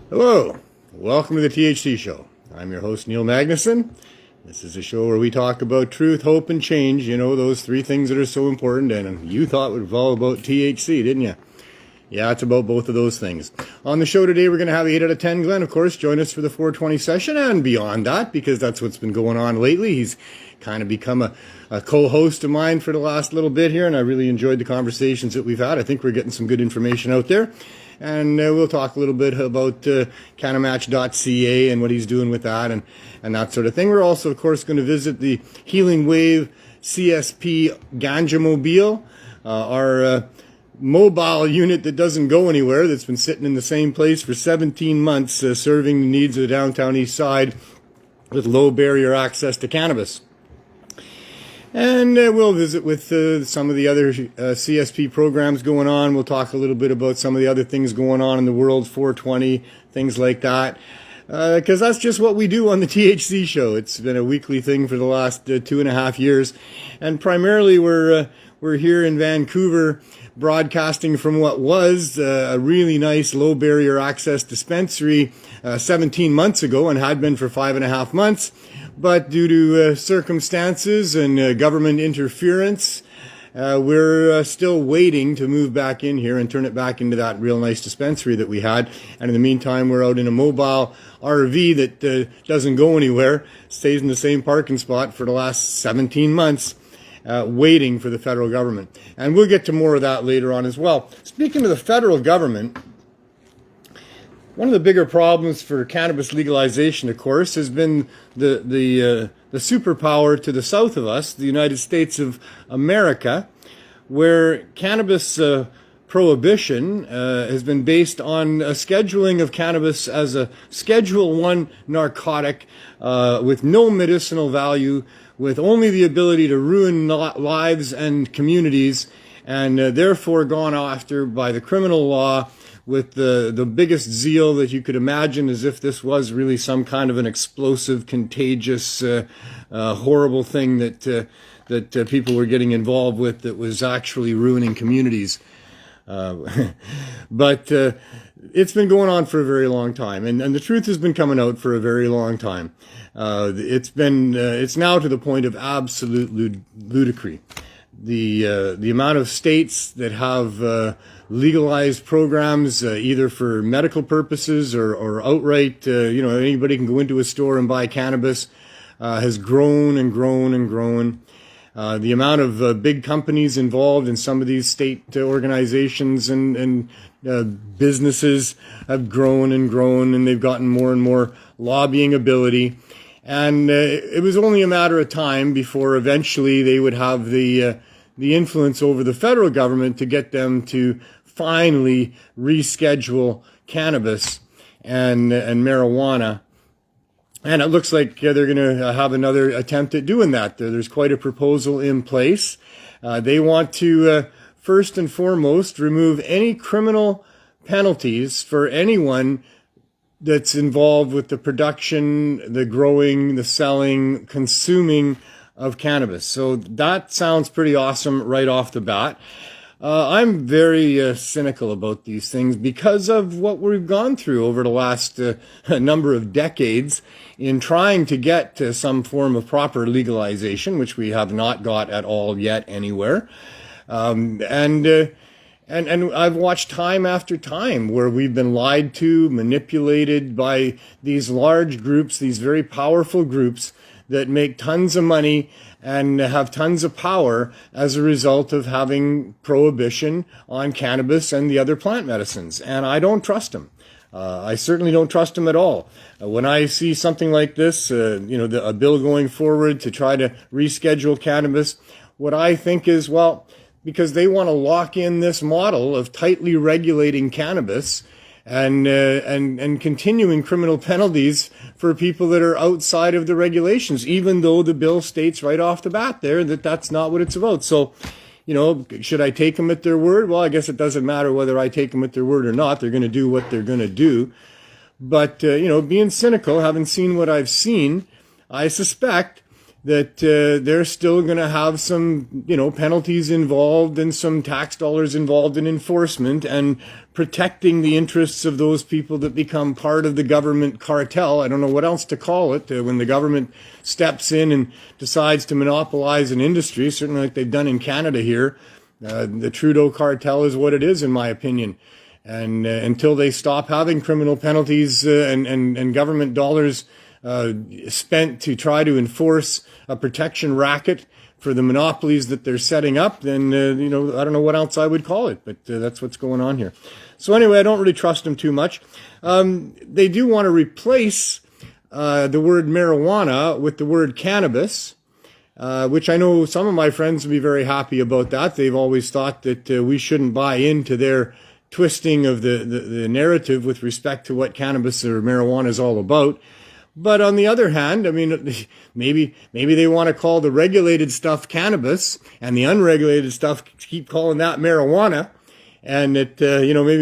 Hello, welcome to the THC Show. I'm your host, Neil Magnuson. This is a show where we talk about truth, hope, and change. You know, those three things that are so important, and you thought it was all about THC, didn't you? Yeah, it's about both of those things. On the show today, we're going to have 8 out of 10. Glenn, of course, join us for the 420 session and beyond that, because that's what's been going on lately. He's kind of become a co-host of mine for the last little bit here, and I really enjoyed the conversations that we've had. I think we're getting some good information out there. And we'll talk a little bit about CannaMatch.ca and what he's doing with that and that sort of thing. We're also, of course, going to visit the Healing Wave CSP Ganja Mobile, our mobile unit that doesn't go anywhere, that's been sitting in the same place for 17 months, serving the needs of the downtown east side with low barrier access to cannabis. And we'll visit with some of the other CSP programs going on. We'll talk a little bit about some of the other things going on in the world, 420, things like that. Because that's just what we do on the THC Show. It's been a weekly thing for the last 2.5 years. And primarily we're here in Vancouver broadcasting from what was a really nice low barrier access dispensary 17 months ago and had been for 5.5 months. But due to circumstances and government interference, we're still waiting to move back in here and turn it back into that real nice dispensary that we had. And in the meantime, we're out in a mobile RV that doesn't go anywhere, stays in the same parking spot for the last 17 months, waiting for the federal government. And we'll get to more of that later on as well. Speaking of the federal government, one of the bigger problems for cannabis legalization, of course, has been the superpower to the south of us, the United States of America, where cannabis prohibition has been based on a scheduling of cannabis as a Schedule I narcotic with no medicinal value, with only the ability to ruin lives and communities, and therefore gone after by the criminal law with the biggest zeal that you could imagine, as if this was really some kind of an explosive, contagious, horrible thing that people were getting involved with that was actually ruining communities. But it's been going on for a very long time, and the truth has been coming out for a very long time. It's now to the point of absolute ludicry. The amount of states that have legalized programs, either for medical purposes or outright, anybody can go into a store and buy cannabis, has grown and grown and grown. The amount of big companies involved in some of these state organizations and businesses have grown and grown, and they've gotten more and more lobbying ability. And it was only a matter of time before eventually they would have the influence over the federal government to get them to finally reschedule cannabis and marijuana. And it looks like they're going to have another attempt at doing that. There's quite a proposal in place. They want to, first and foremost, remove any criminal penalties for anyone that's involved with the production, the growing, the selling, consuming of cannabis. So that sounds pretty awesome right off the bat. I'm very cynical about these things because of what we've gone through over the last number of decades in trying to get to some form of proper legalization, which we have not got at all yet anywhere. And I've watched time after time where we've been lied to, manipulated by these large groups, these very powerful groups that make tons of money and have tons of power as a result of having prohibition on cannabis and the other plant medicines. And I don't trust them. I certainly don't trust them at all. When I see something like this, a bill going forward to try to reschedule cannabis, what I think is, well, because they want to lock in this model of tightly regulating cannabis and continuing criminal penalties for people that are outside of the regulations, even though the bill states right off the bat there that that's not what it's about. So, should I take them at their word? Well, I guess it doesn't matter whether I take them at their word or not. They're going to do what they're going to do. But, being cynical, having seen what I've seen, I suspect that they're still going to have some, penalties involved and some tax dollars involved in enforcement and protecting the interests of those people that become part of the government cartel. I don't know what else to call it. When the government steps in and decides to monopolize an industry, certainly like they've done in Canada here, the Trudeau cartel is what it is, in my opinion. And until they stop having criminal penalties and government dollars spent to try to enforce a protection racket for the monopolies that they're setting up, then, I don't know what else I would call it, but that's what's going on here. So anyway, I don't really trust them too much. They do want to replace the word marijuana with the word cannabis, which I know some of my friends will be very happy about that. They've always thought that we shouldn't buy into their twisting of the narrative with respect to what cannabis or marijuana is all about. But on the other hand, I mean, maybe they want to call the regulated stuff cannabis and the unregulated stuff keep calling that marijuana. And that,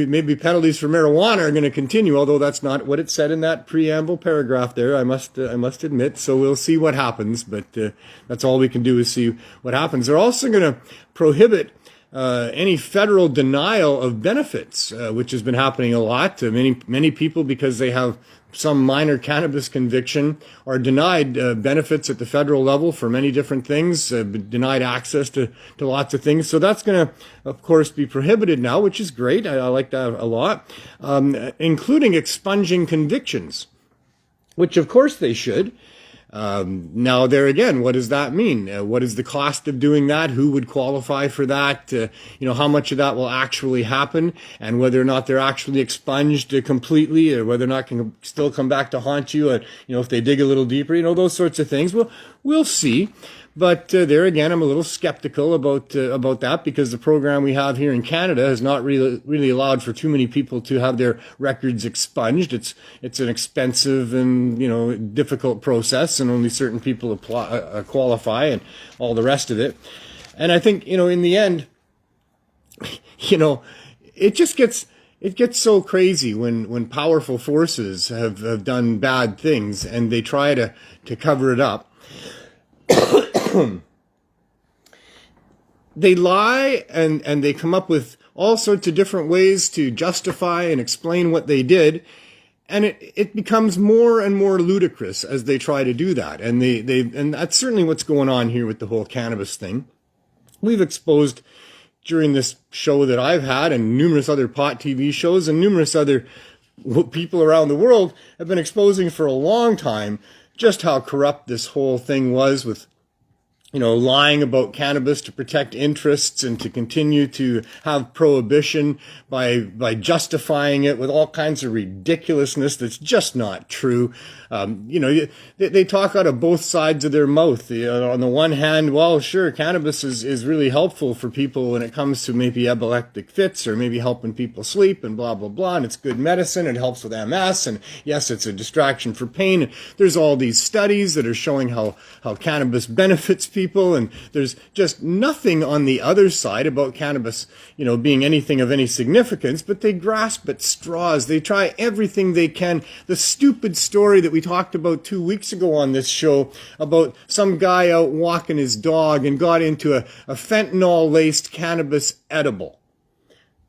maybe penalties for marijuana are going to continue, although that's not what it said in that preamble paragraph there, I must admit. So we'll see what happens, but that's all we can do is see what happens. They're also going to prohibit any federal denial of benefits, which has been happening a lot. Many people, because they have some minor cannabis conviction, are denied benefits at the federal level for many different things, denied access to lots of things. So that's going to, of course, be prohibited now, which is great. I like that a lot, including expunging convictions, which, of course, they should. Now, there again, what does that mean? What is the cost of doing that? Who would qualify for that? How much of that will actually happen, and whether or not they're actually expunged completely, or whether or not can still come back to haunt you, if they dig a little deeper, those sorts of things. We'll see. But there again, I'm a little skeptical about that, because the program we have here in Canada has not really allowed for too many people to have their records expunged. It's an expensive and difficult process, and only certain people qualify, and all the rest of it. And I think in the end, it just gets so crazy when powerful forces have done bad things and they try to cover it up. They lie and they come up with all sorts of different ways to justify and explain what they did, and it becomes more and more ludicrous as they try to do that. And and that's certainly what's going on here with the whole cannabis thing. We've exposed during this show that I've had, and numerous other pot TV shows, and numerous other people around the world have been exposing for a long time just how corrupt this whole thing was, with lying about cannabis to protect interests and to continue to have prohibition by justifying it with all kinds of ridiculousness that's just not true. They talk out of both sides of their mouth. On the one hand, well, sure, cannabis is really helpful for people when it comes to maybe epileptic fits or maybe helping people sleep and blah, blah, blah. And it's good medicine. It helps with MS. And yes, it's a distraction for pain. And there's all these studies that are showing how cannabis benefits people. And there's just nothing on the other side about cannabis, being anything of any significance, but they grasp at straws. They try everything they can. The stupid story that we talked about 2 weeks ago on this show about some guy out walking his dog and got into a fentanyl-laced cannabis edible.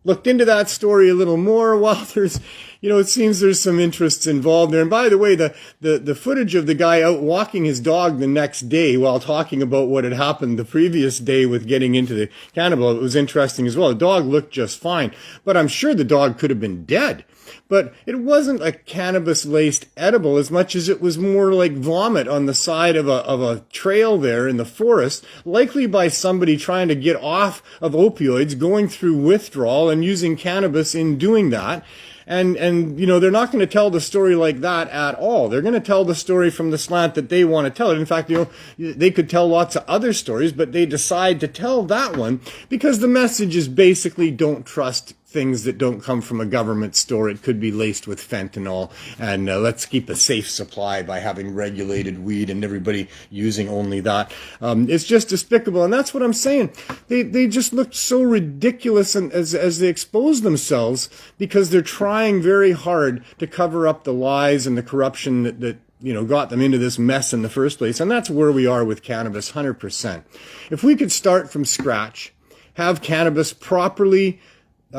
Looked into that story a little more. Well, it seems there's some interests involved there. And by the way, the footage of the guy out walking his dog the next day while talking about what had happened the previous day with getting into the cannabis, it was interesting as well. The dog looked just fine, but I'm sure the dog could have been dead. But it wasn't a cannabis-laced edible as much as it was more like vomit on the side of a trail there in the forest, likely by somebody trying to get off of opioids, going through withdrawal and using cannabis in doing that. And they're not going to tell the story like that at all. They're going to tell the story from the slant that they want to tell it. In fact, they could tell lots of other stories, but they decide to tell that one because the message is basically don't trust things that don't come from a government store. It could be laced with fentanyl, and let's keep a safe supply by having regulated weed and everybody using only that. It's just despicable, and that's what I'm saying. They just look so ridiculous as they expose themselves because they're trying very hard to cover up the lies and the corruption that got them into this mess in the first place. And that's where we are with cannabis, 100%. If we could start from scratch, have cannabis properly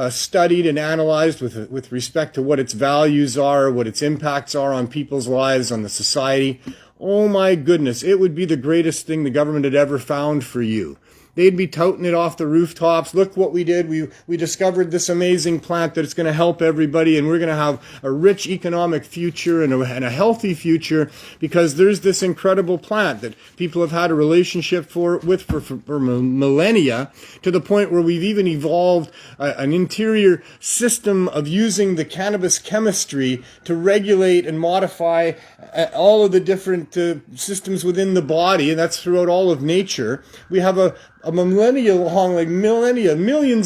studied and analyzed with respect to what its values are, what its impacts are on people's lives, on the society, oh my goodness, it would be the greatest thing the government had ever found for you. They'd be touting it off the rooftops. Look what we did. We discovered this amazing plant that it's going to help everybody, and we're going to have a rich economic future and a healthy future because there's this incredible plant that people have had a relationship with for millennia, to the point where we've even evolved an interior system of using the cannabis chemistry to regulate and modify all of the different systems within the body, and that's throughout all of nature. We have a millions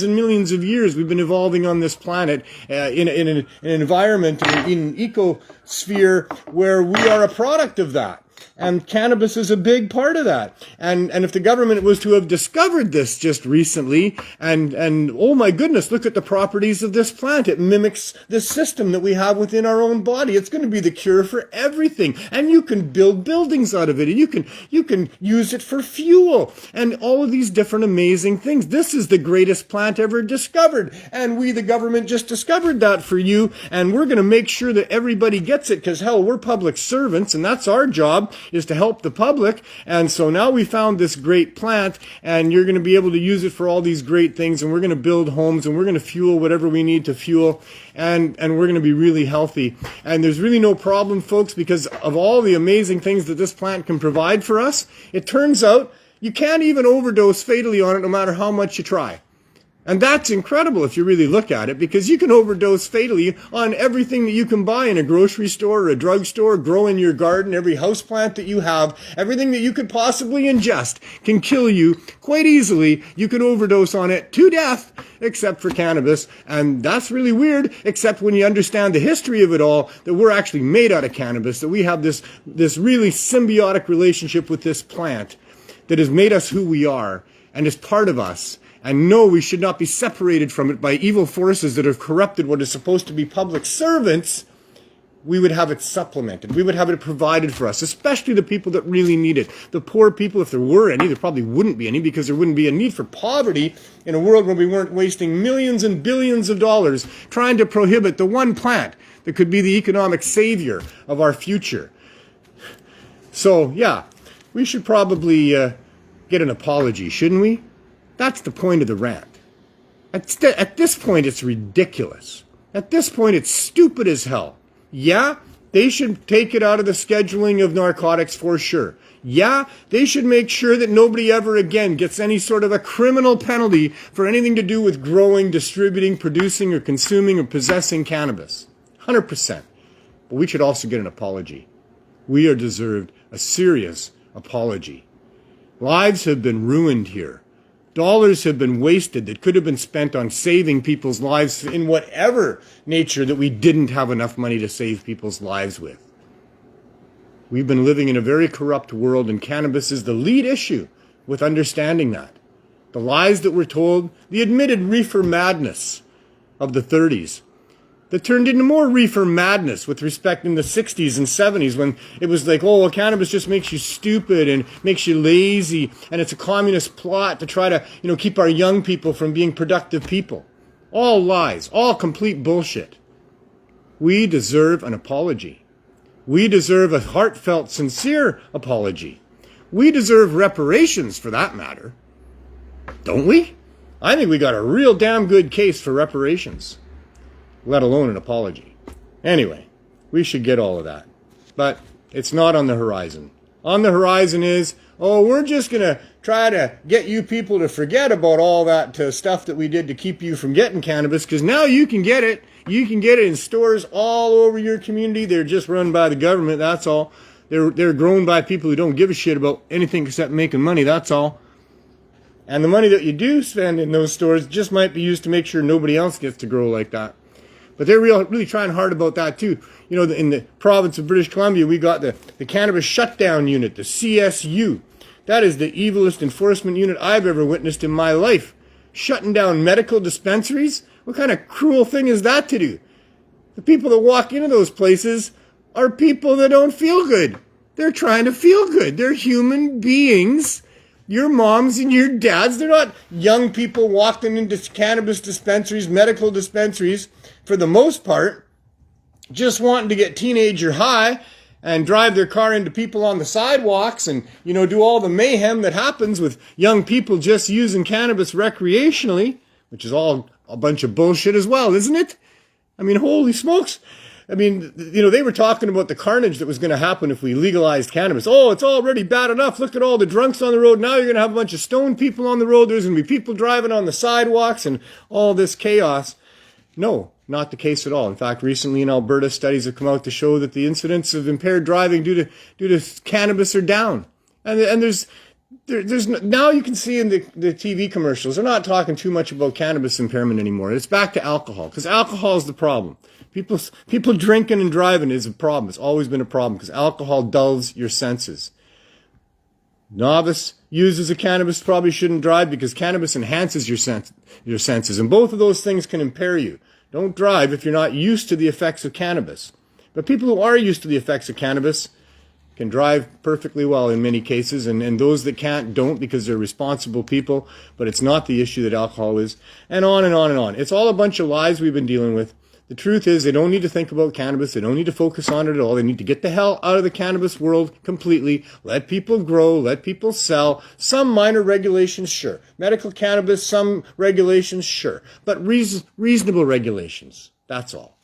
and millions of years we've been evolving on this planet in an environment, in an ecosphere where we are a product of that. And cannabis is a big part of that. And if the government was to have discovered this just recently, and oh my goodness, look at the properties of this plant. It mimics the system that we have within our own body. It's going to be the cure for everything. And you can build buildings out of it. And you can use it for fuel and all of these different amazing things. This is the greatest plant ever discovered. And we, the government, just discovered that for you. And we're going to make sure that everybody gets it, because hell, we're public servants, and that's our job, is to help the public. And so now we found this great plant, and you're going to be able to use it for all these great things, and we're going to build homes, and we're going to fuel whatever we need to fuel, and we're going to be really healthy. And there's really no problem, folks, because of all the amazing things that this plant can provide for us. It turns out you can't even overdose fatally on it no matter how much you try. And that's incredible if you really look at it, because you can overdose fatally on everything that you can buy in a grocery store or a drugstore, grow in your garden, every houseplant that you have, everything that you could possibly ingest can kill you quite easily. You can overdose on it to death, except for cannabis. And that's really weird, except when you understand the history of it all, that we're actually made out of cannabis, that we have this really symbiotic relationship with this plant that has made us who we are and is part of us. And no, we should not be separated from it by evil forces that have corrupted what is supposed to be public servants. We would have it supplemented. We would have it provided for us, especially the people that really need it. The poor people, if there were any, there probably wouldn't be any, because there wouldn't be a need for poverty in a world where we weren't wasting millions and billions of dollars trying to prohibit the one plant that could be the economic savior of our future. So, yeah, we should probably get an apology, shouldn't we? That's the point of the rant. At this point, it's ridiculous. At this point, it's stupid as hell. Yeah, they should take it out of the scheduling of narcotics for sure. Yeah, they should make sure that nobody ever again gets any sort of a criminal penalty for anything to do with growing, distributing, producing, or consuming, or possessing cannabis. 100%. But we should also get an apology. We are deserved a serious apology. Lives have been ruined here. Dollars have been wasted that could have been spent on saving people's lives in whatever nature that we didn't have enough money to save people's lives with. We've been living in a very corrupt world, and cannabis is the lead issue with understanding that. The lies that were told, the admitted reefer madness of the 30s, that turned into more reefer madness with respect in the 60s and 70s, when it was like, oh, well, cannabis just makes you stupid and makes you lazy, and it's a communist plot to try to, keep our young people from being productive people. All lies, all complete bullshit. We deserve an apology. We deserve a heartfelt, sincere apology. We deserve reparations, for that matter. Don't we? I think we got a real damn good case for reparations, let alone an apology. Anyway, we should get all of that. But it's not on the horizon. On the horizon is, we're just going to try to get you people to forget about all that stuff that we did to keep you from getting cannabis, because now you can get it. You can get it in stores all over your community. They're just run by the government, that's all. They're grown by people who don't give a shit about anything except making money, that's all. And the money that you do spend in those stores just might be used to make sure nobody else gets to grow like that. But they're really trying hard about that too. In the province of British Columbia, we got the Cannabis Shutdown Unit, the CSU. That is the evilest enforcement unit I've ever witnessed in my life. Shutting down medical dispensaries? What kind of cruel thing is that to do? The people that walk into those places are people that don't feel good. They're trying to feel good. They're human beings. Your moms and your dads, they're not young people walking into cannabis dispensaries, medical dispensaries, for the most part, just wanting to get teenager high and drive their car into people on the sidewalks and, do all the mayhem that happens with young people just using cannabis recreationally, which is all a bunch of bullshit as well, isn't it? I mean, holy smokes. I mean, they were talking about the carnage that was going to happen if we legalized cannabis. Oh, it's already bad enough. Look at all the drunks on the road. Now you're going to have a bunch of stoned people on the road. There's going to be people driving on the sidewalks and all this chaos. No, not the case at all. In fact, recently in Alberta, studies have come out to show that the incidence of impaired driving due to cannabis are down. And there's now you can see in the TV commercials, they're not talking too much about cannabis impairment anymore. It's back to alcohol, because alcohol is the problem. People drinking and driving is a problem. It's always been a problem because alcohol dulls your senses. Novice users of cannabis probably shouldn't drive because cannabis enhances your senses, and both of those things can impair you. Don't drive if you're not used to the effects of cannabis. But people who are used to the effects of cannabis can drive perfectly well in many cases, and those that can't don't because they're responsible people, but it's not the issue that alcohol is, and on and on and on. It's all a bunch of lies we've been dealing with. The truth is they don't need to think about cannabis. They don't need to focus on it at all. They need to get the hell out of the cannabis world completely. Let people grow. Let people sell. Some minor regulations, sure. Medical cannabis, some regulations, sure. But reasonable regulations. That's all.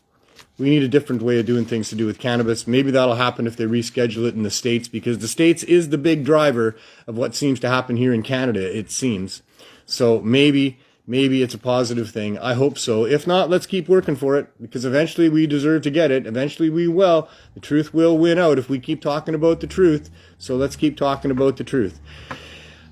We need a different way of doing things to do with cannabis. Maybe that'll happen if they reschedule it in the States, because the States is the big driver of what seems to happen here in Canada, it seems. So maybe it's a positive thing. I hope so. If not, let's keep working for it, because eventually we deserve to get it. Eventually we will. The truth will win out if we keep talking about the truth. So let's keep talking about the truth.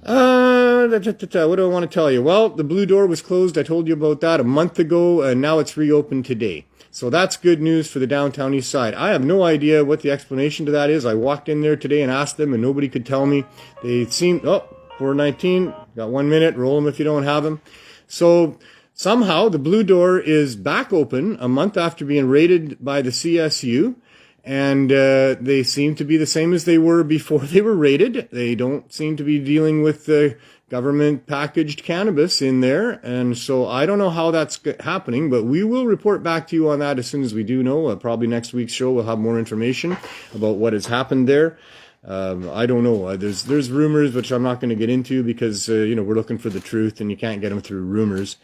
What do I want to tell you? Well, the Blue Door was closed. I told you about that a month ago, and now it's reopened today. So that's good news for the downtown east side. I have no idea what the explanation to that is. I walked in there today and asked them, and nobody could tell me. They seemed, 419, got 1 minute, roll them if you don't have them. So somehow the Blue Door is back open a month after being raided by the CSU, and they seem to be the same as they were before they were raided. They don't seem to be dealing with the government packaged cannabis in there, and so I don't know how that's happening, but we will report back to you on that as soon as we do know. Probably next week's show we'll have more information about what has happened there. I don't know. There's rumors, which I'm not going to get into because, we're looking for the truth and you can't get them through rumors.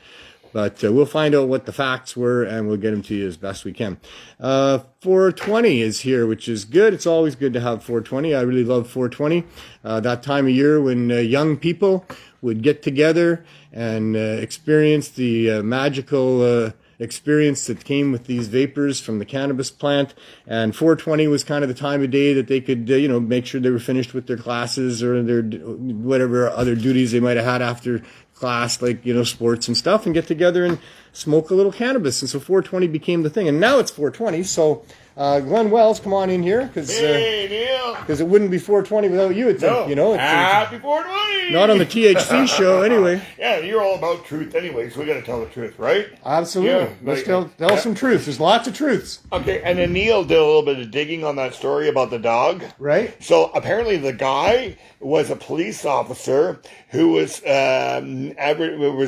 But we'll find out what the facts were and we'll get them to you as best we can. 420 is here, which is good. It's always good to have 420. I really love 420. That time of year when young people would get together and experience the magical experience that came with these vapors from the cannabis plant. And 420 was kind of the time of day that they could, make sure they were finished with their classes or their whatever other duties they might have had after class, like, sports and stuff, and get together and smoke a little cannabis. And so 420 became the thing. And now it's 420. So Glenn Wells, come on in here, because hey, Neil, because it wouldn't be 420 without you. It's happy 420. Not on the THC show, anyway. Yeah, you're all about truth anyway, so we got to tell the truth, right? Absolutely. Yeah, let's tell some truth. There's lots of truths. Okay, and then Neil did a little bit of digging on that story about the dog. Right. So apparently the guy was a police officer who was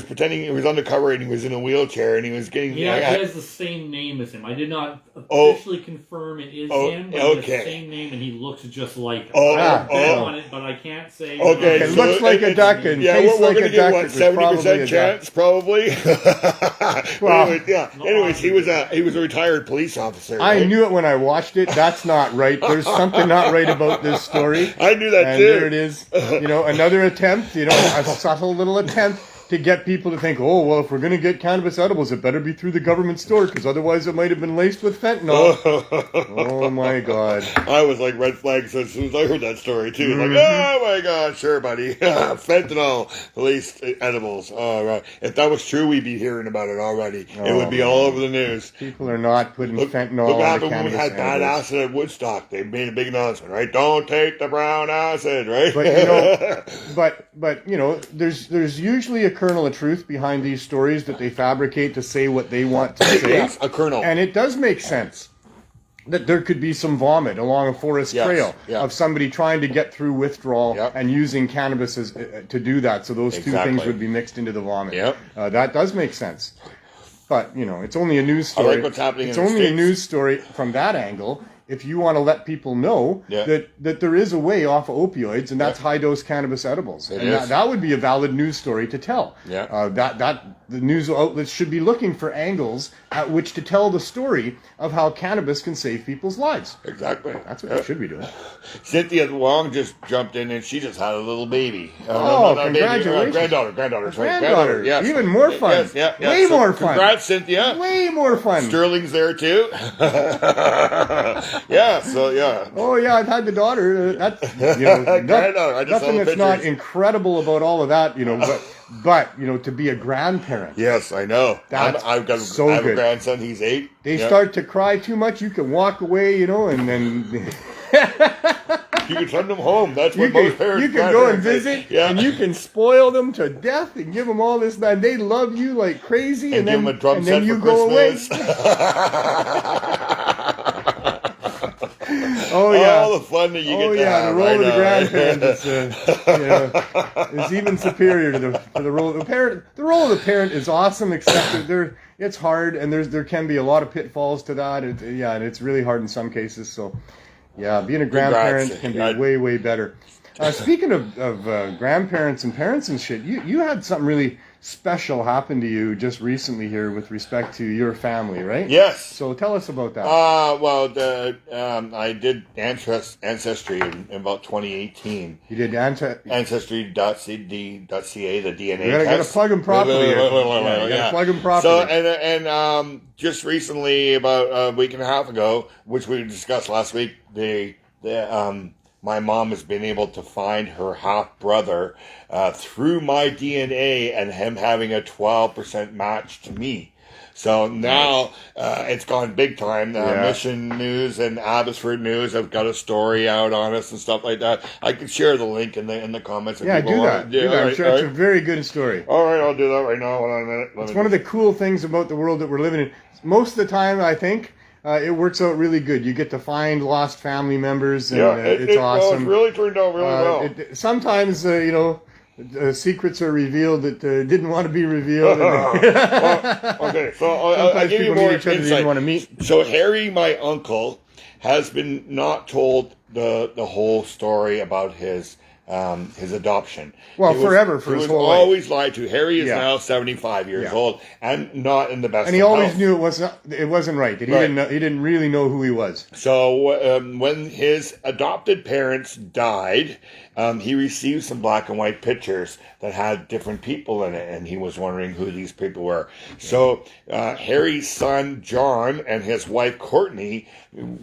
pretending he was undercover and he was in a wheelchair and he was getting... Yeah, he has the same name as him. I did not officially confirm it is him, but he has the same name and he looks just like him. I bet on it, but I can't say... Okay, it looks like a duck and tastes like a duck. What, 70% chance, probably? Well, anyways, he was a retired police officer. Right? I knew it when I watched it. That's not right. There's something not right about this story. I knew that too. And there it is. Another attempt, a subtle little attempt to get people to think, oh, well, if we're going to get cannabis edibles, it better be through the government store, because otherwise it might have been laced with fentanyl. Oh, my God. I was like red flags as soon as I heard that story, too. Mm-hmm. Like, oh, my God, sure, buddy. Fentanyl, laced edibles. All right. If that was true, we'd be hearing about it already. It would be all over the news. People are not putting fentanyl on the cannabis. When we had bad acid at Woodstock, they made a big announcement, right? Don't take the brown acid, right? But there's usually a kernel of truth behind these stories that they fabricate to say what they want to say. Yes, a kernel. And it does make sense. that there could be some vomit along a forest trail of somebody trying to get through withdrawal and using cannabis to do that. So those two things would be mixed into the vomit. That does make sense. But, it's only a news story. I like what's happening it's only a news story from that angle. If you want to let people know that there is a way off of opioids, and that's high-dose cannabis edibles. That would be a valid news story to tell. The news outlets should be looking for angles at which to tell the story of how cannabis can save people's lives. Exactly. That's what they should be doing. Cynthia Wong just jumped in, and she just had a little baby. Congratulations. Granddaughter. Yes. Even more fun. Way more fun. Congrats, Cynthia. Way more fun. Sterling's there, too. Oh, yeah, I've had the daughter. That's, nothing that's not incredible about all of that, but to be a grandparent. Yes, I know. I've got a grandson. He's 8. They start to cry too much. You can walk away, and then you can send them home. That's what most parents. You can go and visit, and you can spoil them to death and give them all this. And they love you like crazy, and then, give them a drum set you for go Christmas. Oh yeah, all the fun that you get to have. The role of the grandparent is even superior to the role of the parent. The role of the parent is awesome, except that it's hard, and there can be a lot of pitfalls to that. And it's really hard in some cases. So, being a grandparent can be way, way better. Speaking of grandparents and parents and shit, you had something really special happen to you just recently here with respect to your family, right? Yes. So tell us about that. I did Ancestry in about 2018. You did Ancestry.ca, the DNA You gotta plug them properly. You gotta plug them properly. So, and just recently, about a week and a half ago, which we discussed last week, my mom has been able to find her half-brother through my DNA and him having a 12% match to me. So now it's gone big time. Mission News and Abbotsford News have got a story out on us and stuff like that. I can share the link in the comments. Do that. I'm sure it's a very good story. All right, I'll do that right now. Hold on a minute. It's one of the cool things about the world that we're living in. Most of the time, I think, it works out really good. You get to find lost family members, and it's awesome. Well, it's really turned out really well. Sometimes, secrets are revealed that didn't want to be revealed. Okay, so I'll give you more insight. Didn't want to meet. So Harry, my uncle, has been not told the whole story about his adoption. Well, forever for his whole life. He was always lied to. Harry is now 75 years old and not in the best. And he always knew it wasn't right. He didn't really know who he was. So when his adopted parents died, he received some black and white pictures that had different people in it, and he was wondering who these people were. So Harry's son John and his wife Courtney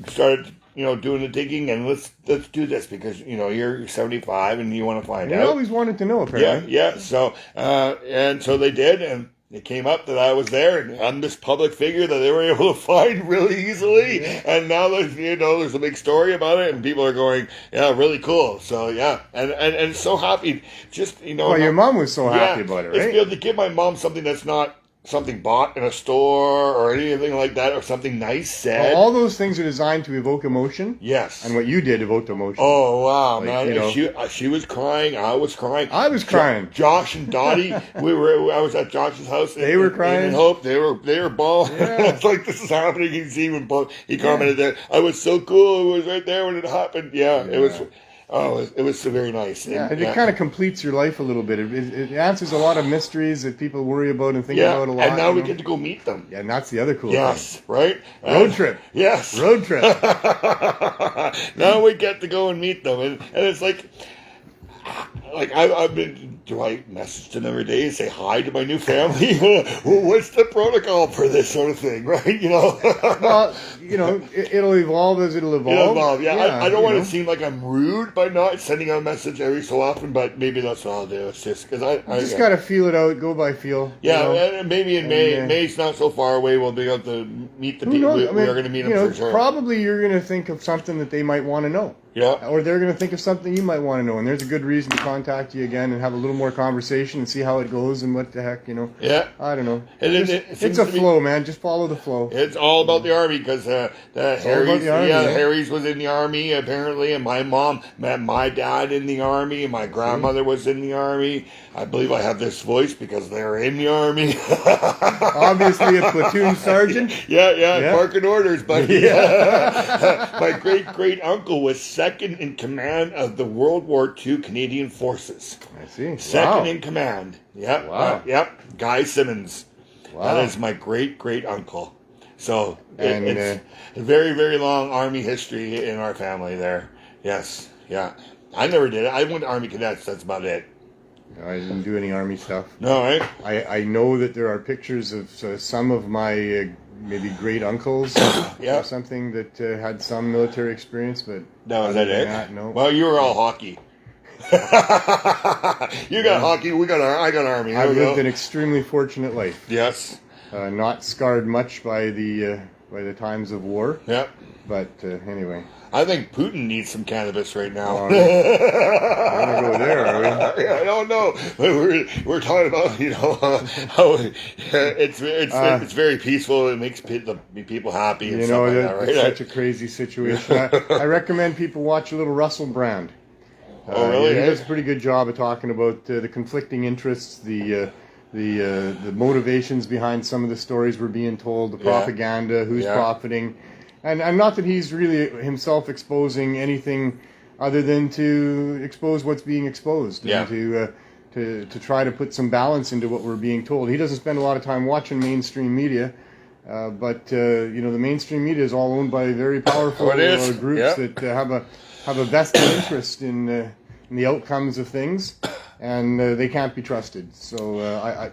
started doing the digging, and let's do this because you're 75 and you want to find out. We always wanted to know, apparently. Yeah. So and so they did, and it came up that I was there, and I'm this public figure that they were able to find really easily. Yeah. And now there's a big story about it, and people are going, really cool. So and so happy. Just Well, your mom was so happy about it, right? It's be able to give my mom something that's not something bought in a store or anything like that, or something nice said. All those things are designed to evoke emotion. Yes. And what you did evoked emotion. Oh, wow, man. She was crying. I was crying. I was crying. Josh and Dottie, I was at Josh's house. They were crying. In Hope. They were bawling. Yeah. It's like, this is happening. You can see when he commented there. I was so cool. It was right there when it happened. Yeah. It was... Oh, it was very nice. It kind of completes your life a little bit. It answers a lot of mysteries that people worry about and think about a lot. And now we get to go meet them. Yeah, and that's the other cool thing. Yes, right? Road trip. Yes. Road trip. Now we get to go and meet them. And it's like I've been... Do I message them every day and say hi to my new family? What's the protocol for this sort of thing, right? Well, it'll evolve as it'll evolve. It'll evolve, yeah. I don't want to seem like I'm rude by not sending out a message every so often, but maybe that's what I'll do. It's just because I just got to feel it out, go by feel. Yeah, and maybe in May. May's not so far away. We'll be able to meet the people. We are going to meet them for sure. Probably you're going to think of something that they might want to know. Yeah. Or they're going to think of something you might want to know, and there's a good reason to contact you again and have a little more conversation and see how it goes and what the heck, Yeah. I don't know. It's a flow, man. Just follow the flow. It's all about the Army, because Harry's was in the Army, apparently, and my mom met my dad in the Army, and my grandmother was in the Army. I believe I have this voice because they're in the Army. Obviously a platoon sergeant. Yeah. Barking orders, buddy. Yeah. My great-great-uncle was second in command of the World War II Canadian Forces. I see. Second in command. Yep. Wow. Yep. Guy Simmons. Wow. That is my great-great-uncle. So it's a very, very long Army history in our family there. Yes. Yeah. I never did it. I went to Army Cadets. That's about it. No, I didn't do any Army stuff. No, right? I know that there are pictures of some of my maybe great uncles or something that had some military experience, but was that it? No. Well, you were all hockey. You got hockey. I got Army. I lived an extremely fortunate life. Yes. Not scarred much by the times of war. Yep. But anyway. I think Putin needs some cannabis right now. We're gonna go there, are we? I don't know. We're talking about how it's very peaceful. It makes people happy and stuff like that, right? It's such a crazy situation. I recommend people watch a little Russell Brand. Oh, really? He does a pretty good job of talking about the conflicting interests, the motivations behind some of the stories we're being told, the propaganda, who's profiting. And not that he's really himself exposing anything other than to expose what's being exposed and to try to put some balance into what we're being told. He doesn't spend a lot of time watching mainstream media, but the mainstream media is all owned by very powerful groups that have a vested interest in the outcomes of things. And they can't be trusted. So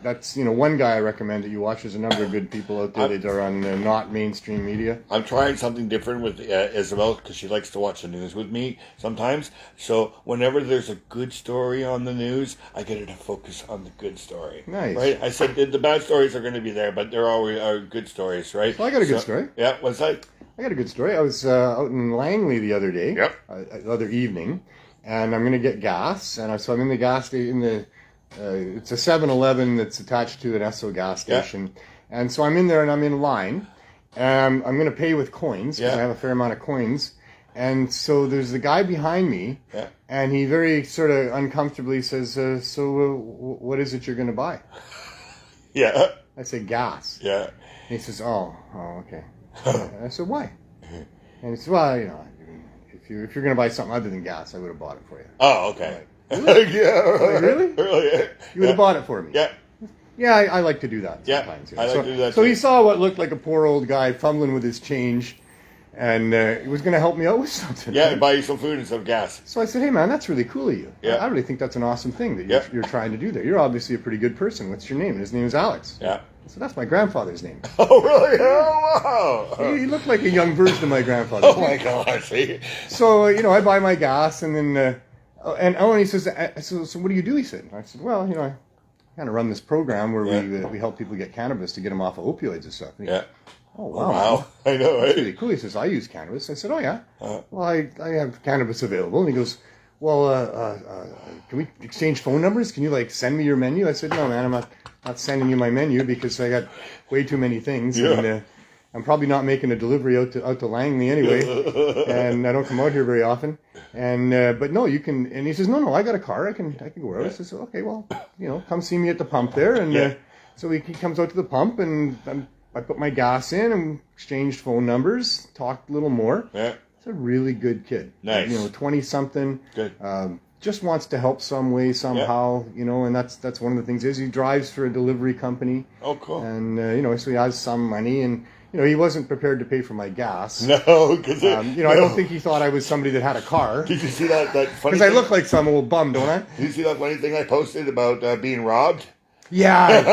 that's one guy I recommend that you watch. There's a number of good people out there that are on not mainstream media. I'm trying something different with Isabel, because she likes to watch the news with me sometimes. So whenever there's a good story on the news, I get her to focus on the good story. Nice. Right? I said the bad stories are going to be there, but there are good stories, right? Well, I got a good story. Yeah, what's that? I got a good story. I was out in Langley the other day, the other evening. And I'm going to get gas, and so I'm in the gas station. It's a 7-Eleven that's attached to an Esso gas station, and so I'm in there and I'm in line. I'm going to pay with coins because I have a fair amount of coins, and so there's the guy behind me, and he very sort of uncomfortably says, "So what is it you're going to buy?" Yeah. I said, "Gas." Yeah. And he says, "Oh, okay." And I said, "Why?" And he said, "Well, If you're going to buy something other than gas, I would have bought it for you." Oh, okay. Like, really? Really? Really? You would have bought it for me? Yeah. Yeah, I like to do that sometimes. I like to do that so too. he saw what looked like a poor old guy fumbling with his change, and he was going to help me out with something. Yeah, buy you some food and some gas. So I said, "Hey, man, that's really cool of you. Yeah. I really think that's an awesome thing that you're trying to do there. You're obviously a pretty good person. What's your name?" And his name is Alex. Yeah. So that's my grandfather's name. Oh, really? Oh, wow. He looked like a young version of my grandfather. Oh, my gosh. So, I buy my gas, and then, and he says, so what do you do? He said. I said, well, I kind of run this program where we help people get cannabis to get them off of opioids and stuff. And he goes, "Oh, wow. I know, right? That's really cool." He says, "I use cannabis." I said, "Oh, yeah. Well, I have cannabis available." And he goes, "Well, can we exchange phone numbers? Can you, send me your menu?" I said, "No, man, I'm not sending you my menu because I got way too many things. Yeah. And I'm probably not making a delivery out to Langley anyway, and I don't come out here very often. And but no, you can." And he says, "No, I got a car. I can go wherever." I says, "Okay, well, come see me at the pump there." And so he comes out to the pump, and I put my gas in and exchanged phone numbers, talked a little more. Yeah. He's a really good kid. Nice. 20-something. Good. Just wants to help some way, somehow, and that's one of the things is he drives for a delivery company. Oh, cool. And, so he has some money, and, he wasn't prepared to pay for my gas. No, because, I don't think he thought I was somebody that had a car. Did you see that funny thing? Because I look like some old bum, don't I? Did you see that funny thing I posted about being robbed? Yeah.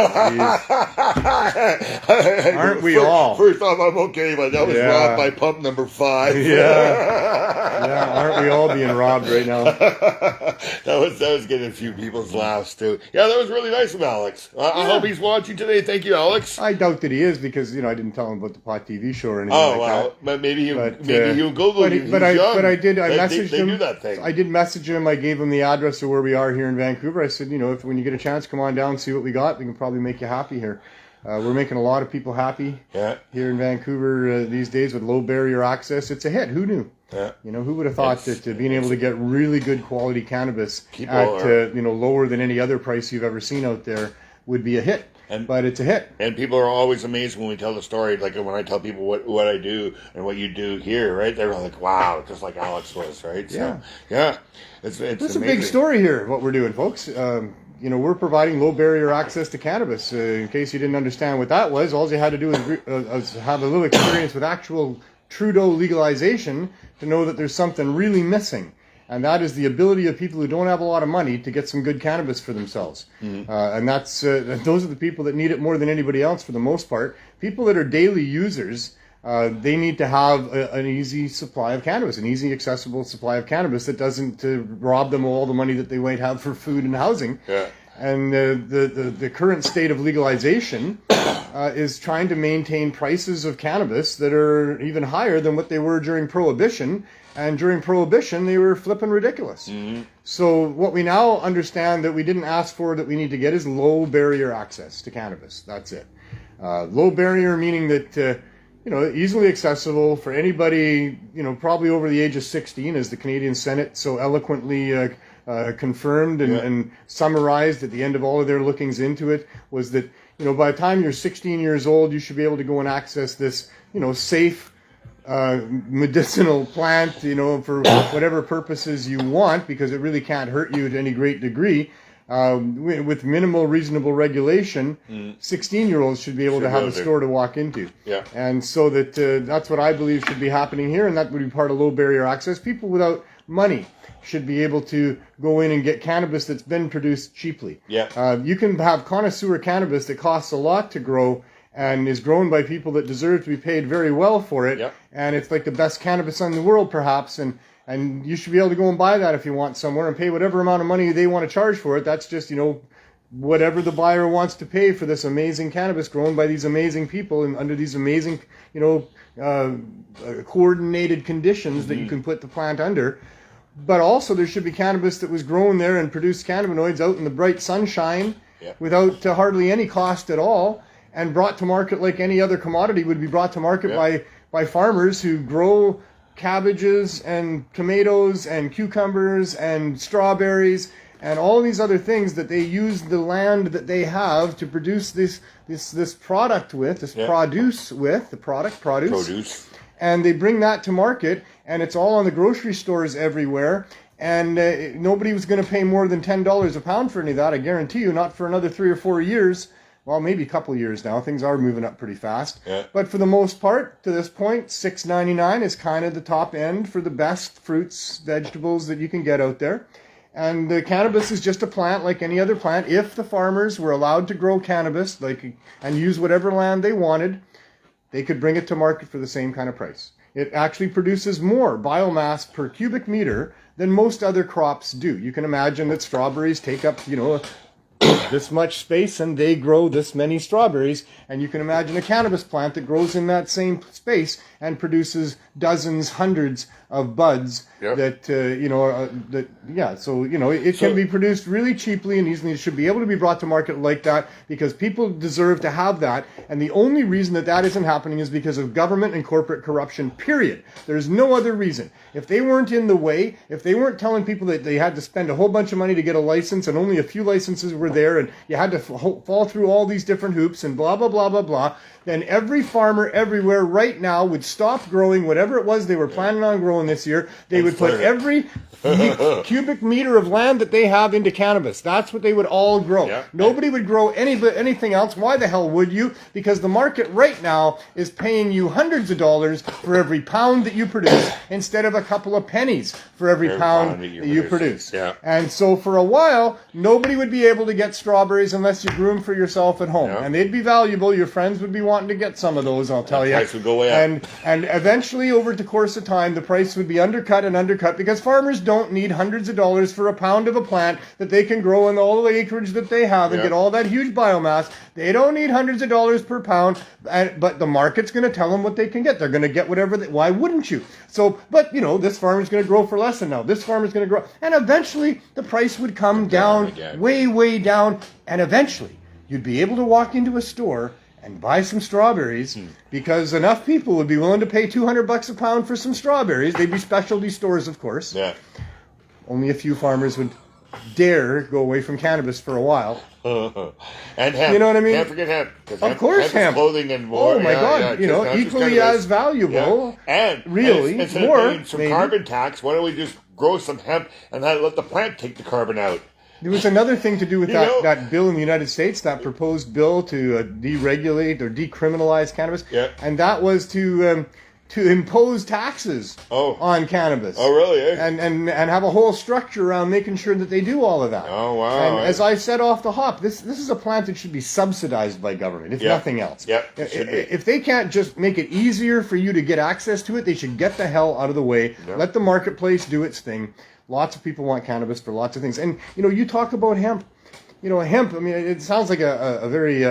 Aren't we all? First off, I'm okay, but that was robbed by pump number 5. Yeah. Aren't we all being robbed right now? that was getting a few people's laughs too. Yeah, that was really nice of Alex. I hope he's watching today. Thank you, Alex. I doubt that he is because I didn't tell him about the Pot TV show or anything that. But maybe he'll Google you. But I messaged him. Do that thing. I did message him. I gave him the address of where we are here in Vancouver. I said, if when you get a chance, come on down and see what we got. We can probably make you happy here. We're making a lot of people happy here in Vancouver these days with low barrier access. It's a hit. Who knew? Yeah. Who would have thought that being able to get really good quality cannabis at lower than any other price you've ever seen out there would be a hit. But it's a hit. And people are always amazed when we tell the story, like when I tell people what I do and what you do here, right? They're like, wow, just like Alex was, right? So, yeah. It's a big story here, what we're doing, folks. We're providing low barrier access to cannabis. In case you didn't understand what that was, all you had to do was have a little experience with actual Trudeau legalization to know that there's something really missing. And that is the ability of people who don't have a lot of money to get some good cannabis for themselves. Mm-hmm. And those are the people that need it more than anybody else for the most part. People that are daily users, they need to have an easy supply of cannabis, an easy, accessible supply of cannabis that doesn't rob them of all the money that they might have for food and housing. Yeah. And the current state of legalization is trying to maintain prices of cannabis that are even higher than what they were during Prohibition. And during Prohibition, they were flipping ridiculous. Mm-hmm. So what we now understand that we didn't ask for that we need to get is low barrier access to cannabis. That's it. Low barrier meaning that, easily accessible for anybody, probably over the age of 16, as the Canadian Senate so eloquently confirmed and summarized at the end of all of their lookings into it, was that, by the time you're 16 years old, you should be able to go and access this, safe, medicinal plant, for whatever purposes you want, because it really can't hurt you to any great degree. With minimal reasonable regulation, 16-year-olds should be able to have a store to walk into. Yeah. And so that's what I believe should be happening here, and that would be part of low barrier access. People without money should be able to go in and get cannabis that's been produced cheaply. Yeah. You can have connoisseur cannabis that costs a lot to grow and is grown by people that deserve to be paid very well for it. Yep. And it's like the best cannabis in the world, perhaps. And you should be able to go and buy that if you want somewhere and pay whatever amount of money they want to charge for it. That's just, whatever the buyer wants to pay for this amazing cannabis grown by these amazing people and under these amazing, coordinated conditions that you can put the plant under. But also there should be cannabis that was grown there and produced cannabinoids out in the bright sunshine without hardly any cost at all, and brought to market like any other commodity would be brought to market by farmers who grow cabbages and tomatoes and cucumbers and strawberries and all these other things that they use the land that they have to produce this product with, produce. And they bring that to market, and it's all on the grocery stores everywhere. And nobody was going to pay more than $10 a pound for any of that, I guarantee you, not for another 3 or 4 years. Well, maybe a couple of years now. Things are moving up pretty fast. Yeah. But for the most part, to this point, $6.99 is kind of the top end for the best fruits, vegetables that you can get out there. And the cannabis is just a plant like any other plant. If the farmers were allowed to grow cannabis and use whatever land they wanted, they could bring it to market for the same kind of price. It actually produces more biomass per cubic meter than most other crops do. You can imagine that strawberries take up, this much space, and they grow this many strawberries. And you can imagine a cannabis plant that grows in that same space and produces dozens, hundreds of buds So, it can be produced really cheaply and easily. It should be able to be brought to market like that because people deserve to have that. And the only reason that isn't happening is because of government and corporate corruption, period. There's no other reason. If they weren't in the way, if they weren't telling people that they had to spend a whole bunch of money to get a license and only a few licenses were there and you had to fall through all these different hoops and blah, blah, blah, blah, blah, then every farmer everywhere right now would stop growing whatever it was they were planning on growing this year. They would put every cubic meter of land that they have into cannabis. That's what they would all grow. Yeah. Nobody would grow anything else. Why the hell would you? Because the market right now is paying you hundreds of dollars for every pound that you produce instead of a couple of pennies for every pound that you produce. Yeah. And so for a while, nobody would be able to get get strawberries unless you grew them for yourself at home. And they'd be valuable. Your friends would be wanting to get some of those, I'll tell you. The price would go way up. And eventually, over the course of time, the price would be undercut because farmers don't need hundreds of dollars for a pound of a plant that they can grow in all the acreage that they have and get all that huge biomass. They don't need hundreds of dollars per pound, but the market's going to tell them what they can get. They're going to get whatever. Why wouldn't you? So, but this farmer's going to grow for less than now. This farmer's going to grow, and eventually the price would come down, way down, and eventually you'd be able to walk into a store and buy some strawberries because enough people would be willing to pay $200 a pound for some strawberries. They'd be specialty stores, of course. Yeah. Only a few farmers would dare go away from cannabis for a while. And hemp. You know what I mean? Can't forget hemp. Of course, hemp. Clothing and more. Oh my God! Equally as valuable. And really, instead more. of paying some carbon tax, why don't we just grow some hemp and let the plant take the carbon out? There was another thing to do with that bill in the United States, that proposed bill to deregulate or decriminalize cannabis, and that was to impose taxes on cannabis. Oh, really? Eh? And have a whole structure around making sure that they do all of that. Oh, wow. And as I said off the hop, this is a plant that should be subsidized by government, if nothing else. If they can't just make it easier for you to get access to it, they should get the hell out of the way. Let the marketplace do its thing. Lots of people want cannabis for lots of things. And, you talk about hemp. Hemp, I mean, it sounds like a very...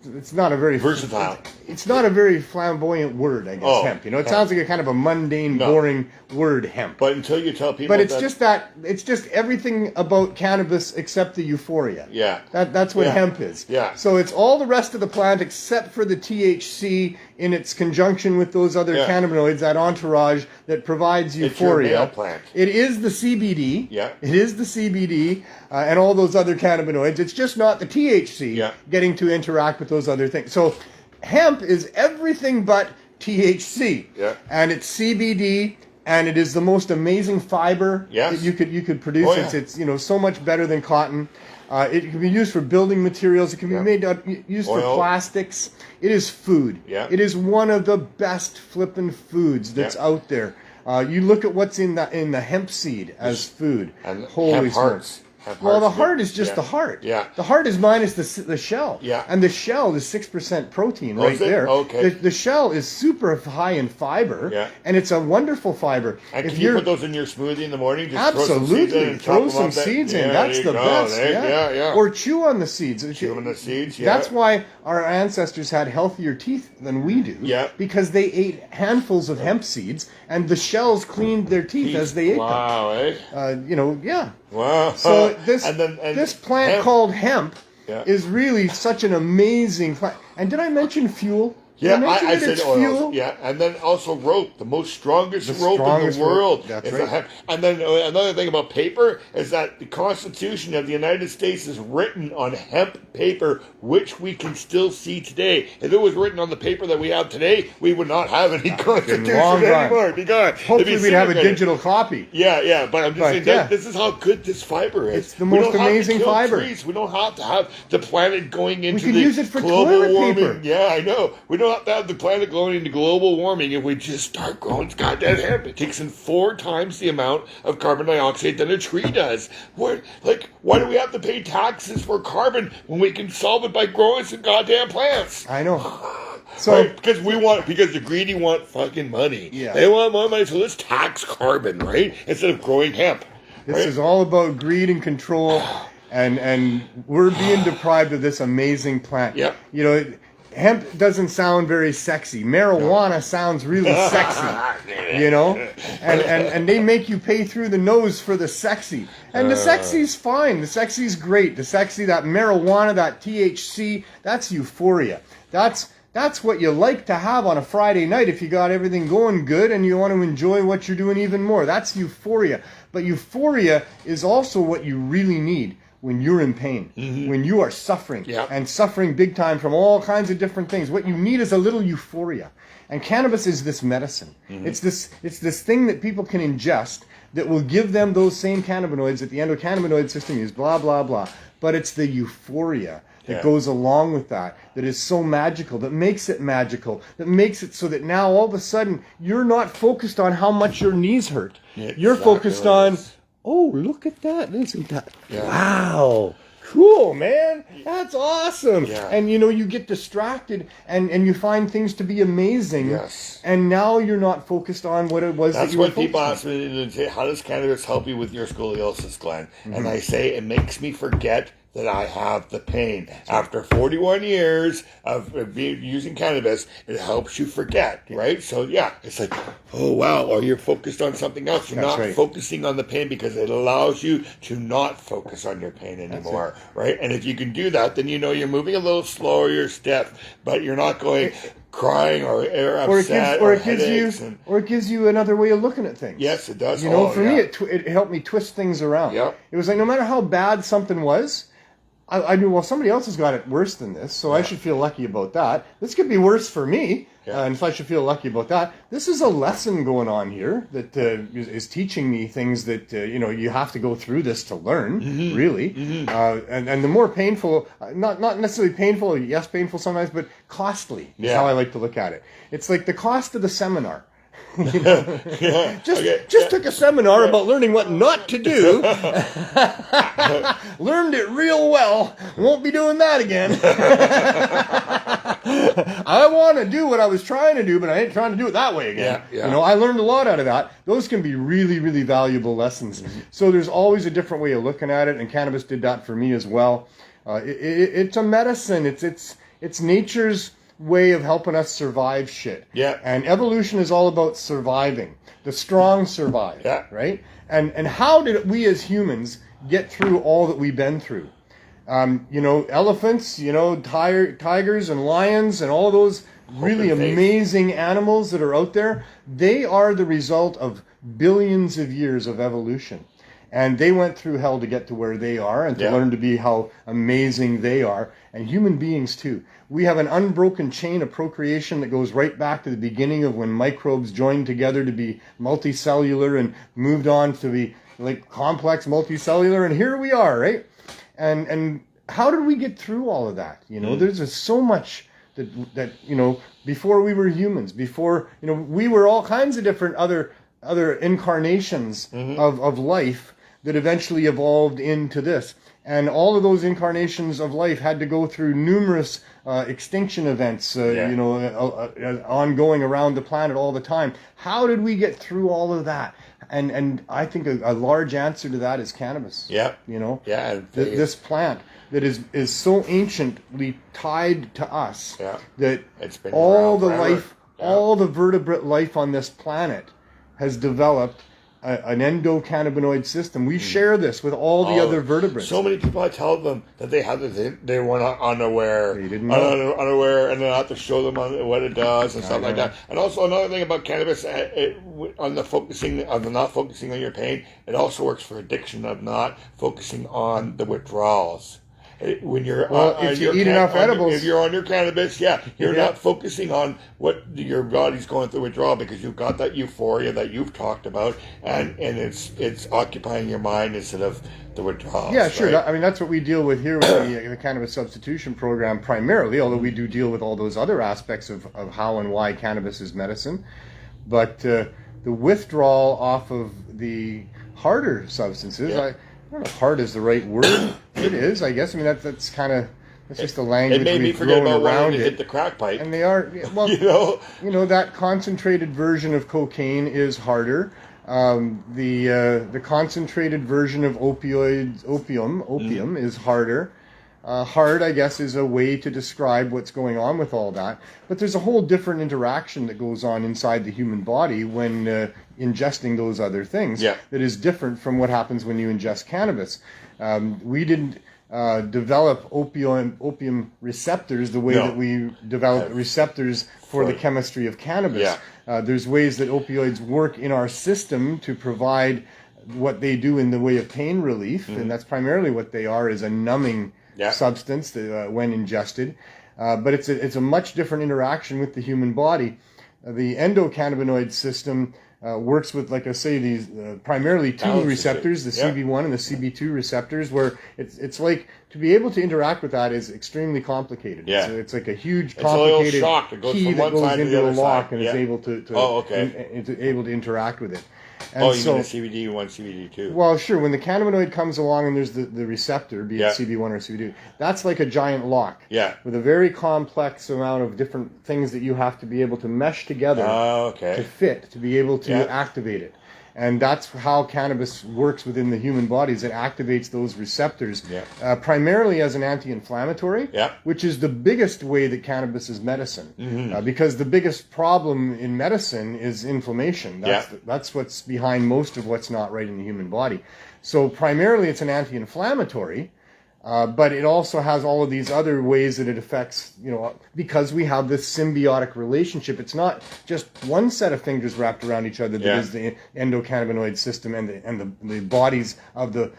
it's not a very versatile. It's not a very flamboyant word, I guess. Hemp. It sounds like a kind of a mundane, boring word. Hemp. But until you tell people, but it's just everything about cannabis except the euphoria. Yeah. That's what hemp is. Yeah. So it's all the rest of the plant except for the THC in its conjunction with those other cannabinoids, that entourage that provides euphoria. It's your male plant. It is the CBD. Yeah. It is the CBD and all those other cannabinoids. It's just not the THC getting to interact with those other things. So hemp is everything but THC. Yeah. And it's CBD, and it is the most amazing fiber that you could produce. Oh, yeah. It's so much better than cotton. It can be used for building materials. It can be used for plastics. It is food. Yeah. It is one of the best flippin' foods that's out there. You look at what's in the hemp seed as food. And holy smokes. Well, the heart is just the heart. Yeah. The heart is minus the shell. Yeah. And the shell is 6% protein right there. Okay. The shell is super high in fiber. Yeah. And it's a wonderful fiber. And can you put those in your smoothie in the morning? Just absolutely. Throw some seeds in. That's the best. Yeah. Or chew on the seeds. Chew on the seeds, yeah. That's why our ancestors had healthier teeth than we do. Yeah. Because they ate handfuls of hemp seeds, and the shells cleaned their teeth as they ate them. Wow, eh? Wow. So this plant called hemp is really such an amazing plant. And did I mention fuel? Yeah, I said oils. Fuel? Yeah, and then also rope, the strongest rope in the world. That's right. And then another thing about paper is that the Constitution of the United States is written on hemp paper, which we can still see today. If it was written on the paper that we have today, we would not have any Constitution anymore. Hopefully we'd have a digital copy. Yeah, but I'm just saying that this is how good this fiber is. It's the most amazing fiber. Trees. We don't have to have the planet going into use it for global toilet warming. Paper. Yeah, I know. We don't have to have the planet going into global warming if we just start growing goddamn hemp. It takes in 4 times the amount of carbon dioxide than a tree does. Why do we have to pay taxes for carbon when we can solve it by growing some goddamn plants? I know. So because the greedy want fucking money. Yeah. They want more money, so let's tax carbon, right? Instead of growing hemp. This is all about greed and control, and we're being deprived of this amazing plant. Yeah. Hemp doesn't sound very sexy. Marijuana sounds really sexy, and they make you pay through the nose for the sexy. And the sexy's fine. The sexy's great. The sexy, that marijuana, that THC, that's euphoria. That's what you like to have on a Friday night if you got everything going good and you want to enjoy what you're doing even more. That's euphoria. But euphoria is also what you really need when you're in pain, when you are suffering, and suffering big time from all kinds of different things. What you need is a little euphoria. And cannabis is this medicine. It's this thing that people can ingest that will give them those same cannabinoids that the endocannabinoid system uses, blah, blah, blah. But it's the euphoria that goes along with that is so magical, that makes it magical, that makes it so that now all of a sudden you're not focused on how much your knees hurt. You're focused on... Oh, look at that. Isn't that... Yeah. Wow. cool, man. That's awesome. Yeah. And you get distracted and you find things to be amazing. Yes. And now you're not focused on what it was that you were focused on. That's when people ask me, how does cannabis help you with your scoliosis, Glenn? And I say, it makes me forget that I have the pain. After 41 years of using cannabis, it helps you forget, right? So it's like, oh wow, or you're focused on something else. You're not focusing on the pain because it allows you to not focus on your pain anymore, right? And if you can do that, then you're moving a little slower, you're stiff, but you're not going crying or upset or it gives you another way of looking at things. Yes, it does. For me, it helped me twist things around. Yep. It was like, no matter how bad something was, I knew, well, somebody else has got it worse than this, so I should feel lucky about that. This could be worse for me, and so I should feel lucky about that. This is a lesson going on here that is teaching me things that, you have to go through this to learn, really. And the more painful, not necessarily painful, yes, painful sometimes, but costly is how I like to look at it. It's like the cost of the seminar. Just took a seminar about learning what not to do. Learned it real well. Won't be doing that again. I want to do what I was trying to do, but I ain't trying to do it that way again. I learned a lot out of that. Those can be really, really valuable lessons. So there's always a different way of looking at it, and cannabis did that for me as well. It's a medicine. It's nature's way of helping us survive shit. Yeah. And evolution is all about surviving. The strong survive. Yeah. Right? And how did we as humans get through all that we've been through? Elephants, tigers and lions and all those really amazing animals that are out there, they are the result of billions of years of evolution. And they went through hell to get to where they are and to learn to be how amazing they are. And human beings too. We have an unbroken chain of procreation that goes right back to the beginning of when microbes joined together to be multicellular and moved on to be like complex multicellular. And here we are, right? And how did we get through all of that? There's just so much that before we were humans, before, we were all kinds of different other incarnations of life that eventually evolved into this. And all of those incarnations of life had to go through numerous extinction events, ongoing around the planet all the time. How did we get through all of that? And I think a large answer to that is cannabis. Yeah. This plant that is so anciently tied to us that it's been all the life, all the vertebrate life on this planet has developed an endocannabinoid system. We share this with all the other vertebrates. So many people, I tell them that they were not unaware. They didn't know. Unaware, and then I have to show them what it does and stuff like that. And also another thing about cannabis, on the not focusing on your pain, it also works for addiction of not focusing on the withdrawals. When you're if you eat enough edibles, if you're on your cannabis, you're not focusing on what your body's going through withdrawal because you've got that euphoria that you've talked about, and it's occupying your mind instead of the withdrawals. Yeah, sure. Right? That's what we deal with here with the Cannabis Substitution Program primarily, although we do deal with all those other aspects of how and why cannabis is medicine. But the withdrawal off of the harder substances, I don't know if hard is the right word. It is, I guess. That's kind of, it's just the language it made me we've forget thrown about around wanting to it. hit the crack pipe. And they are, well, that concentrated version of cocaine is harder. The concentrated version of opium is harder. Hard, I guess, is a way to describe what's going on with all that. But there's a whole different interaction that goes on inside the human body when ingesting those other things that is different from what happens when you ingest cannabis. We didn't develop opium receptors the way that we develop receptors for the chemistry of cannabis. There's ways that opioids work in our system to provide what they do in the way of pain relief, and that's primarily what they are, is a numbing substance that, when ingested. But it's a much different interaction with the human body. The endocannabinoid system works with, like I say, these primarily two receptors, the CB1 and the CB2 receptors, where it's like, to be able to interact with that is extremely complicated. It's like a huge complicated key that goes into a lock and is able to able to interact with it. And you mean the CBD1, CBD2? Well, sure. When the cannabinoid comes along and there's the receptor, be it CB1 or CB2, that's like a giant lock. Yeah. With a very complex amount of different things that you have to be able to mesh together to fit, to be able to activate it. And that's how cannabis works within the human body, is it activates those receptors, primarily as an anti-inflammatory, which is the biggest way that cannabis is medicine. Because the biggest problem in medicine is inflammation. That's what's behind most of what's not right in the human body. So primarily it's an anti-inflammatory, but it also has all of these other ways that it affects, because we have this symbiotic relationship. It's not just one set of fingers wrapped around each other that is the endocannabinoid system and the bodies of the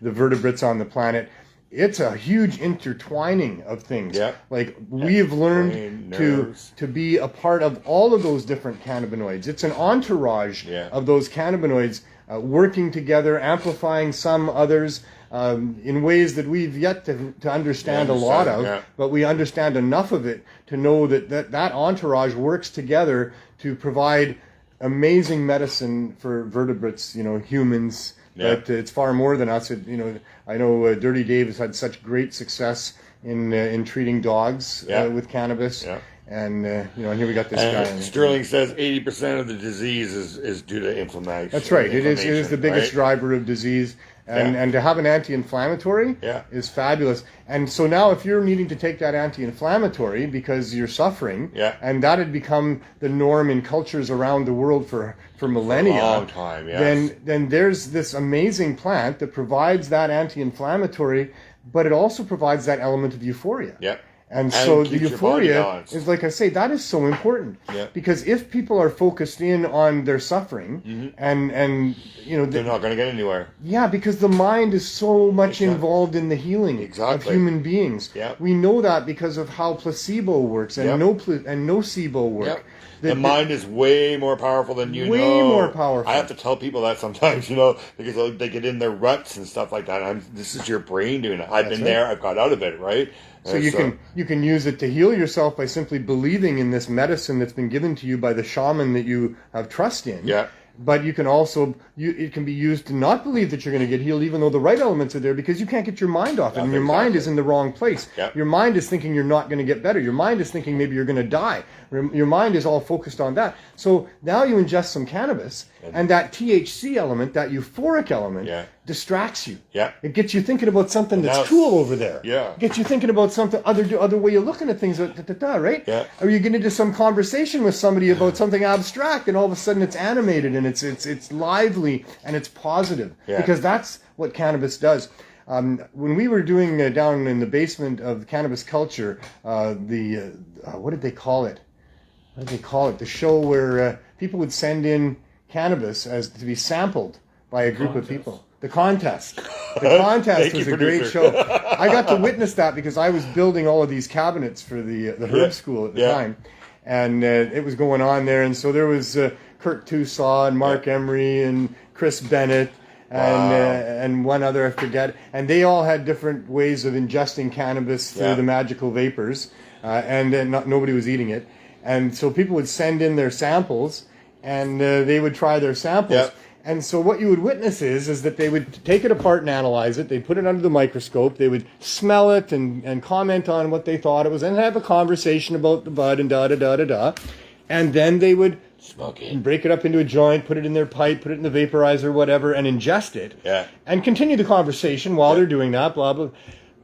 vertebrates on the planet. It's a huge intertwining of things. Like we've learned to be a part of all of those different cannabinoids. It's an entourage of those cannabinoids working together, amplifying some others, in ways that we've yet to understand a lot of, but we understand enough of it to know that entourage works together to provide amazing medicine for vertebrates, humans. But it's far more than us. I know Dirty Dave has had such great success in treating dogs with cannabis. And and here we got this guy. Sterling says 80% of the disease is due to inflammation. That's right. It is the biggest driver of disease. And to have an anti-inflammatory is fabulous. And so now if you're needing to take that anti-inflammatory because you're suffering, and that had become the norm in cultures around the world for millennia, for a long time, then there's this amazing plant that provides that anti-inflammatory, but it also provides that element of euphoria. And so the euphoria is, like I say, that is so important. Because if people are focused in on their suffering, and they're not going to get anywhere. Because the mind is so much involved in the healing of human beings. We know that because of how placebo works and nocebo work. The mind is way more powerful than you know. Way more powerful. I have to tell people that sometimes, because they get in their ruts and stuff like that. This is your brain doing it. I've been there. I've got out of it, right? So you can use it to heal yourself by simply believing in this medicine that's been given to you by the shaman that you have trust in. But you can also, it can be used to not believe that you're going to get healed, even though the right elements are there, because you can't get your mind off it. And your mind is in the wrong place. Your mind is thinking you're not going to get better. Your mind is thinking maybe you're going to die. Your mind is all focused on that. So now you ingest some cannabis, and that THC element, that euphoric element, distracts you. It gets you thinking about something that's cool over there. It gets you thinking about something, other way of looking at things, right? Or you get into some conversation with somebody about something abstract, and all of a sudden it's animated and it's lively and it's positive, because that's what cannabis does. When we were doing down in the basement of Cannabis Culture, what did they call it? The show where people would send in cannabis to be sampled by a group of people. The contest. The contest was a great show. I got to witness that because I was building all of these cabinets for the herb school at the time. And it was going on there. And so there was Kurt Tusaw and Mark Emery and Chris Bennett and one other, I forget. And they all had different ways of ingesting cannabis through the magical vapors. And then nobody was eating it. And so people would send in their samples, and they would try their samples. And so what you would witness is that they would take it apart and analyze it. They'd put it under the microscope. They would smell it and comment on what they thought it was, and have a conversation about the bud and da-da-da-da-da. And then they would smoke it and break it up into a joint, put it in their pipe, put it in the vaporizer, whatever, and ingest it. And continue the conversation while they're doing that, blah, blah.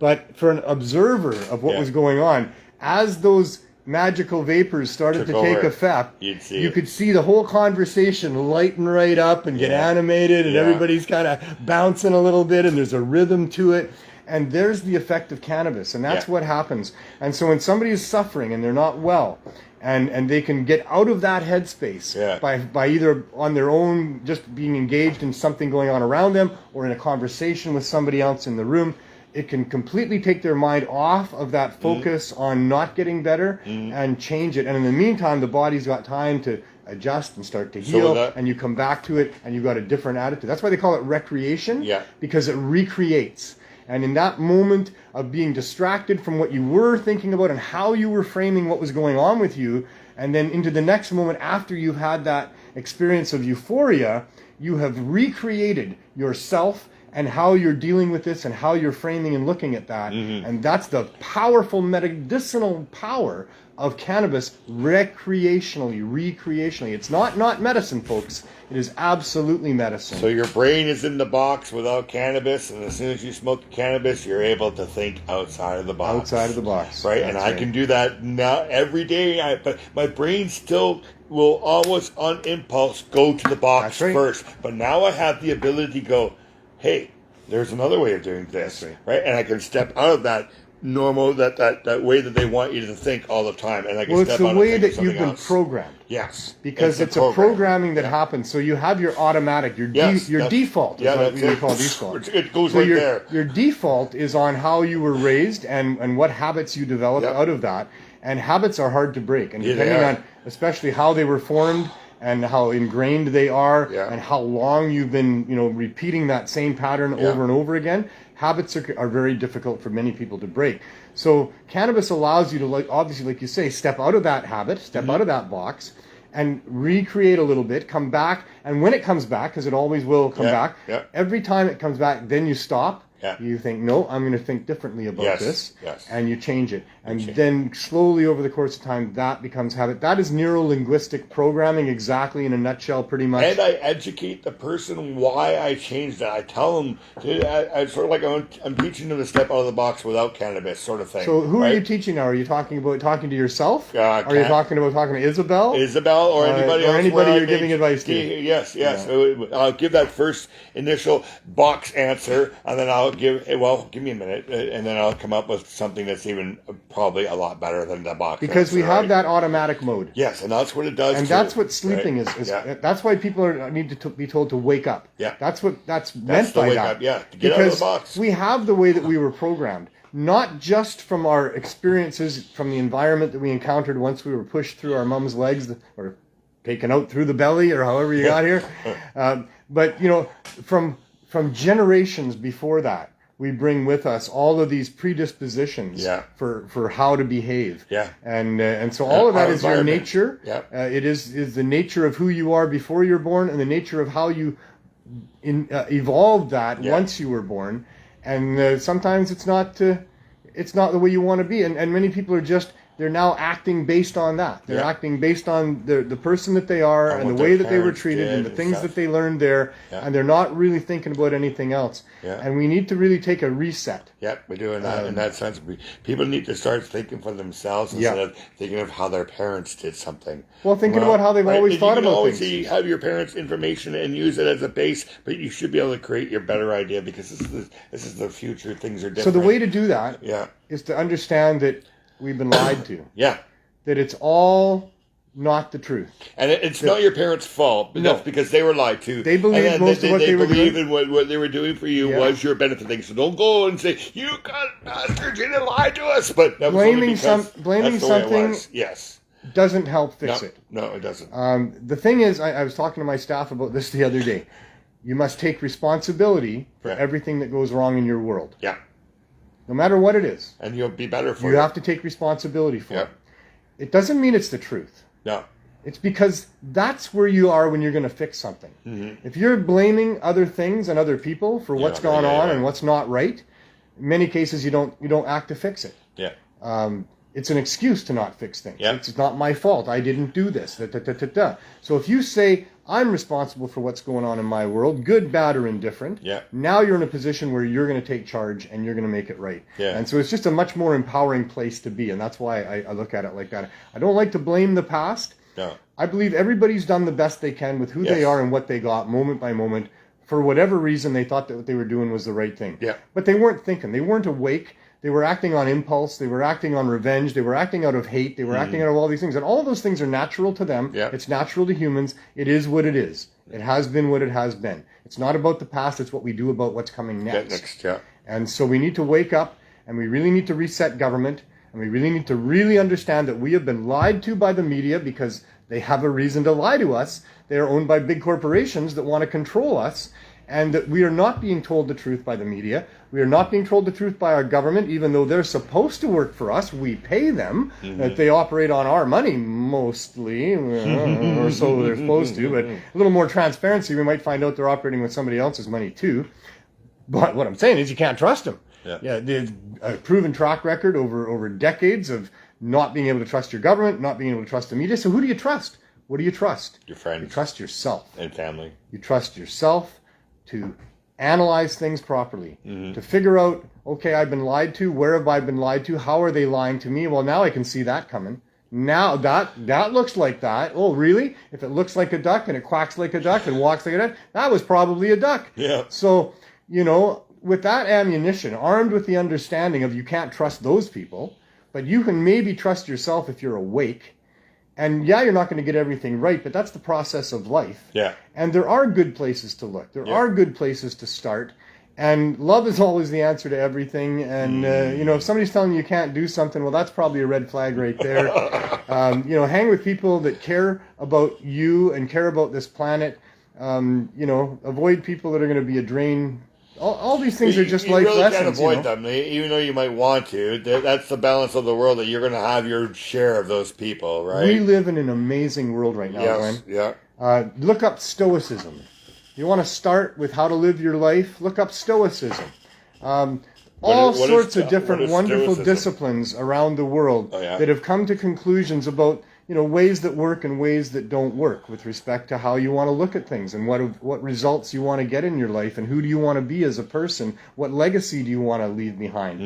But for an observer of what was going on, as those magical vapors started to take effect, you could see the whole conversation lighten right up and get animated, and everybody's kind of bouncing a little bit, and there's a rhythm to it. And there's the effect of cannabis, and that's what happens. And so when somebody is suffering and they're not well, and they can get out of that headspace by either on their own, just being engaged in something going on around them, or in a conversation with somebody else in the room, it can completely take their mind off of that focus on not getting better and change it. And in the meantime, the body's got time to adjust and start to heal, and you come back to it, and you've got a different attitude. That's why they call it recreation, because it recreates. And in that moment of being distracted from what you were thinking about and how you were framing what was going on with you, and then into the next moment after you've had that experience of euphoria, you have recreated yourself and how you're dealing with this and how you're framing and looking at that. And that's the powerful medicinal power of cannabis recreationally. It's not medicine, folks. It is absolutely medicine. So your brain is in the box without cannabis, and as soon as you smoke cannabis, you're able to think outside of the box. Outside of the box. Right? And I can do that now every day, but my brain still will always, on impulse, go to the box first. But now I have the ability to go, hey, there's another way of doing this, right? And I can step out of that normal, that way that they want you to think all the time, and I can step out it's the way and that think you've been else. programmed. Yes, because it's a programming that happens. So you have your automatic, your default. Is what we call default. It goes so right there. Your default is on how you were raised and what habits you developed out of that. And habits are hard to break, and depending on especially how they were formed and how ingrained they are, and how long you've been, repeating that same pattern over and over again, habits are very difficult for many people to break. So cannabis allows you to, obviously, like you say, step out of that habit, step out of that box, and recreate a little bit, come back, and when it comes back, because it always will come back, every time it comes back, then you stop. You think, no, I'm going to think differently about this, and you change it. And then slowly over the course of time, that becomes habit. That is neurolinguistic programming, exactly in a nutshell, pretty much. And I educate the person why I changed that. I tell them, I sort of like I'm teaching them to step out of the box without cannabis, sort of thing. So who are you teaching now? Are you talking to yourself? Are you talking to Isabel? Isabel or anybody else? Or anybody you're giving advice to? Yes. I'll give that first initial box answer, and then I'll give me a minute, and then I'll come up with something that's even probably a lot better than the box. Because we have that automatic mode. Yes, and that's what it does. And that's what sleeping is. That's why people need to be told to wake up. That's meant by that. To get out of the box. We have the way that we were programmed, not just from our experiences, from the environment that we encountered once we were pushed through our mom's legs or taken out through the belly or however you got here, but from generations before that. We bring with us all of these predispositions for how to behave. And so all of that is your nature. It is the nature of who you are before you're born and the nature of how you evolved that once you were born. And sometimes it's not the way you want to be. And many people are they're now acting based on that. They're acting based on the person that they are and the way that they were treated and the things that they learned there. And they're not really thinking about anything else. And we need to really take a reset. We're doing that in that sense. People need to start thinking for themselves instead of thinking of how their parents did something. Well, thinking about how they've always thought about things. You can always have your parents' information and use it as a base, but you should be able to create your better idea because this is the future. Things are different. So the way to do that is to understand that we've been lied to. That it's all not the truth. And it's not your parents' fault. But that's because they were lied to. They believed most of what they were doing. And what they were doing for you was your benefit thing. So don't go and say, you got bastards, you didn't lie to us. But that blaming was blaming something doesn't help fix it. No, it doesn't. The thing is, I was talking to my staff about this the other day. You must take responsibility for everything that goes wrong in your world. No matter what it is. And you'll be better for it. You have to take responsibility for it. It doesn't mean it's the truth. No. It's because that's where you are when you're going to fix something. If you're blaming other things and other people for what's gone on and what's not right, in many cases you don't act to fix it. It's an excuse to not fix things. It's not my fault. I didn't do this. So if you say, I'm responsible for what's going on in my world, good, bad, or indifferent, now you're in a position where you're going to take charge and you're going to make it right. And so it's just a much more empowering place to be. And that's why I look at it like that. I don't like to blame the past. I believe everybody's done the best they can with who they are and what they got moment by moment. For whatever reason, they thought that what they were doing was the right thing. But they weren't thinking. They weren't awake. They were acting on impulse. They were acting on revenge. They were acting out of hate. They were acting out of all these things. And all of those things are natural to them. It's natural to humans. It is what it is. It has been what it has been. It's not about the past. It's what we do about what's coming next. And so we need to wake up, and we really need to reset government, and we really need to really understand that we have been lied to by the media because they have a reason to lie to us. They are owned by big corporations that want to control us. and that we are not being told the truth by the media. We are not being told the truth by our government, even though they're supposed to work for us. We pay them. That they operate on our money mostly, or so they're supposed to. But a little more transparency, we might find out they're operating with somebody else's money too. But what I'm saying is you can't trust them. Yeah, there's a proven track record over decades of not being able to trust your government, not being able to trust the media. So who do you trust? What do you trust? Your friends. You trust yourself. And family. You trust yourself to analyze things properly, to figure out, okay, I've been lied to. Where have I been lied to? How are they lying to me? Well, now I can see that coming. Now that looks like that. Oh, really? If it looks like a duck and it quacks like a duck and walks like a duck, that was probably a duck. Yeah. So, with that ammunition, armed with the understanding of you can't trust those people, but you can maybe trust yourself if you're awake. And yeah, you're not going to get everything right, but that's the process of life. Yeah. And there are good places to look. There are good places to start. And love is always the answer to everything. And, if somebody's telling you can't do something, well, that's probably a red flag right there. Hang with people that care about you and care about this planet. Avoid people that are going to be a drain. All these things are just life really lessons. You really can't avoid them, even though you might want to. That's the balance of the world, that you're going to have your share of those people, right? We live in an amazing world right now, Glenn. Yeah. Look up Stoicism. You want to start with how to live your life? Look up Stoicism. All sorts of different wonderful disciplines around the world that have come to conclusions about ways that work and ways that don't work with respect to how you want to look at things and what results you want to get in your life and who do you want to be as a person, what legacy do you want to leave behind,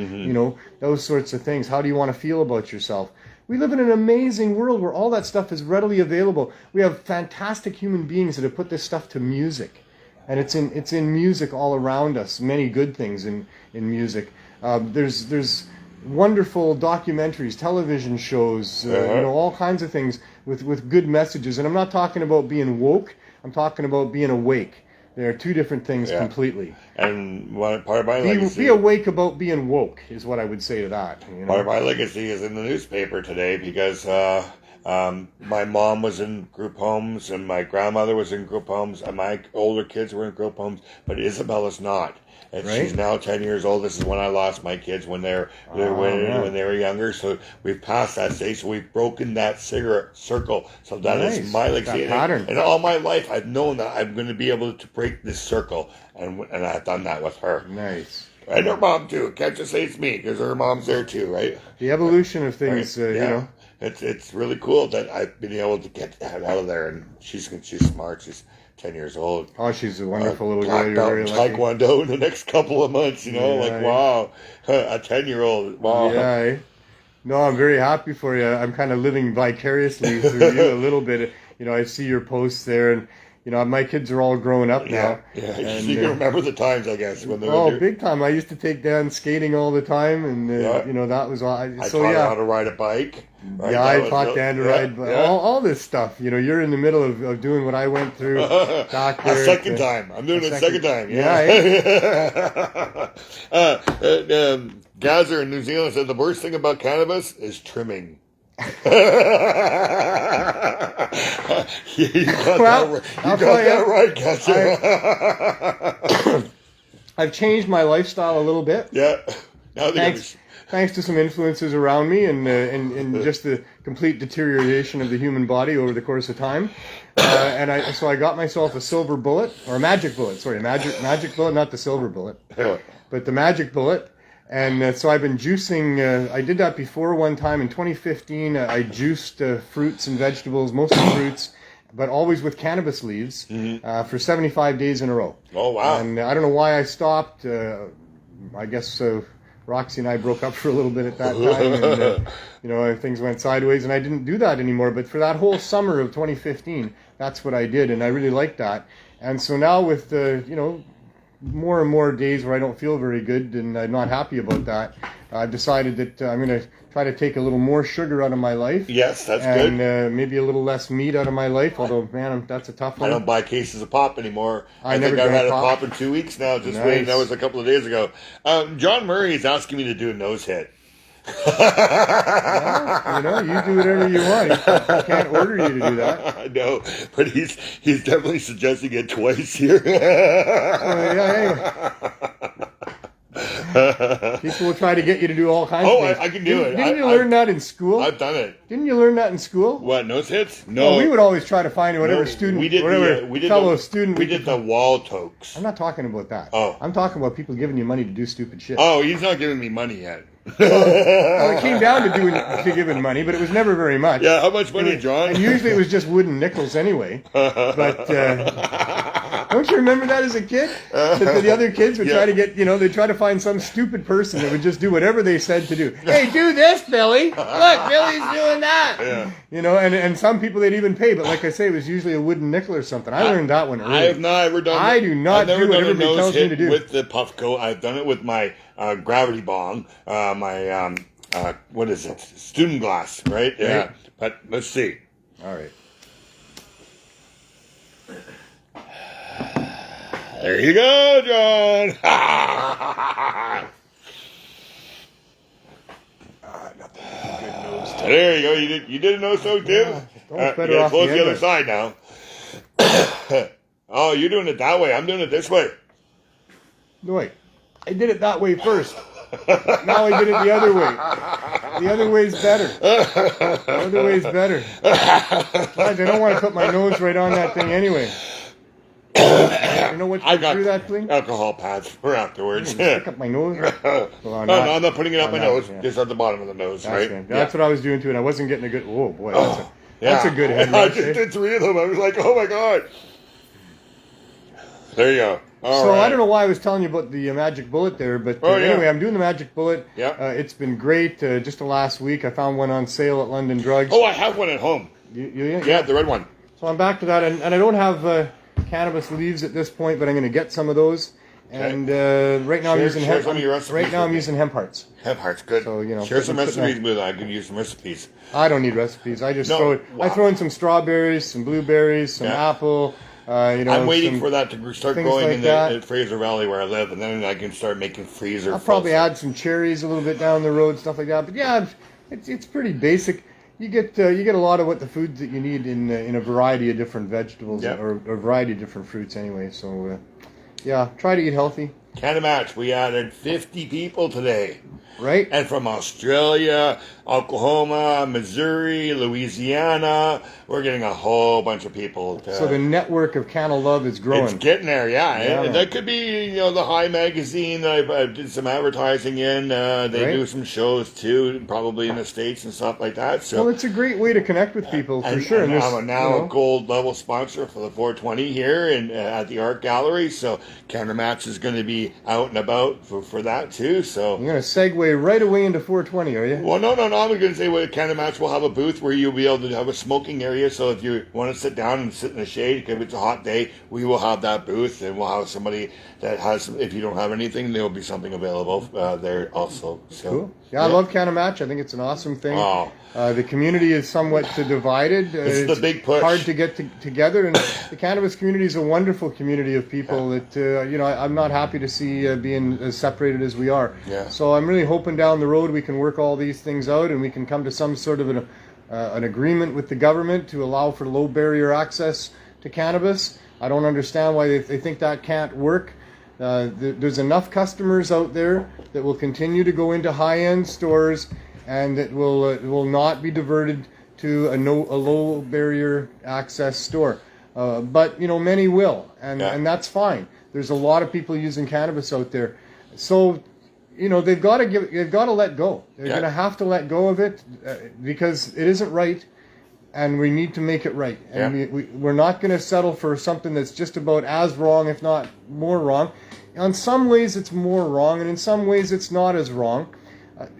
those sorts of things. How do you want to feel about yourself? We live in an amazing world where all that stuff is readily available. We have fantastic human beings that have put this stuff to music, and it's in music all around us. Many good things in music. There's wonderful documentaries, television shows, all kinds of things with good messages. And I'm not talking about being woke. I'm talking about being awake. They are two different things completely. And part of my legacy... Be awake about being woke is what I would say to that. Part of my legacy is in the newspaper today because my mom was in group homes and my grandmother was in group homes and my older kids were in group homes, but Isabella's not. And she's now 10 years old. This is when I lost my kids when they were younger. So we've passed that stage. So we've broken that circle. So that is my legacy. And all my life, I've known that I'm going to be able to break this circle. And I've done that with her. Nice. And her mom, too. Can't just say it's me, because her mom's there, too, right? The evolution of things, It's really cool that I've been able to get that out of there. And she's smart. She's 10 years old. Oh, she's a wonderful little girl. You're very lucky. Taekwondo in the next couple of months, wow. A 10-year-old, wow. Yeah, No, I'm very happy for you. I'm kind of living vicariously through you a little bit. I see your posts there, and my kids are all grown up now. Yeah. And, you can remember the times, I guess, when they were big time. I used to take Dan skating all the time, and that was all. I taught how to ride a bike. Right? Yeah, I taught Dan to ride all this stuff. You're in the middle of doing what I went through. Doctor, a second time. I'm doing it a second time. Gazer in New Zealand said the worst thing about cannabis is trimming. You got that right, Gazer. I've changed my lifestyle a little bit. Yeah. Thanks to some influences around me and just the complete deterioration of the human body over the course of time. So I got myself a silver bullet, or a magic bullet. Sorry, a magic bullet, not the silver bullet, but the magic bullet. And so I've been juicing. I did that before one time in 2015. I juiced fruits and vegetables, mostly fruits, but always with cannabis leaves for 75 days in a row. Oh, wow. And I don't know why I stopped. I guess Roxy and I broke up for a little bit at that time, and things went sideways, and I didn't do that anymore. But for that whole summer of 2015, that's what I did, and I really liked that. And so now with more and more days where I don't feel very good, and I'm not happy about that, I've decided that I'm going to try to take a little more sugar out of my life. Yes, that's good. And maybe a little less meat out of my life, although, man, that's a tough one. I don't buy cases of pop anymore. I think I've had a pop in 2 weeks now. Just waiting. That was a couple of days ago. John Murray is asking me to do a nose hit. Well, you do whatever you want. I can't order you to do that. No, but he's definitely suggesting it twice here. People will try to get you to do all kinds of things. I can do it. Didn't you learn that in school? I've done it. Didn't you learn that in school? What, nose hits? No. Well, we would always try to find whatever student, we did fellow student. We did the wall tokes. I'm not talking about that. Oh. I'm talking about people giving you money to do stupid shit. Oh, he's not giving me money yet. Well, it came down to giving money, but it was never very much. Yeah, how much money, John? And usually it was just wooden nickels anyway. But don't you remember that as a kid? That the other kids would try to get, they'd try to find some stupid person that would just do whatever they said to do. Hey, do this, Billy. Look, Billy's doing that. Yeah. And some people they'd even pay, but like I say, it was usually a wooden nickel or something. I learned that one early. I have not ever done I do not do what everybody tells me to do. With the puff coat. I've done it with my gravity bong, my what is it? Student glass, right? Yeah. Right. But let's see. All right. There you go, John. There you go. You did a nose soak too. Better off close the other side now. Oh, you're doing it that way. I'm doing it this way. No, wait. I did it that way first. Now I did it the other way. The other way's better. The other way's better. Besides, I don't want to put my nose right on that thing anyway. You know what's through that thing? Alcohol pads for afterwards. Stick up my nose. No, I'm not putting it up my nose. Yeah. Just at the bottom of the nose, right? That's what I was doing too, and I wasn't getting a good. Oh boy, that's a good head rush. I just did 3 of them. I was like, oh my god. There you go. All right. I don't know why I was telling you about the magic bullet there, but anyway, I'm doing the magic bullet. Yeah. It's been great. Just the last week, I found one on sale at London Drugs. Oh, I have one at home. Yeah, the red one. So I'm back to that, and I don't have cannabis leaves at this point, but I'm going to get some of those. Okay. And right now I'm using hemp. Right now I'm using hemp hearts. Hemp hearts, good. So share some recipes with. I can use some recipes. I don't need recipes. I just throw in some strawberries, some blueberries, some apple. I'm waiting for that to start growing in the Fraser Valley where I live, and then I can start making freezer. I'll probably add some cherries a little bit down the road, stuff like that. But yeah, it's pretty basic. You get a lot of what the foods that you need in a variety of different vegetables or a variety of different fruits anyway. So try to eat healthy. CannaMatch, we added 50 people today. Right. And from Australia, Oklahoma, Missouri, Louisiana, we're getting a whole bunch of people. So the network of Canna Love is growing. It's getting there, and that could be, the High magazine that I did some advertising in. They do some shows too, probably in the States and stuff like that. So it's a great way to connect with people for sure. And I'm now a gold level sponsor for the 420 here at the Art Gallery. So CannaMatch is going to be out and about for that too. So you're going to segue right away into 420, are you? Well, no. I'm going to say CannaMatch will have a booth where you'll be able to have a smoking area. So if you want to sit down and sit in the shade, if it's a hot day, we will have that booth, and we'll have somebody that has. If you don't have anything, there will be something available there also. So, cool. Yeah, I love CannaMatch. I think it's an awesome thing. Oh. The community is somewhat divided. It's the big push. Hard to get together, and the cannabis community is a wonderful community of people that I'm not happy to see being as separated as we are. Yeah. So I'm really hoping down the road we can work all these things out, and we can come to some sort of an agreement with the government to allow for low barrier access to cannabis. I don't understand why they think that can't work. There's enough customers out there that will continue to go into high-end stores and that will not be diverted to a low barrier access store. But many will, and that's fine. There's a lot of people using cannabis out there, so they've got to let go. They're going to have to let go of it because it isn't right, and we need to make it right. And we're not going to settle for something that's just about as wrong, if not more wrong. In some ways, it's more wrong, and in some ways, it's not as wrong.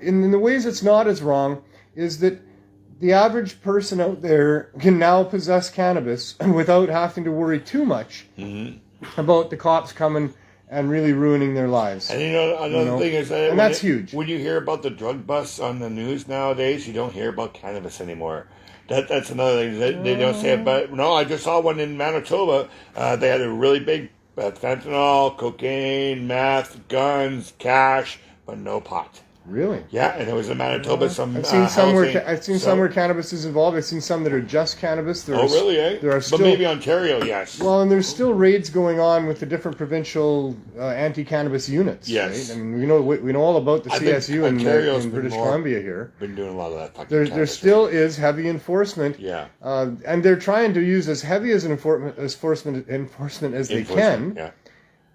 In the ways it's not as wrong is that the average person out there can now possess cannabis without having to worry too much about the cops coming and really ruining their lives. And another thing is that that's huge. When you hear about the drug busts on the news nowadays, you don't hear about cannabis anymore. That's another thing. They don't say it. But no, I just saw one in Manitoba. They had a really big fentanyl, cocaine, meth, guns, cash, but no pot. Really? Yeah, and it was in Manitoba. I've seen some where cannabis is involved. I've seen some that are just cannabis. Really? Eh? There are still, but maybe Ontario, yes. Well, and there's still raids going on with the different provincial anti-cannabis units. Yes. Right? I mean, we know all about the CSU in British Columbia here. Been doing a lot of that. There still is heavy enforcement. Yeah. And they're trying to use as heavy as enforcement as they can. Yeah.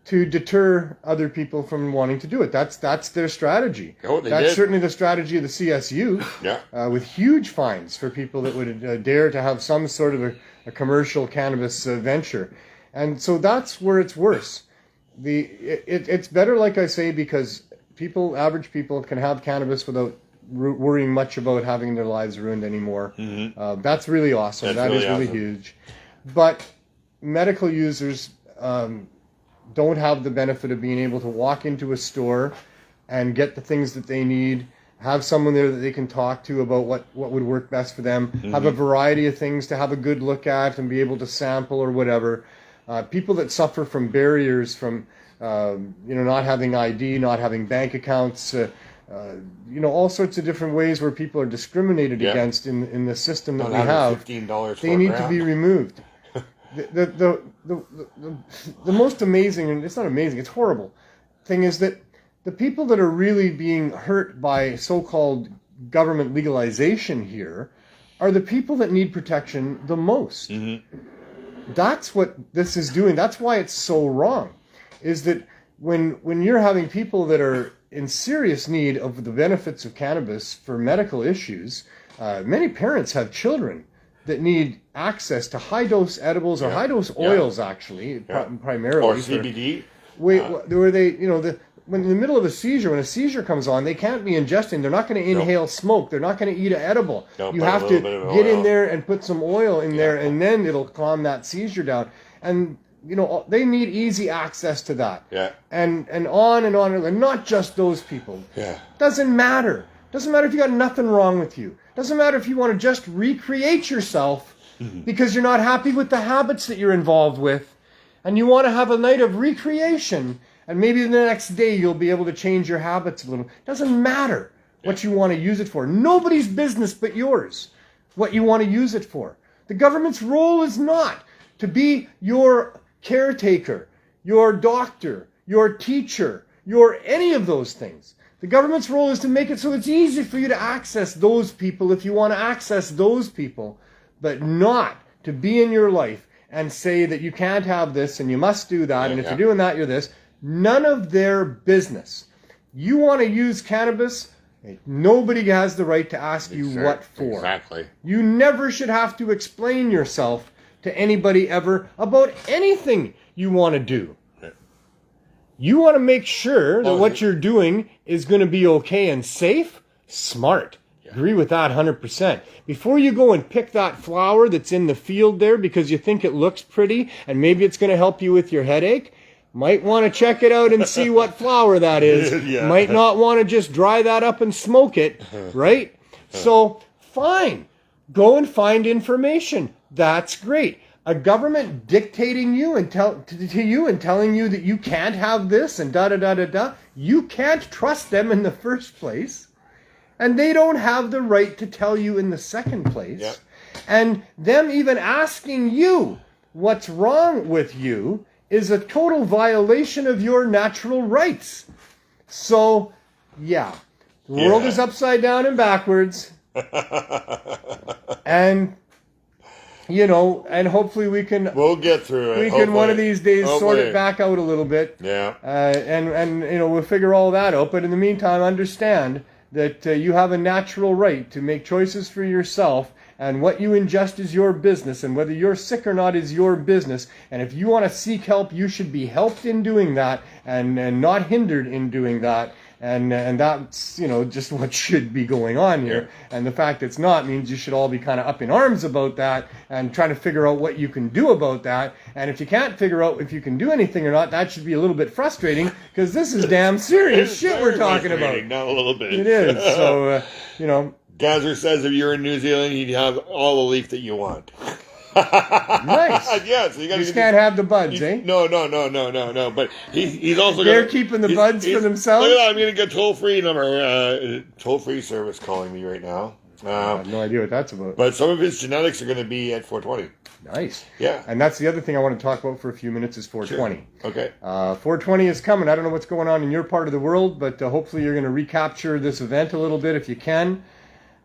To deter other people from wanting to do it. That's their strategy. That's certainly the strategy of the CSU. Yeah. With huge fines for people that would dare to have some sort of a commercial cannabis venture. And so that's where it's worse. It's better, like I say, because average people can have cannabis without worrying much about having their lives ruined anymore. Mm-hmm. That's really awesome. That is really huge. But medical users don't have the benefit of being able to walk into a store and get the things that they need, have someone there that they can talk to about what would work best for them, have a variety of things to have a good look at and be able to sample or whatever. People that suffer from barriers from, not having ID, not having bank accounts, all sorts of different ways where people are discriminated against in the system that we have. They need to be removed. The most amazing, and it's not amazing, it's horrible, thing is that the people that are really being hurt by so-called government legalization here are the people that need protection the most. Mm-hmm. That's what this is doing. That's why it's so wrong, is that when you're having people that are in serious need of the benefits of cannabis for medical issues, many parents have children that need access to high-dose edibles or high-dose oils, actually, primarily. Or CBD. Where they, when in the middle of a seizure, when a seizure comes on, they can't be ingesting. They're not going to inhale smoke. They're not going to eat an edible. You have to get in there and put some oil in there, and then it'll calm that seizure down. And, they need easy access to that. Yeah. And on and on, and not just those people. Yeah. Doesn't matter. Doesn't matter if you got nothing wrong with you. Doesn't matter if you want to just recreate yourself because you're not happy with the habits that you're involved with, and you want to have a night of recreation, and maybe the next day you'll be able to change your habits a little. Doesn't matter what you want to use it for. Nobody's business but yours, what you want to use it for. The government's role is not to be your caretaker, your doctor, your teacher, your any of those things. The government's role is to make it so it's easy for you to access those people if you want to access those people, but not to be in your life and say that you can't have this and you must do that, and if you're doing that, you're this. None of their business. You want to use cannabis, nobody has the right to ask you what for. Exactly. You never should have to explain yourself to anybody ever about anything you want to do. You want to make sure that what you're doing is going to be okay and safe, smart. Agree with that 100%. Before you go and pick that flower that's in the field there because you think it looks pretty and maybe it's going to help you with your headache, might want to check it out and see what flower that is. Might not want to just dry that up and smoke it, right? So, fine. Go and find information. That's great. A government dictating you and telling you that you can't have this and da-da-da-da-da, you can't trust them in the first place. And they don't have the right to tell you in the second place. Yep. And them even asking you what's wrong with you is a total violation of your natural rights. So, the world is upside down and backwards. And... and hopefully we'll get through it. We can one of these days sort it back out a little bit. Yeah. And we'll figure all that out. But in the meantime, understand that you have a natural right to make choices for yourself, and what you ingest is your business, and whether you're sick or not is your business. And if you want to seek help, you should be helped in doing that and not hindered in doing that. And that's, just what should be going on here. Yeah. And the fact it's not means you should all be kind of up in arms about that and trying to figure out what you can do about that. And if you can't figure out if you can do anything or not, that should be a little bit frustrating, because this is damn serious shit we're talking about. Not a little bit. It is. So, Gazer says if you're in New Zealand, you'd have all the leaf that you want. Nice. Yeah, so you just can't have the buds, eh? No. But he's also they're keeping the buds for themselves. Look at that, I'm going to get toll-free number, toll-free service calling me right now. I have no idea what that's about. But some of his genetics are going to be at 420. Nice. Yeah. And that's the other thing I want to talk about for a few minutes is 420. Sure. Okay. 420 is coming. I don't know what's going on in your part of the world, but hopefully you're going to recapture this event a little bit if you can.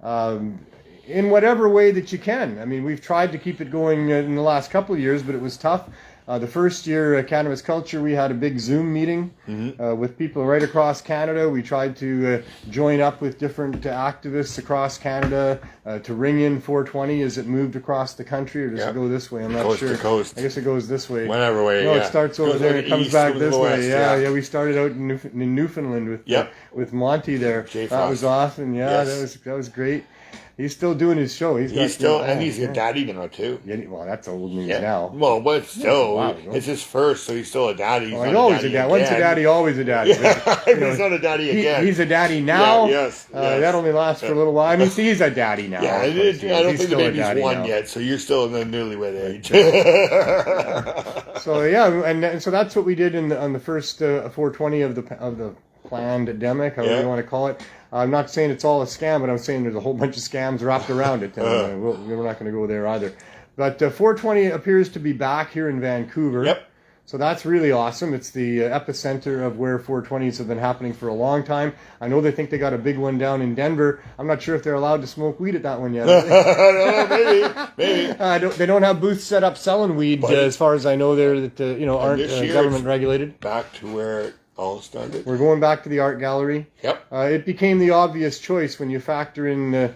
In whatever way that you can. I mean, we've tried to keep it going in the last couple of years, but it was tough. The first year, Cannabis Culture, we had a big Zoom meeting with people right across Canada. We tried to join up with different activists across Canada to ring in 420 as it moved across the country, or does it go this way? I'm not coast sure. To coast. I guess it goes this way. Whatever way. No, it starts over there and it comes back this way. West, yeah. We started out in Newfoundland with Monty there. That was awesome. Yeah, that was great. He's still doing his show. He's a daddy now too. Yeah, well, that's old news now. Well, but still, it's his first, so he's still a daddy. He's always a daddy. Once a daddy, always a daddy. He's not a daddy again. He's a daddy now. Yes. That only lasts for a little while. I mean, he's a daddy now. Yeah, I don't think the baby's one yet, so you're still in the newlywed age. So and so that's what we did on the first 420 of the planned demic, however you want to call it. I'm not saying it's all a scam, but I'm saying there's a whole bunch of scams wrapped around it. And, we're not going to go there either. But 420 appears to be back here in Vancouver. Yep. So that's really awesome. It's the epicenter of where 420s have been happening for a long time. I know they think they got a big one down in Denver. I'm not sure if they're allowed to smoke weed at that one yet. Maybe. They don't have booths set up selling weed, as far as I know. There that aren't government regulated. Back to where it all started. We're going back to the art gallery. Yep. It became the obvious choice when you factor in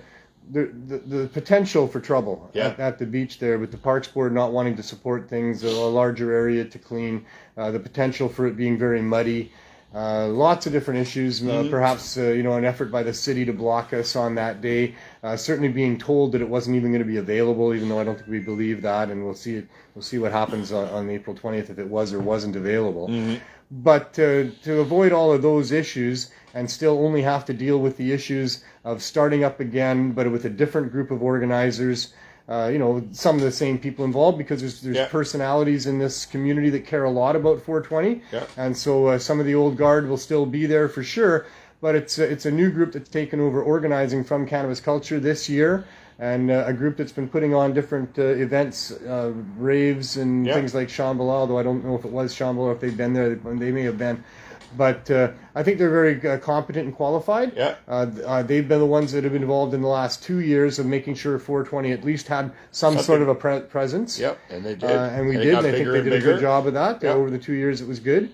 the potential for trouble at the beach there, with the Parks Board not wanting to support things, a larger area to clean, the potential for it being very muddy, lots of different issues, perhaps an effort by the city to block us on that day, certainly being told that it wasn't even going to be available, even though I don't think we believe that, and we'll see what happens on April 20th if it was or wasn't available. But to avoid all of those issues and still only have to deal with the issues of starting up again, but with a different group of organizers, some of the same people involved, because there's personalities in this community that care a lot about 420. And so some of the old guard will still be there for sure, but it's a new group that's taken over organizing from Cannabis Culture this year. And a group that's been putting on different events, raves and things like Shambhala, although I don't know if it was Shambhala or if they've been there. They may have been. But I think they're very competent and qualified. They've been the ones that have been involved in the last 2 years of making sure 420 at least had some sort of a presence. And they did. And we did. I think they did a good job of that. Over the 2 years, it was good.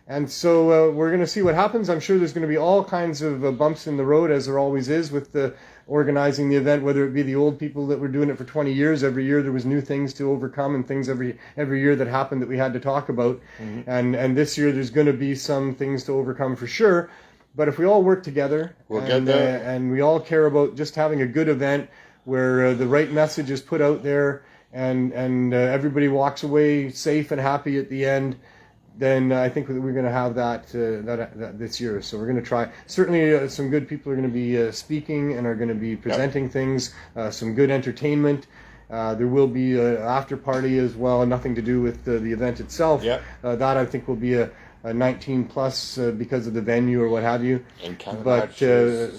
And so we're going to see what happens. I'm sure there's going to be all kinds of bumps in the road, as there always is with the organizing the event, whether it be the old people that were doing it for 20 years. Every year there was new things to overcome and things every year that happened that we had to talk about. And this year there's going to be some things to overcome for sure. But if we all work together and we all care about just having a good event where the right message is put out there and everybody walks away safe and happy at the end, then I think that we're going to have that this year. So we're going to try. Certainly some good people are going to be speaking and are going to be presenting things, some good entertainment. There will be an after party as well, nothing to do with the event itself. That I think will be a 19 plus because of the venue or what have you. But the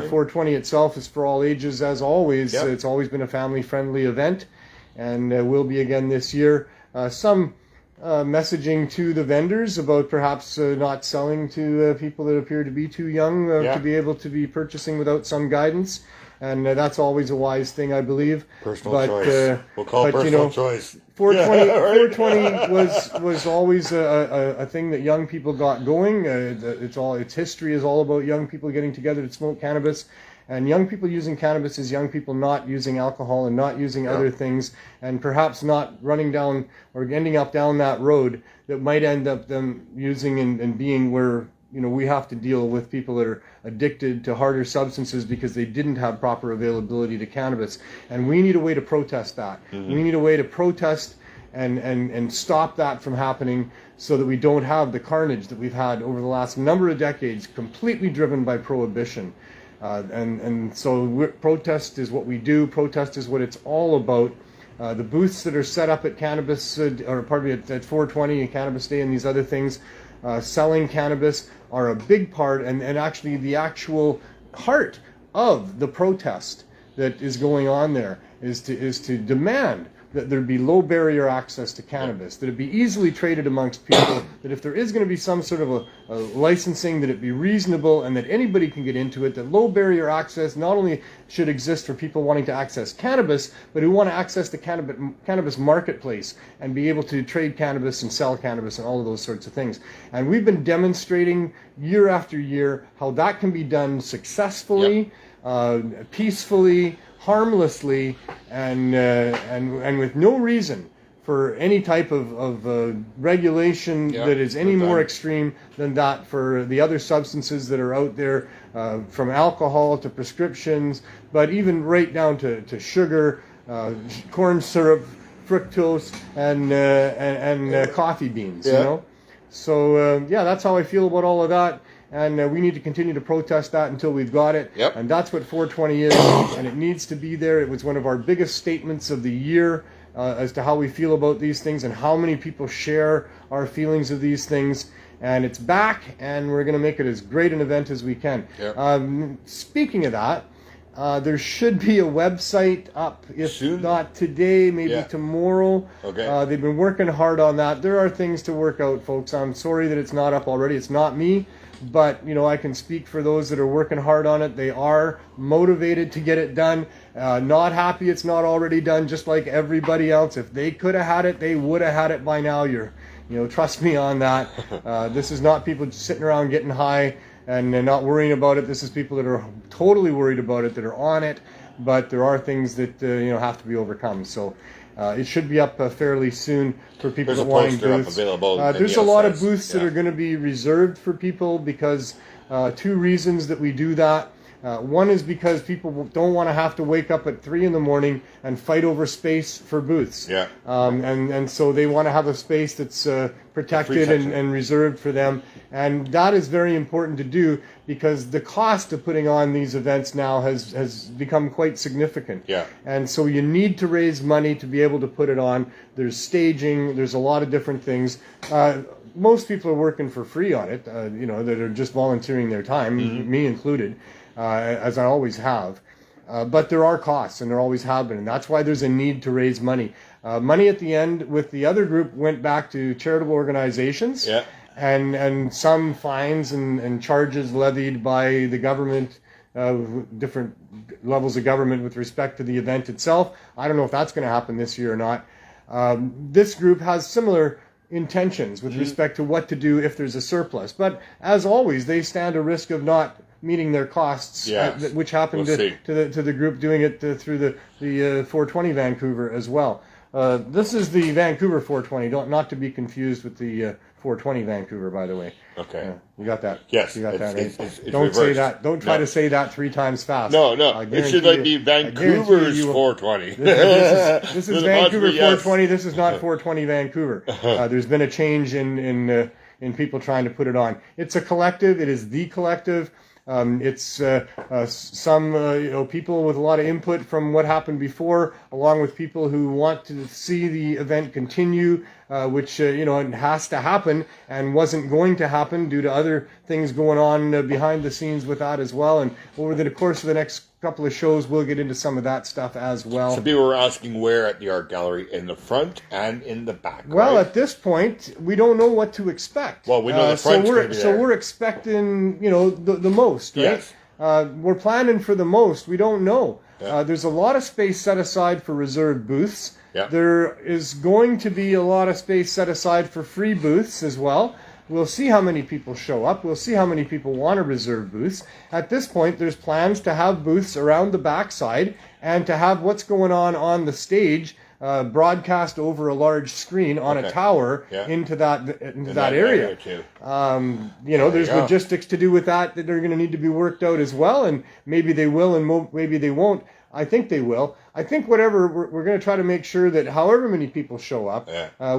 420 itself is for all ages, as always. It's always been a family-friendly event, and will be again this year. Some messaging to the vendors about perhaps not selling to people that appear to be too young to be able to be purchasing without some guidance. And that's always a wise thing, I believe. Personal choice. We'll call it personal choice. 420 was always a thing that young people got going. Its history is all about young people getting together to smoke cannabis. And young people using cannabis is young people not using alcohol and not using other things, and perhaps not running down or ending up down that road that might end up them using and being where we have to deal with people that are addicted to harder substances because they didn't have proper availability to cannabis. And we need a way to protest that. We need a way to protest and stop that from happening so that we don't have the carnage that we've had over the last number of decades, completely driven by prohibition. And so protest is what we do. Protest is what it's all about. The booths that are set up at Cannabis, or pardon me, at 420 and Cannabis Day and these other things, selling cannabis are a big part, and actually the actual heart of the protest that is going on there is to demand that there be low barrier access to cannabis, that it be easily traded amongst people, that if there is going to be some sort of a licensing, that it be reasonable and that anybody can get into it, that low barrier access not only should exist for people wanting to access cannabis, but who want to access the cannabis marketplace and be able to trade cannabis and sell cannabis and all of those sorts of things. And we've been demonstrating year after year how that can be done successfully, peacefully, harmlessly, and with no reason for any type of regulation that is any more extreme than that for the other substances that are out there, from alcohol to prescriptions, but even right down to sugar, corn syrup, fructose, and coffee beans. You know, so that's how I feel about all of that. And we need to continue to protest that until we've got it. And that's what 420 is, and it needs to be there. It was one of our biggest statements of the year as to how we feel about these things and how many people share our feelings of these things. And it's back, and we're going to make it as great an event as we can. Speaking of that, there should be a website up, if not today, maybe tomorrow. They've been working hard on that. There are things to work out, folks. I'm sorry that it's not up already. It's not me. But, you know, I can speak for those that are working hard on it. They are motivated to get it done. Not happy it's not already done, just like everybody else. If they could have had it, they would have had it by now. Trust me on that. This is not people just sitting around getting high and not worrying about it. This is people that are totally worried about it, that are on it. But there are things that, have to be overcome. So it should be up fairly soon for people that want booths. There's a lot of booths that are going to be reserved for people because two reasons that we do that. One is because people don't want to have to wake up at 3 a.m. and fight over space for booths. And so they want to have a space that's protected and reserved for them. And that is very important to do because the cost of putting on these events now has become quite significant. And so you need to raise money to be able to put it on. There's staging. There's a lot of different things. Most people are working for free on it, that are just volunteering their time, me included. As I always have. But there are costs, and there always have been, and that's why there's a need to raise money. Money at the end with the other group went back to charitable organizations, and some fines and charges levied by the government, different levels of government with respect to the event itself. I don't know if that's going to happen this year or not. This group has similar intentions with respect to what to do if there's a surplus. But as always, they stand a risk of not meeting their costs, which happened to the group doing it through the 420 Vancouver as well. This is the Vancouver 420, not to be confused with the 420 Vancouver, by the way. You got that? Yes. You got that, right? It's don't reversed. say that. Don't try to say that 3 times fast. No. It should be Vancouver's 420. This is Vancouver 420. This is not 420 Vancouver. There's been a change in people trying to put it on. It's a collective. It is the collective. It's some people with a lot of input from what happened before, along with people who want to see the event continue, which it has to happen and wasn't going to happen due to other things going on behind the scenes with that as well. And over the course of the next couple of shows, we'll get into some of that stuff as well. So people were asking where at the art gallery, in the front and in the back. Well, right? At this point, we don't know what to expect. Well, we know the front's going to be there. So we're expecting, the most, right? Yes. We're planning for the most. We don't know. There's a lot of space set aside for reserved booths. There is going to be a lot of space set aside for free booths as well. We'll see how many people show up. We'll see how many people want to reserve booths. At this point, there's plans to have booths around the backside and to have what's going on the stage broadcast over a large screen on a tower into that area. Too. There's logistics to do with that are going to need to be worked out as well, and maybe they will and maybe they won't. I think they will. I think whatever, we're going to try to make sure that however many people show up,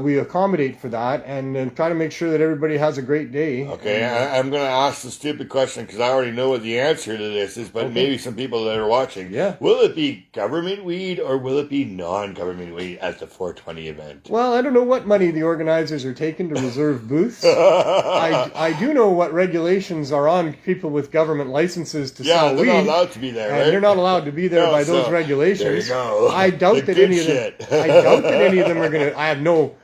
we accommodate for that and try to make sure that everybody has a great day. Okay, I'm going to ask the stupid question because I already know what the answer to this is, but maybe some people that are watching. Yeah. Will it be government weed or will it be non-government weed at the 420 event? Well, I don't know what money the organizers are taking to reserve booths. I do know what regulations are on people with government licenses to sell weed. Yeah, they're not allowed to be there, right? And they're not allowed to be there by those regulations. There you go. I doubt that any of them. I doubt that any of them are going to. I have no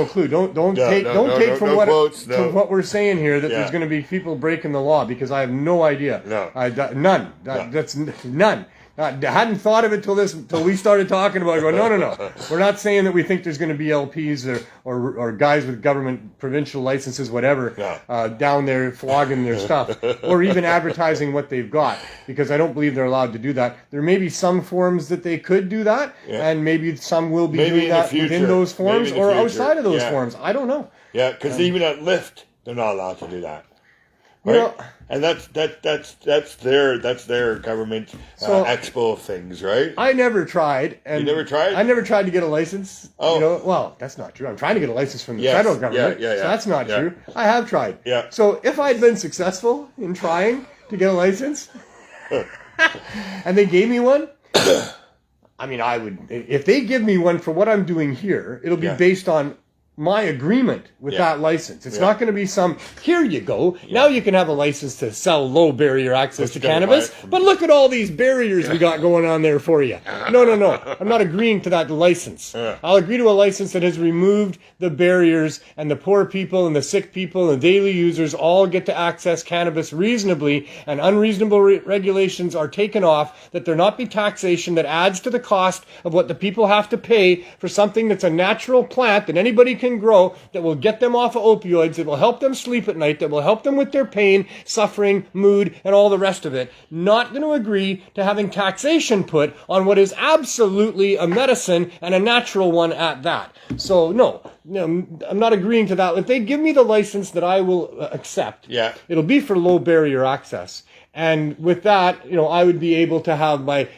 clue. Don't take from what we're saying here that there's going to be people breaking the law because I have no idea. No. None. That's none. I hadn't thought of it till we started talking about it. I go, no. We're not saying that we think there's going to be LPs or guys with government, provincial licenses, whatever, down there flogging their stuff, or even advertising what they've got, because I don't believe they're allowed to do that. There may be some forms that they could do that, and maybe some will be doing that within those forms or outside of those forms. I don't know. Yeah, because even at Lyft, they're not allowed to do that. Right? You know, and that's their government expo things, right? I never tried. And you never tried? I never tried to get a license. Oh. Well, that's not true. I'm trying to get a license from the federal government. So that's not true. I have tried. Yeah. So if I'd been successful in trying to get a license and they gave me one, I mean, I would, if they give me one for what I'm doing here, it'll be based on my agreement with that license. It's not going to be some, here you go, now you can have a license to sell low barrier access to cannabis, but look at all these barriers we got going on there for you. No. I'm not agreeing to that license. I'll agree to a license that has removed the barriers and the poor people and the sick people and daily users all get to access cannabis reasonably, and unreasonable regulations are taken off, that there not be taxation that adds to the cost of what the people have to pay for something that's a natural plant that anybody can grow, that will get them off of opioids, that will help them sleep at night, that will help them with their pain, suffering, mood, and all the rest of it. Not going to agree to having taxation put on what is absolutely a medicine and a natural one at that. So no, I'm not agreeing to that. If they give me the license that I will accept, it'll be for low barrier access. And with that, I would be able to have my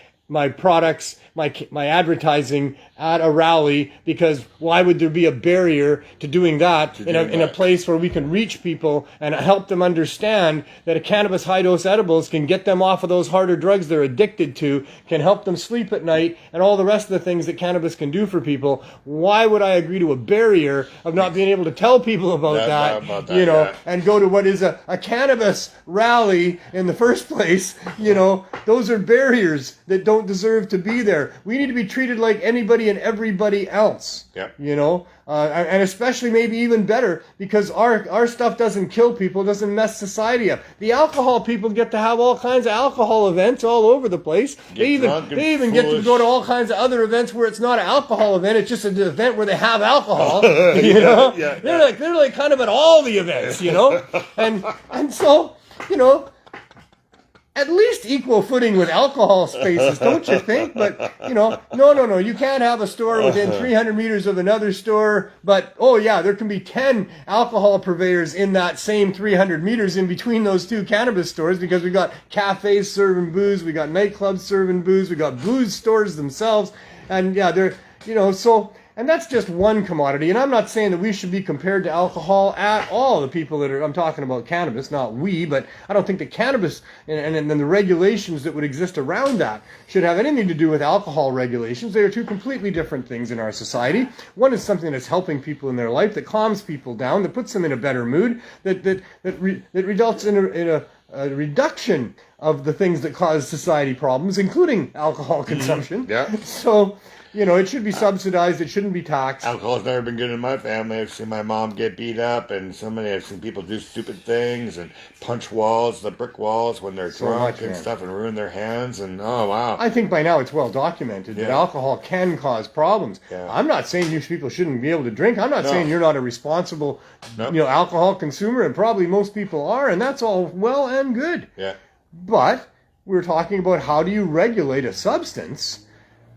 products, my advertising at a rally, because why would there be a barrier to doing that in a place where we can reach people and help them understand that a cannabis high-dose edibles can get them off of those harder drugs they're addicted to, can help them sleep at night, and all the rest of the things that cannabis can do for people. Why would I agree to a barrier of not being able to tell people about that, and go to what is a cannabis rally in the first place? Those are barriers that don't deserve to be there. We need to be treated like anybody and everybody else. And especially maybe even better, because our stuff doesn't kill people, doesn't mess society up. The alcohol people get to have all kinds of alcohol events all over the place. They even get to go to all kinds of other events where it's not an alcohol event, it's just an event where they have alcohol. They're like kind of at all the events, and so, at least equal footing with alcohol spaces, don't you think? But, no. You can't have a store within 300 meters of another store, but, there can be 10 alcohol purveyors in that same 300 meters in between those two cannabis stores, because we got cafes serving booze, we got nightclubs serving booze, we got booze stores themselves, and and that's just one commodity. And I'm not saying that we should be compared to alcohol at all. The people I'm talking about cannabis, not we, but I don't think that cannabis and the regulations that would exist around that should have anything to do with alcohol regulations. They are two completely different things in our society. One is something that's helping people in their life, that calms people down, that puts them in a better mood, that results in a reduction of the things that cause society problems, including alcohol consumption. So, it should be subsidized. It shouldn't be taxed. Alcohol's never been good in my family. I've seen my mom get beat up, and I've seen people do stupid things and punch the brick walls when they're drunk and stuff, and ruin their hands. And oh wow! I think by now it's well documented that alcohol can cause problems. I'm not saying you people shouldn't be able to drink. I'm not saying you're not a responsible, alcohol consumer, and probably most people are, and that's all well and good. But we're talking about how do you regulate a substance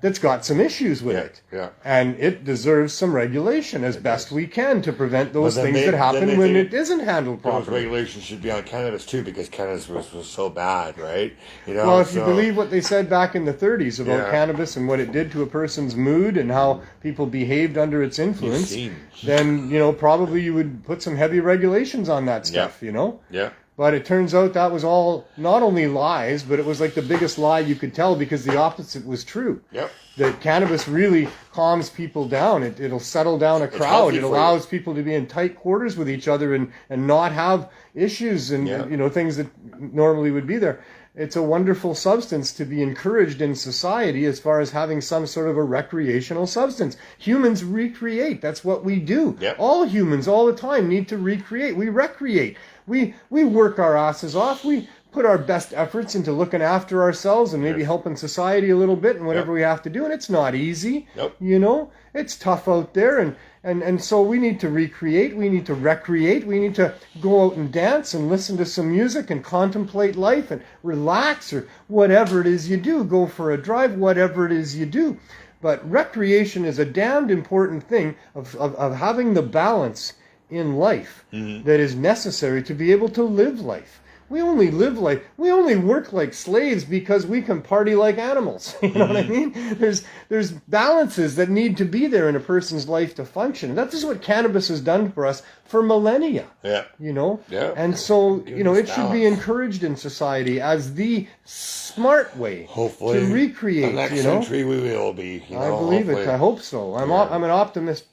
that's got some issues with it. Yeah. And it deserves some regulation as best we can to prevent those things that happen when it isn't handled properly. Those regulations should be on cannabis too, because cannabis was so bad, right? Well, if you believe what they said back in the 30s about cannabis and what it did to a person's mood and how people behaved under its influence, then, probably you would put some heavy regulations on that stuff, Yeah. But it turns out that was all not only lies, but it was like the biggest lie you could tell, because the opposite was true. Yep. That cannabis really calms people down. It'll settle down a crowd. It allows people to be in tight quarters with each other and not have issues and things that normally would be there. It's a wonderful substance to be encouraged in society as far as having some sort of a recreational substance. Humans recreate. That's what we do. Yep. All humans all the time need to recreate. We recreate. We work our asses off. We put our best efforts into looking after ourselves and maybe helping society a little bit and whatever we have to do. And it's not easy. Nope. It's tough out there. And so we need to recreate. We need to recreate. We need to go out and dance and listen to some music and contemplate life and relax, or whatever it is you do. Go for a drive, whatever it is you do. But recreation is a damned important thing of having the balance in life that is necessary to be able to live life. We only live life. We only work like slaves because we can party like animals. You know what I mean? There's balances that need to be there in a person's life to function. That is what cannabis has done for us for millennia. Yeah. Yeah. And so, it should be encouraged in society as the smart way hopefully to recreate. The next century we will be. I believe it. I hope so. I'm an optimist,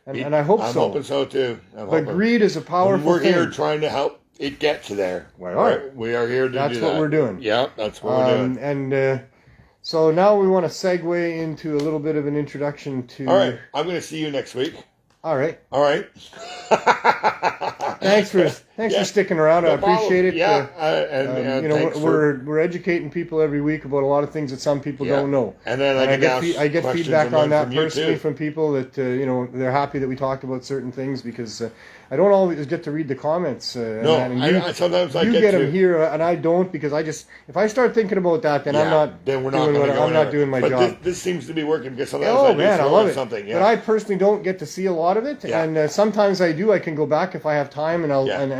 and I hope so. I'm hoping so too. But greed is a powerful We're thing. here trying to help it get to there. Right. We are here to do that. That's what we're doing. Yeah, that's what we're doing. And so now we want to segue into a little bit of an introduction to... All right. I'm going to see you next week. All right. Thanks for sticking around. No I appreciate it. Yeah, we're educating people every week about a lot of things that some people don't know. And then I get feedback on that personally from people that they're happy that we talked about certain things, because I don't always get to read the comments. Sometimes you get them here, and I don't, because if I start thinking about that, then I'm not doing my job. This seems to be working, because sometimes I love it. Something. Yeah. But I personally don't get to see a lot of it, and sometimes I do. I can go back if I have time, and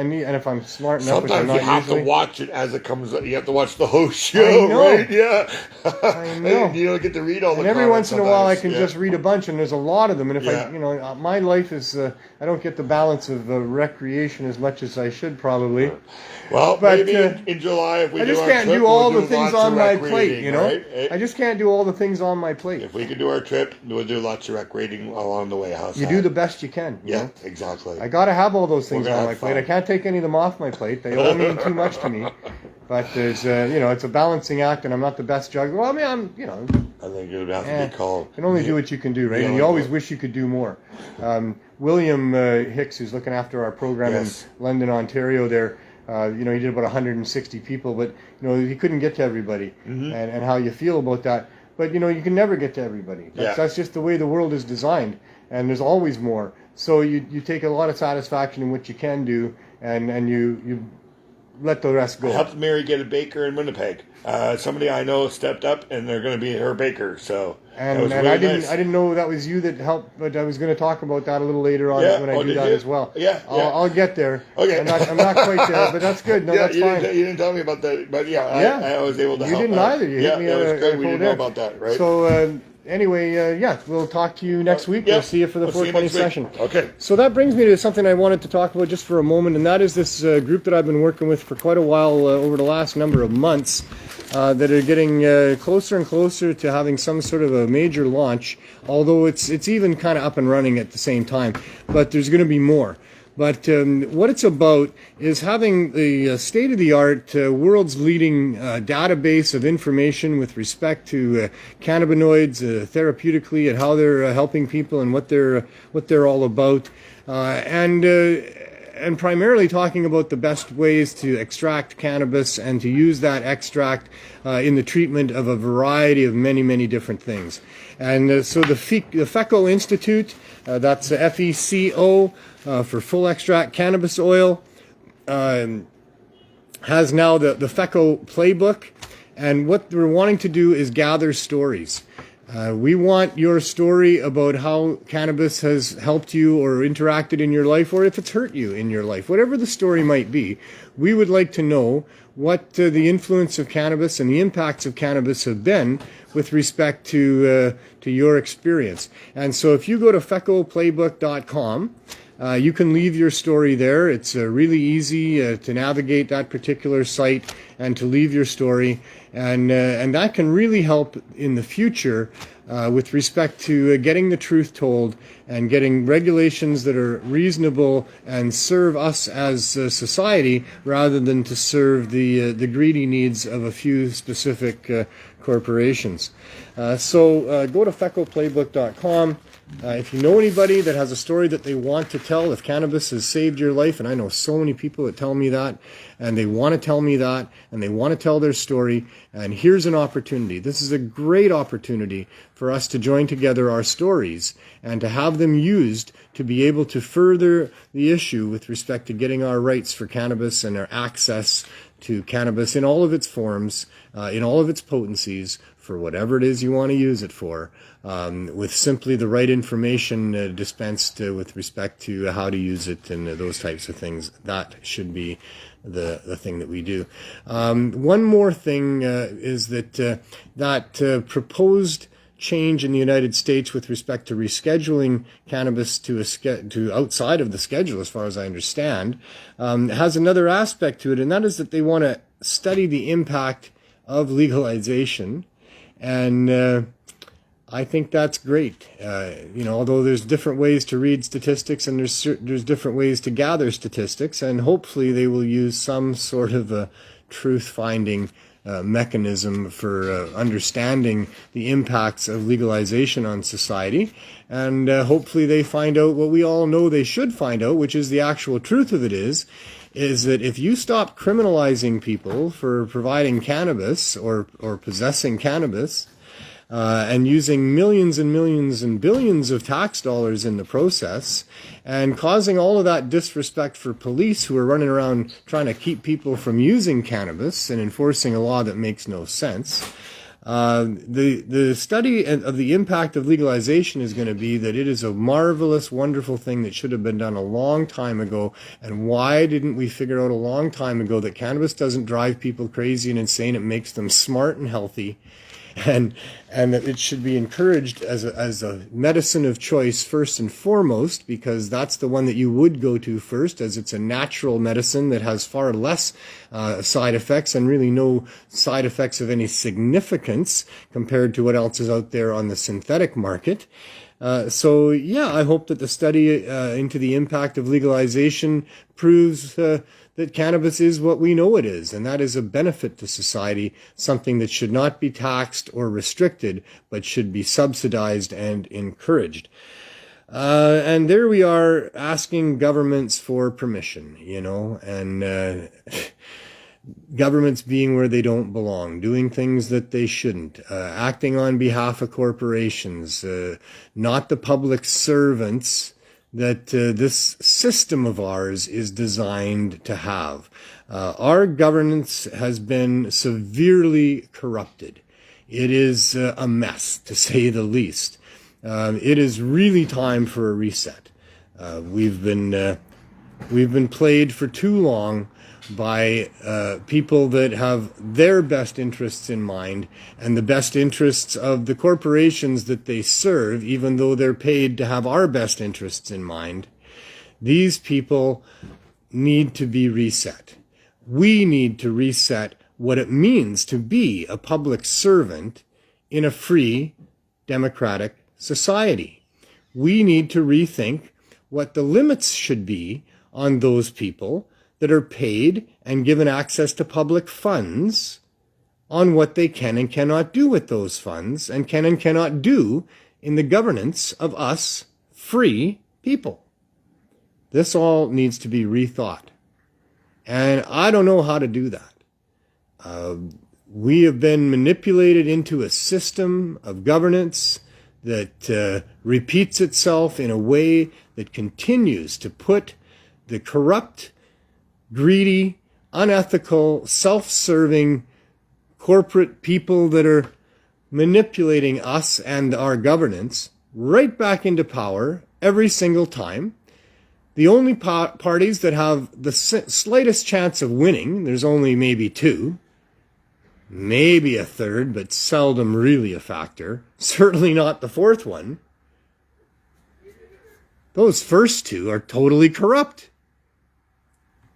and if I'm smart enough. Sometimes you have to watch it as it comes. You have to watch the whole show, right? Yeah. I know. You don't get to read all the. And every once in a while, I can just read a bunch, and there's a lot of them. And if my life is, I don't get the balance of recreation as much as I should probably. Well, but maybe in July, if we I just do our can't trip, do all we'll the things on my plate. Right? I just can't do all the things on my plate. If we can do our trip, we'll do lots of recreating along the way. How's you that? do the best you can. You know? Exactly. I got to have all those things on my plate. I can't take any of them off my plate. They all mean too much to me. But there's, it's a balancing act, and I'm not the best juggler. Well, I mean, I think it would have to be called. You can only do what you can do, right? And you always wish you could do more. William Hicks, who's looking after our program in London, Ontario, there, he did about 160 people, but he couldn't get to everybody, and how you feel about that. But you can never get to everybody. That's just the way the world is designed, and there's always more. So you take a lot of satisfaction in what you can do, and you let the rest go. I helped Mary get a baker in Winnipeg. Somebody I know stepped up, and they're going to be her baker. So and I didn't know that was you that helped, but I was going to talk about that a little later on when I do that as well. I'll get there. Okay, I'm not quite there, but that's good. No, that's fine. You didn't tell me about that, but I was able to help. You didn't either. You hit me that was good. We didn't know there. about that, right? So anyway, we'll talk to you next week. We'll see you for the 420 session. Okay. So that brings me to something I wanted to talk about just for a moment, and that is this group that I've been working with for quite a while over the last number of months that are getting closer and closer to having some sort of a major launch, although it's even kind of up and running at the same time. But there's going to be more. But what it's about is having the state-of-the-art, world's leading database of information with respect to cannabinoids therapeutically and how they're helping people and what they're all about, and primarily talking about the best ways to extract cannabis and to use that extract in the treatment of a variety of many, many different things. And so the FECO Institute, that's FECO, for full extract cannabis oil, has now the FECO playbook, and what we're wanting to do is gather stories. We want your story about how cannabis has helped you or interacted in your life, or if it's hurt you in your life. Whatever the story might be, we would like to know what the influence of cannabis and the impacts of cannabis have been with respect to your experience. And so if you go to fecoplaybook.com, you can leave your story there. It's really easy to navigate that particular site and to leave your story. And that can really help in the future with respect to getting the truth told and getting regulations that are reasonable and serve us as a society rather than to serve the greedy needs of a few specific corporations. So go to fecoplaybook.com. If you know anybody that has a story that they want to tell, if cannabis has saved your life, and I know so many people that tell me that, and they want to tell me that, and they want to tell their story, and here's an opportunity. This is a great opportunity for us to join together our stories and to have them used to be able to further the issue with respect to getting our rights for cannabis and our access to cannabis in all of its forms, in all of its potencies, for whatever it is you want to use it for, with simply the right information dispensed with respect to how to use it and those types of things. That should be the thing that we do. One more thing is that proposed change in the United States with respect to rescheduling cannabis to outside of the schedule, as far as I understand, has another aspect to it, and that is that they want to study the impact of legalization. And I think that's great. Although there's different ways to read statistics and there's different ways to gather statistics, and hopefully they will use some sort of a truth-finding mechanism for understanding the impacts of legalization on society. And hopefully they find out what we all know they should find out, which is the actual truth of it is that if you stop criminalizing people for providing cannabis or possessing cannabis, and using millions and millions and billions of tax dollars in the process, and causing all of that disrespect for police who are running around trying to keep people from using cannabis and enforcing a law that makes no sense. The study of the impact of legalization is going to be that it is a marvelous, wonderful thing that should have been done a long time ago. And why didn't we figure out a long time ago that cannabis doesn't drive people crazy and insane? It makes them smart and healthy. And that it should be encouraged as a medicine of choice first and foremost, because that's the one that you would go to first, as it's a natural medicine that has far less side effects and really no side effects of any significance compared to what else is out there on the synthetic market. So I hope that the study into the impact of legalization proves that cannabis is what we know it is, and that is a benefit to society, something that should not be taxed or restricted, but should be subsidized and encouraged. And there we are asking governments for permission, and governments being where they don't belong, doing things that they shouldn't, acting on behalf of corporations, not the public servants that this system of ours is designed to have. Our governance has been severely corrupted. It is a mess, to say the least. It is really time for a reset. We've been played for too long by people that have their best interests in mind and the best interests of the corporations that they serve, even though they're paid to have our best interests in mind. These people need to be reset. We need to reset what it means to be a public servant in a free, democratic society. We need to rethink what the limits should be on those people that are paid and given access to public funds, on what they can and cannot do with those funds and cannot do in the governance of us free people. This all needs to be rethought. And I don't know how to do that. We have been manipulated into a system of governance that repeats itself in a way that continues to put the corrupt, greedy, unethical, self-serving corporate people that are manipulating us and our governance right back into power every single time. The only parties that have the slightest chance of winning, there's only maybe two, maybe a third, but seldom really a factor. Certainly not the fourth one. Those first two are totally corrupt.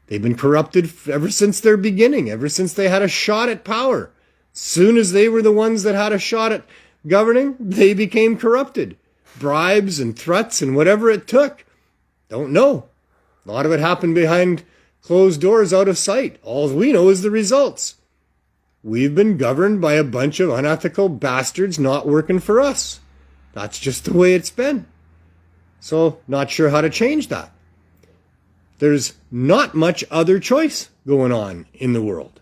They've been corrupted ever since their beginning, ever since they had a shot at power. Soon as they were the ones that had a shot at governing, they became corrupted. Bribes and threats and whatever it took. Don't know. A lot of it happened behind closed doors out of sight. All we know is the results. We've been governed by a bunch of unethical bastards not working for us. That's just the way it's been. So, not sure how to change that. There's not much other choice going on in the world.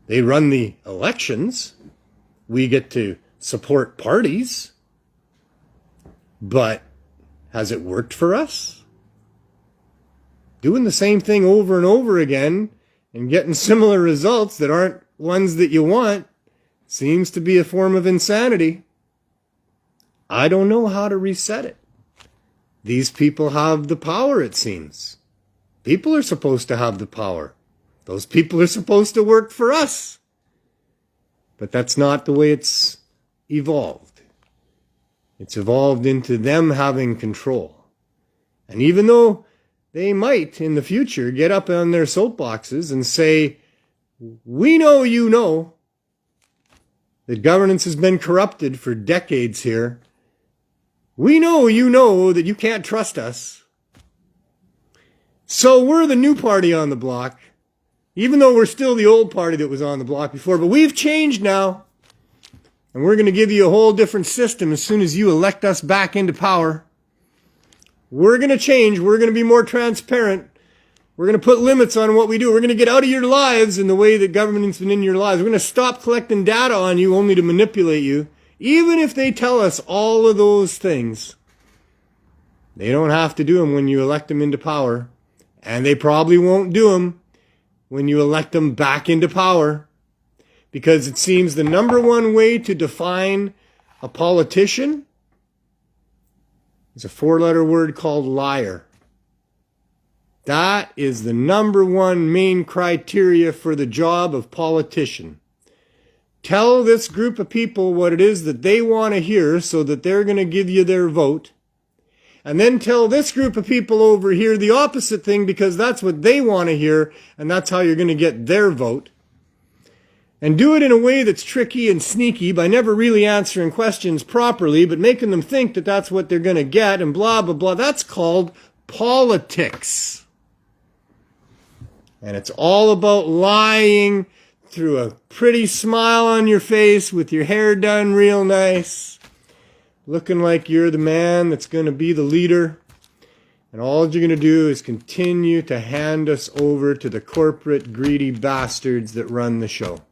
They run the elections. We get to support parties. But has it worked for us? Doing the same thing over and over again and getting similar results that aren't ones that you want seems to be a form of insanity. I don't know how to reset it. These people have the power, it seems. People are supposed to have the power. Those people are supposed to work for us. But that's not the way it's evolved. It's evolved into them having control. And even though they might, in the future, get up on their soapboxes and say, we know you know that governance has been corrupted for decades here. We know you know that you can't trust us. So we're the new party on the block, even though we're still the old party that was on the block before. But we've changed now. And we're going to give you a whole different system as soon as you elect us back into power. We're going to change. We're going to be more transparent. We're going to put limits on what we do. We're going to get out of your lives in the way that government's been in your lives. We're going to stop collecting data on you only to manipulate you. Even if they tell us all of those things, they don't have to do them when you elect them into power. And they probably won't do them when you elect them back into power. Because it seems the number one way to define a politician is a 4-letter word called liar. That is the number one main criteria for the job of politician. Tell this group of people what it is that they want to hear so that they're going to give you their vote. And then tell this group of people over here the opposite thing because that's what they want to hear and that's how you're going to get their vote. And do it in a way that's tricky and sneaky by never really answering questions properly, but making them think that that's what they're going to get and blah, blah, blah. That's called politics. And it's all about lying through a pretty smile on your face with your hair done real nice, looking like you're the man that's going to be the leader. And all you're going to do is continue to hand us over to the corporate greedy bastards that run the show.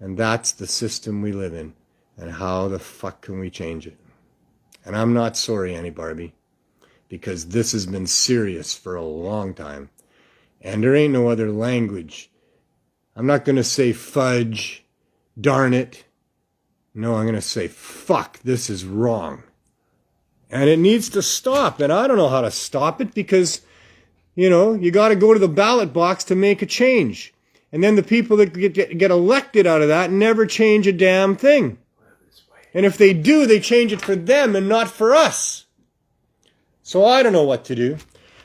And that's the system we live in. And how the fuck can we change it? And I'm not sorry, Annie Barbie, because this has been serious for a long time. And there ain't no other language. I'm not going to say fudge, darn it. No, I'm going to say fuck, this is wrong. And it needs to stop. And I don't know how to stop it because, you got to go to the ballot box to make a change. And then the people that get elected out of that never change a damn thing. And if they do, they change it for them and not for us. So I don't know what to do.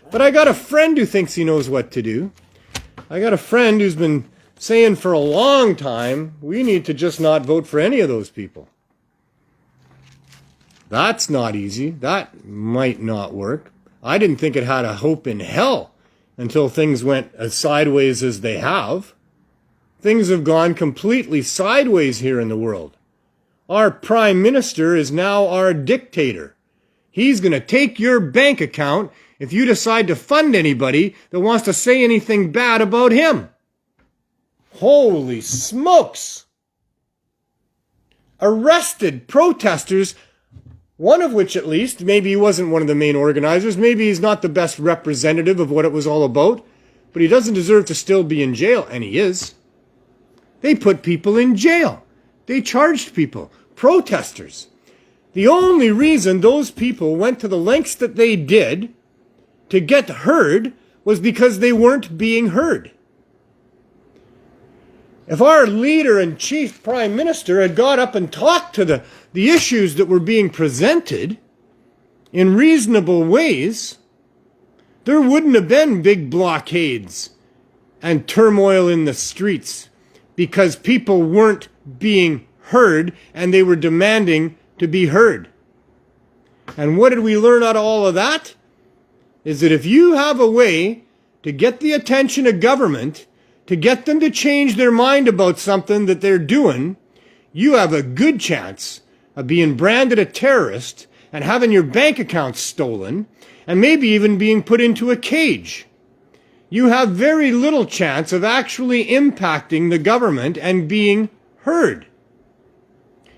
But I got a friend who thinks he knows what to do. I got a friend who's been saying for a long time, we need to just not vote for any of those people. That's not easy. That might not work. I didn't think it had a hope in hell until things went as sideways as they have. Things have gone completely sideways here in the world. Our prime minister is now our dictator. He's going to take your bank account if you decide to fund anybody that wants to say anything bad about him. Holy smokes! Arrested protesters, one of which at least, maybe he wasn't one of the main organizers, maybe he's not the best representative of what it was all about, but he doesn't deserve to still be in jail, and he is. They put people in jail. They charged people, protesters. The only reason those people went to the lengths that they did to get heard was because they weren't being heard. If our leader and chief prime minister had got up and talked to the issues that were being presented in reasonable ways, there wouldn't have been big blockades and turmoil in the streets because people weren't being heard and they were demanding to be heard. And what did we learn out of all of that? Is that if you have a way to get the attention of government, to get them to change their mind about something that they're doing, you have a good chance of being branded a terrorist and having your bank accounts stolen and maybe even being put into a cage. You have very little chance of actually impacting the government and being heard.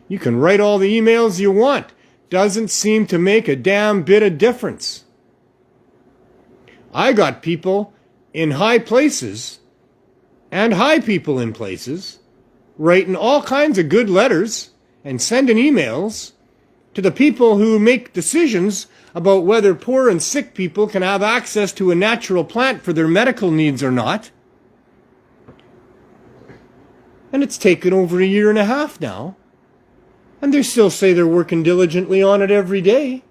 You can write all the emails you want. Doesn't seem to make a damn bit of difference. I got people in high places and high people in places writing all kinds of good letters and sending emails to the people who make decisions about whether poor and sick people can have access to a natural plant for their medical needs or not. And it's taken over a year and a half now. And they still say they're working diligently on it every day.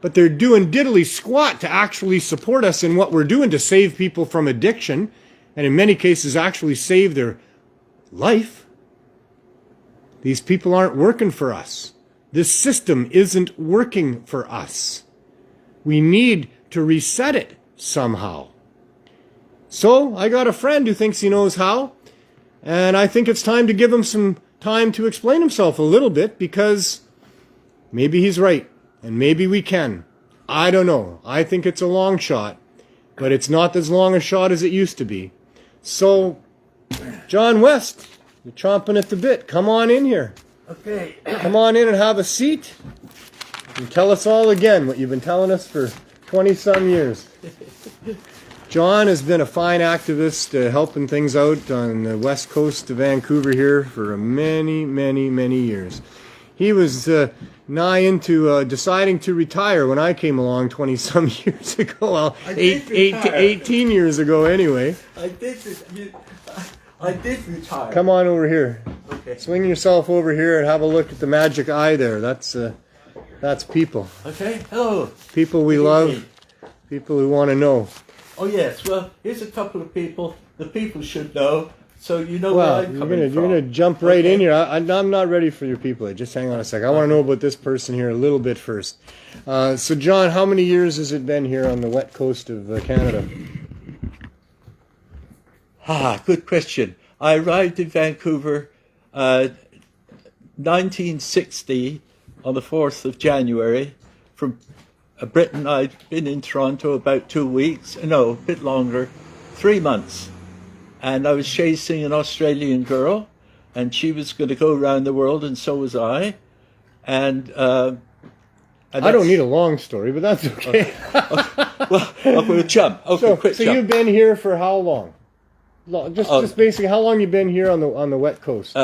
But they're doing diddly squat to actually support us in what we're doing to save people from addiction, and in many cases actually save their life. These people aren't working for us. This system isn't working for us. We need to reset it somehow. So I got a friend who thinks he knows how, and I think it's time to give him some time to explain himself a little bit, because maybe he's right and maybe we can. I don't know. I think it's a long shot, but it's not as long a shot as it used to be. So, John West, you're chomping at the bit. Come on in here. Okay. Come on in and have a seat and tell us all again what you've been telling us for 20-some years. John has been a fine activist helping things out on the west coast of Vancouver here for many, many, many years. He was nigh into deciding to retire when I came along 20-some years ago. Well, 18 years ago anyway. I did retire. Come on over here. Okay. Swing yourself over here and have a look at the magic eye there. That's people. Okay. Hello. People we love. People who want to know. Oh yes. Well, here's a couple of people. The people should know, so you know Well, where I'm coming from. you're gonna jump right in here. I'm not ready for your people. Just hang on a sec. I want to know about this person here a little bit first. So, John, how many years has it been here on the wet coast of Canada? Good question. I arrived in Vancouver 1960 on the 4th of January from Britain. I'd been in Toronto about 2 weeks, no, a bit longer, 3 months. And I was chasing an Australian girl, and she was going to go around the world, and so was I. And I don't need a long story, but that's okay. Well, we'll jump. Okay, quick so jump. you've been here for how long? Just basically, how long you been here on the wet coast?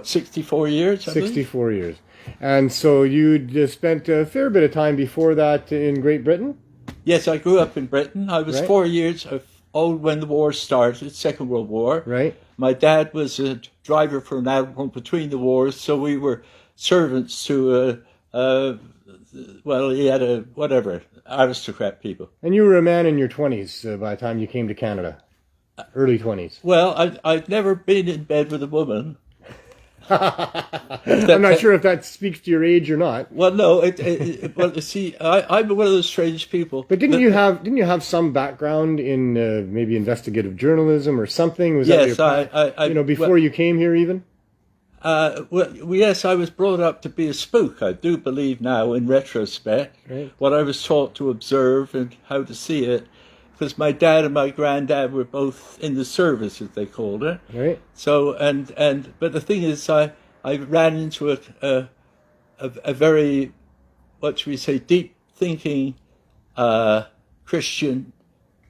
64 years? 64 years. And so you spent a fair bit of time before that in Great Britain? Yes, I grew up in Britain. I was 4 years old when the war started, Second World War. Right. My dad was a driver for an admiral between the wars, so we were servants to, he had aristocrat people. And you were a man in your 20s by the time you came to Canada? Early 20s? Well, I'd never been in bed with a woman. I'm not sure if that speaks to your age or not. Well, no. Well, see, I'm one of those strange people. But didn't you have some background in maybe investigative journalism or something? Was yes, that before you came here even? Yes, I was brought up to be a spook. I do believe now, in retrospect, what I was taught to observe and how to see it. Because my dad and my granddad were both in the service, as they called it. Right. So but the thing is, I ran into a very, what should we say, deep thinking Christian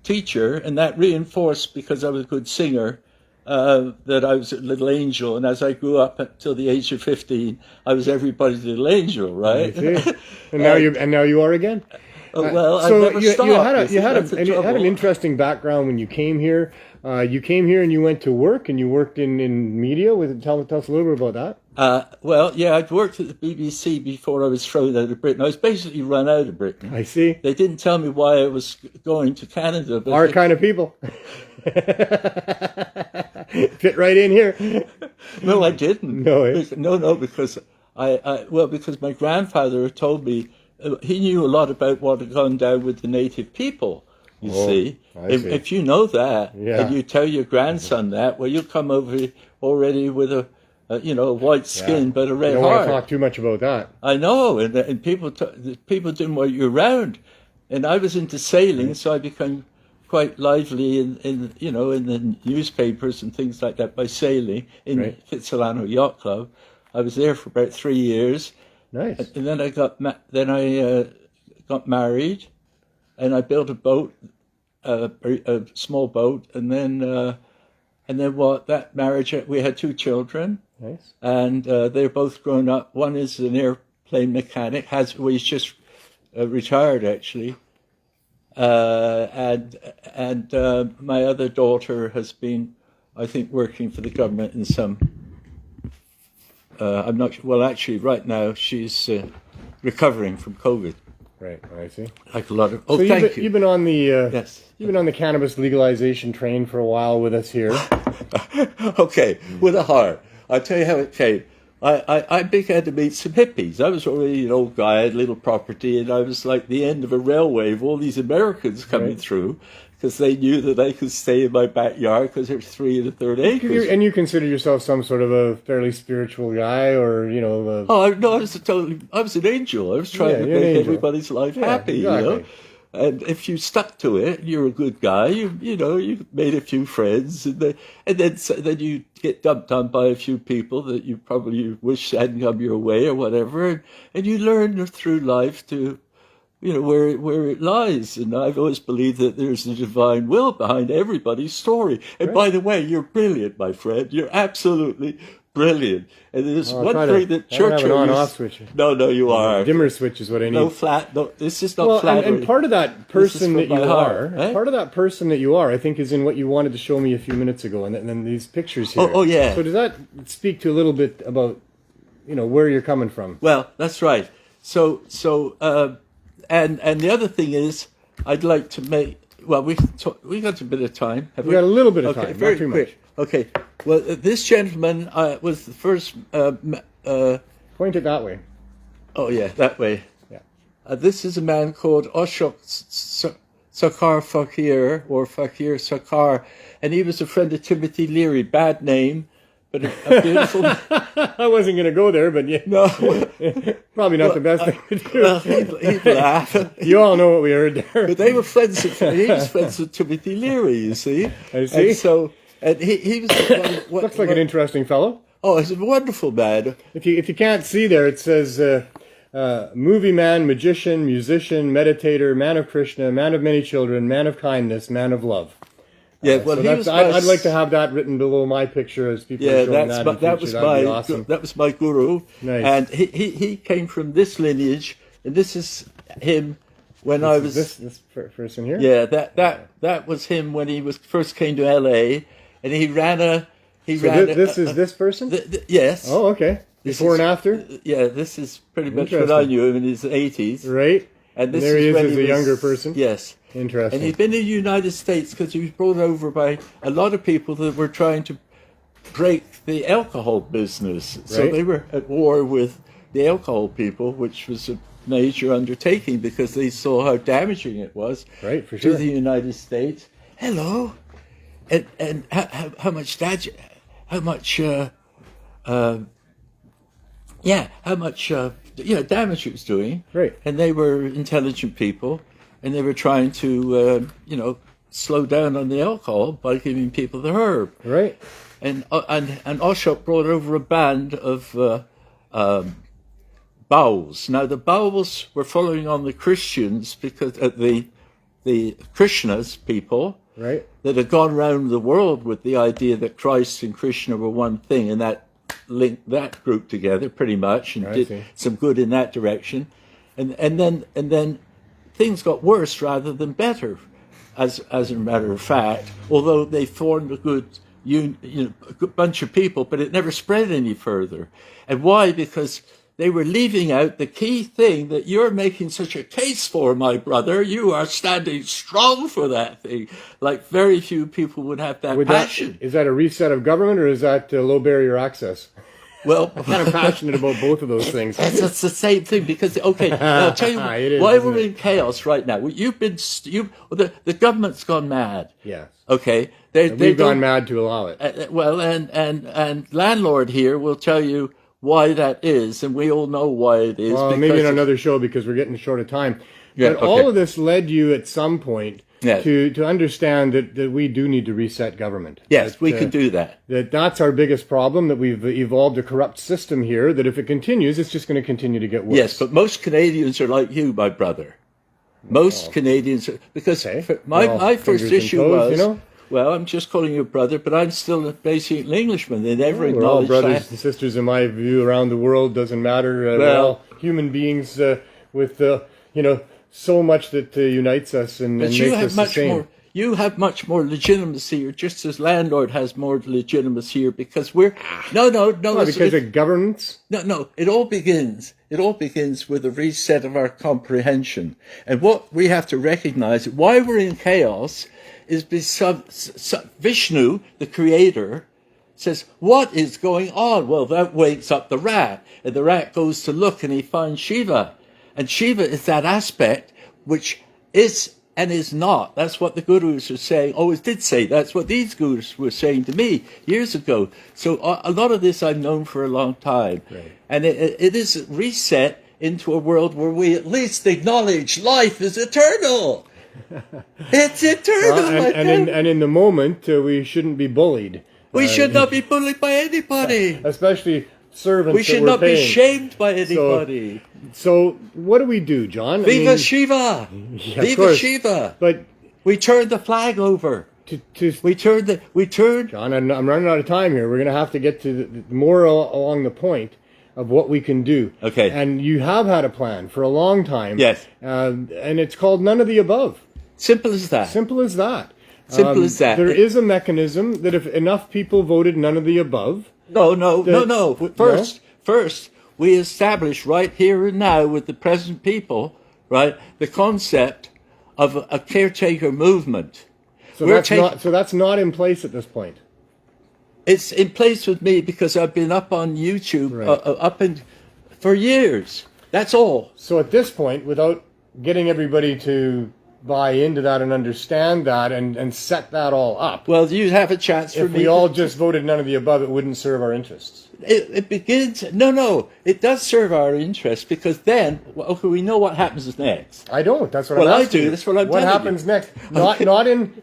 teacher, and that reinforced, because I was a good singer, that I was a little angel. And as I grew up until the age of 15, I was everybody's little angel, right? And now you are again. Well, so I never stopped. you had an interesting background when you came here. You came here and you went to work, and you worked in media. Tell us a little bit about that. Well, yeah, I'd worked at the BBC before I was thrown out of Britain. I was basically run out of Britain. I see. They didn't tell me why I was going to Canada. But Our kind of people. Fit right in here. No, I didn't. No, because because my grandfather had told me he knew a lot about what had gone down with the native people. You see, if you know that, and you tell your grandson that, well, you'll come over already with a white skin but a red heart. You don't want to talk too much about that. I know, and people didn't want you around, and I was into sailing, so I became quite lively in the newspapers and things like that by sailing in Kitsilano Yacht Club. I was there for about 3 years. Nice. And then I got married, and I built a boat, a small boat, and then that marriage, we had 2 children. Nice. And they're both grown up. One is an airplane mechanic, he's just retired actually. And my other daughter has been, I think, working for the government in some. I'm not sure. Well, actually, right now she's recovering from COVID. Right, I see. Like a lot of. You've been on the yes. You've been on the cannabis legalization train for a while with us here. Okay, with a heart. I'll tell you how it came. I began to meet some hippies. I was already an old guy, I had a little property, and I was like the end of a railway of all these Americans coming through, because they knew that I could stay in my backyard because there's 3 1/3 acres. And you consider yourself some sort of a fairly spiritual guy, or Oh no, I was an angel. I was trying to make everybody's life happy, exactly. And if you stuck to it, you're a good guy. You made a few friends, and then you get dumped on by a few people that you probably wish hadn't come your way or whatever, and you learn through life to, where it lies. And I've always believed that there's a divine will behind everybody's story. And by the way, you're brilliant, my friend. You're absolutely brilliant. And there's one thing that Churchill have an on-off switch. No, you are. Dimmer switch is what I need. No, this is not flat. And part of that person that you are, part of that person that you are, I think, is in what you wanted to show me a few minutes ago, and then these pictures here. Oh, yeah. So does that speak to a little bit about, where you're coming from? Well, that's right. So, and the other thing is, I'd like to make. Well, we got a bit of time. We got a little bit of time, very not too quick. much. Okay. Well, this gentleman was the first. Point it that way. Oh yeah, that way. Yeah. This is a man called Ashok Sakar Fakir, or Fakir Sakar, and he was a friend of Timothy Leary. Bad name, but a beautiful. I wasn't going to go there, but yeah. No. Probably not the best thing to do. Well, he'd laugh. You all know what we heard there. But they were friends. He was friends with Timothy Leary, you see. I see. And so, and he was. Looks like an interesting fellow. Oh, he's a wonderful man. If you can't see there, it says movie man, magician, musician, meditator, man of Krishna, man of many children, man of kindness, man of love. Yeah, well, so I'd like to have that written below my picture as people are showing that. That was my guru. Nice. And he came from this lineage, and this is him when I was this person here. Yeah, that was him when he first came to LA, and he ran a. This is this person? Yes. Oh, okay. Before and after? Yeah, this is pretty much what I knew him in his 80s. Right. And there he is as a younger person. Yes. Interesting. And he'd been in the United States because he was brought over by a lot of people that were trying to break the alcohol business. Right. So they were at war with the alcohol people, which was a major undertaking because they saw how damaging it was to the United States. Hello. And how much damage it was doing. Right. And they were intelligent people, and they were trying to, slow down on the alcohol by giving people the herb. Right. And Ashok brought over a band of Bowls. Now the Bowls were following on the Christians because the Krishna's people, right, that had gone around the world with the idea that Christ and Krishna were one thing, and that linked that group together pretty much, and did some good in that direction, and then things got worse rather than better, as a matter of fact. Although they formed a good a good bunch of people, but it never spread any further. And why? Because they were leaving out the key thing that you're making such a case for, my brother. You are standing strong for that thing. Like very few people would have that passion. Is that a reset of government, or is that low barrier access? Well, I'm kind of passionate about both of those things. That's the same thing, because, okay, I'll tell you why we're in chaos right now. The government's gone mad. Yes. Okay. We've gone mad to allow it. Well, and landlord here will tell you why that is, and we all know why it is. Well, maybe in another show, because we're getting short of time. Yeah, but all of this led you at some point to understand that we do need to reset government. Yes, we can do that. That's our biggest problem, that we've evolved a corrupt system here, that if it continues, it's just going to continue to get worse. Yes, but most Canadians are like you, my brother. Most Canadians are, because my first issue was... Well, I'm just calling you a brother, but I'm still basically an Englishman. They never acknowledge that. We're all brothers and sisters, in my view, around the world. Doesn't matter. We're all human beings with, so much that unites us and makes us the same. You have much more legitimacy, or just as landlord has more legitimacy here, because we're... No. Because of governance? No. It all begins with a reset of our comprehension. And what we have to recognize, why we're in chaos, is because Vishnu, the creator, says, what is going on? Well, that wakes up the rat, and the rat goes to look, and he finds Shiva. And Shiva is that aspect which is and is not. That's what the gurus are saying, always did say. That's what these gurus were saying to me years ago. So a lot of this I've known for a long time. Right. And it is reset into a world where we at least acknowledge life is eternal. It's eternal. And in the moment, we shouldn't be bullied. We should not be bullied by anybody. Especially servants. We should not be shamed by anybody. So what do we do, John? Viva Shiva! Yeah, Viva Shiva! But we turned the flag over. We turned. John, I'm running out of time here. We're going to have to get to more along the point of what we can do. Okay. And you have had a plan for a long time. Yes. And it's called none of the above. Simple as that. Simple as that. Simple as that. There is a mechanism that if enough people voted none of the above... No. First, we establish right here and now with the present people, right, the concept of a caretaker movement. So that's not in place at this point. It's in place with me because I've been up on YouTube for years. That's all. So at this point, without getting everybody to buy into that and understand that and set that all up. Well, you have a chance for me. If we all just voted none of the above, it wouldn't serve our interests. It begins... No. It does serve our interests, because then, we know what happens next. I don't. That's what I'm asking. Well, I do. That's what I'm telling you. What happens next?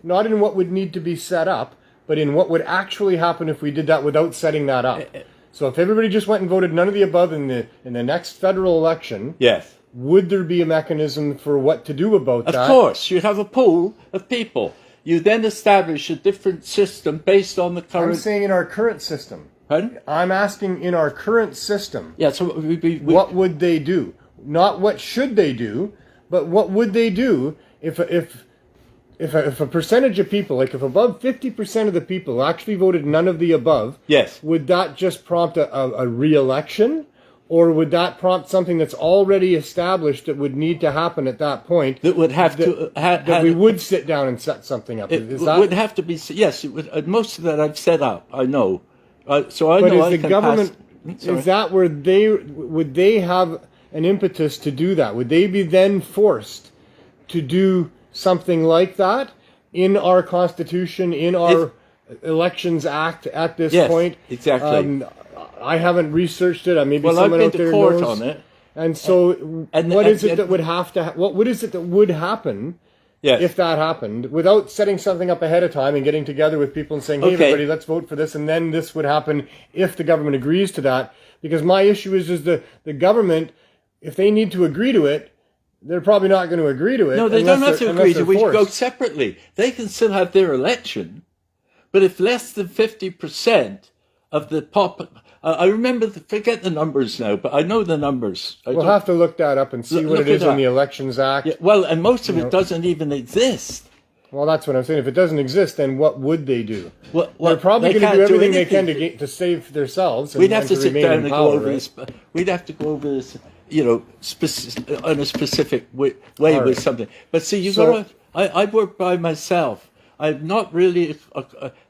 Not in what would need to be set up, but in what would actually happen if we did that without setting that up. So if everybody just went and voted none of the above in the next federal election... Yes. Would there be a mechanism for what to do about that? Of course. You have a pool of people. You then establish a different system based on the current... I'm saying in our current system. Pardon? I'm asking in our current system. Yeah, so what would they do? Not what should they do, but what would they do if a percentage of people, like if above 50% of the people actually voted none of the above, yes, would that just prompt a re-election? Or would that prompt something that's already established that would need to happen at that point? That would have to... that we would sit down and set something up. It would have to be... Yes, it would, most of that I've set up, I know. So I know I can pass... Is that where would they have an impetus to do that? Would they be then forced to do something like that in our Constitution, in our Elections Act at this point? Yes, exactly. I haven't researched it. Maybe someone out there knows. On it. And so, what is it that would have to? What is it that would happen if that happened, without setting something up ahead of time and getting together with people and saying, "Hey, everybody, let's vote for this," and then this would happen if the government agrees to that. Because my issue is the government, if they need to agree to it, they're probably not going to agree to it. No, they don't have to agree to it. We should go forced. separately. They can still have their election, but if less than 50% of the I remember, forget the numbers now, but I know the numbers. We'll have to look that up and see what it is in the Elections Act. Yeah, well, and most of it doesn't even exist. Well, that's what I'm saying. If it doesn't exist, then what would they do? Well, they're probably going to do everything they can to save themselves. We'd have to sit down and go over right? this. We'd have to go over this, on a specific way with something. But see, I work by myself. I'm not really.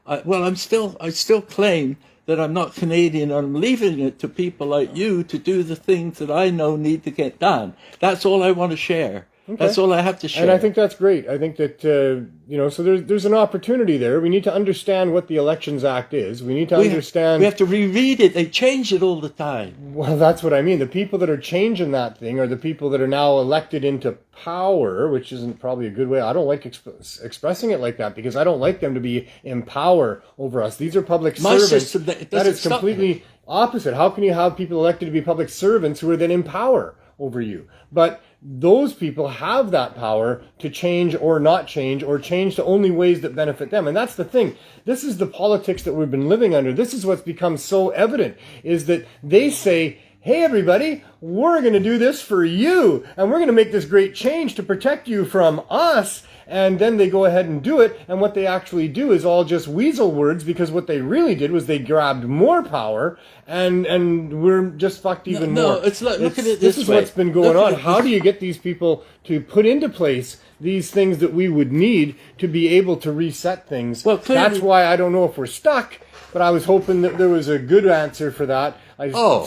I still claim that I'm not Canadian. I'm leaving it to people like you to do the things that I know need to get done. That's all I want to share. Okay. That's all I have to share. And I think that's great. I think that, so there's an opportunity there. We need to understand what the Elections Act is. We need to understand... We have to reread it. They change it all the time. Well, that's what I mean. The people that are changing that thing are the people that are now elected into power, which isn't probably a good way. I don't like expressing it like that because I don't like them to be in power over us. These are public servants. System, that is completely opposite. How can you have people elected to be public servants who are then in power over you? But those people have that power to change or not change, or change to only ways that benefit them. And that's the thing. This is the politics that we've been living under. This is what's become so evident, is that they say, hey, everybody, we're going to do this for you, and we're going to make this great change to protect you from us. And then they go ahead and do it, and what they actually do is all just weasel words, because what they really did was they grabbed more power, and we're just fucked even more. No, it's like, look at it this way. This is what's been going on. How do you get these people to put into place these things that we would need to be able to reset things? Well, clearly, that's why I don't know if we're stuck, but I was hoping that there was a good answer for that. Well,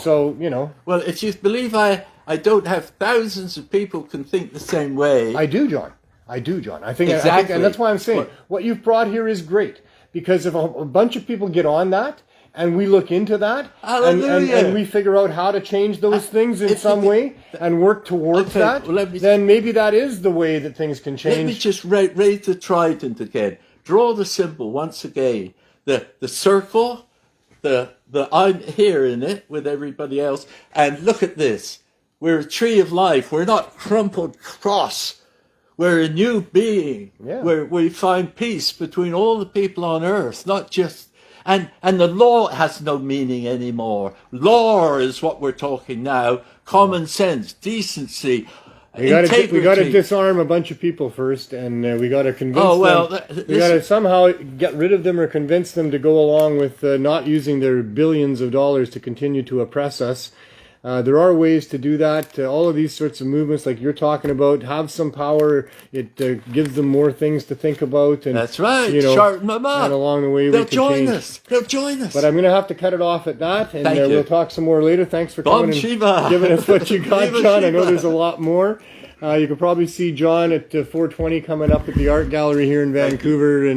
if you believe I don't have thousands of people can think the same way. I do, John. I think exactly. And that's why I'm saying what you've brought here is great, because if a bunch of people get on that and we look into that and we figure out how to change those things in some way and work towards that, then maybe that is the way that things can change. Let me just raise the trident again. Draw the symbol once again. The circle, the I'm here in it with everybody else, and look at this. We're a tree of life. We're not crumpled cross. We're a new being, where we find peace between all the people on earth, not just... And the law has no meaning anymore. Law is what we're talking now. Common sense, decency, integrity. We got to disarm a bunch of people first, and we got to convince them. We got to somehow get rid of them or convince them to go along with not using their billions of dollars to continue to oppress us. There are ways to do that. All of these sorts of movements, like you're talking about, have some power. It gives them more things to think about. And, that's right. Sharpen them up. And along the way, They'll join us. But I'm going to have to cut it off at that, and we'll talk some more later. Thanks for coming and giving us what you got, John. I know there's a lot more. You can probably see John at 420 coming up at the Art Gallery here in Vancouver.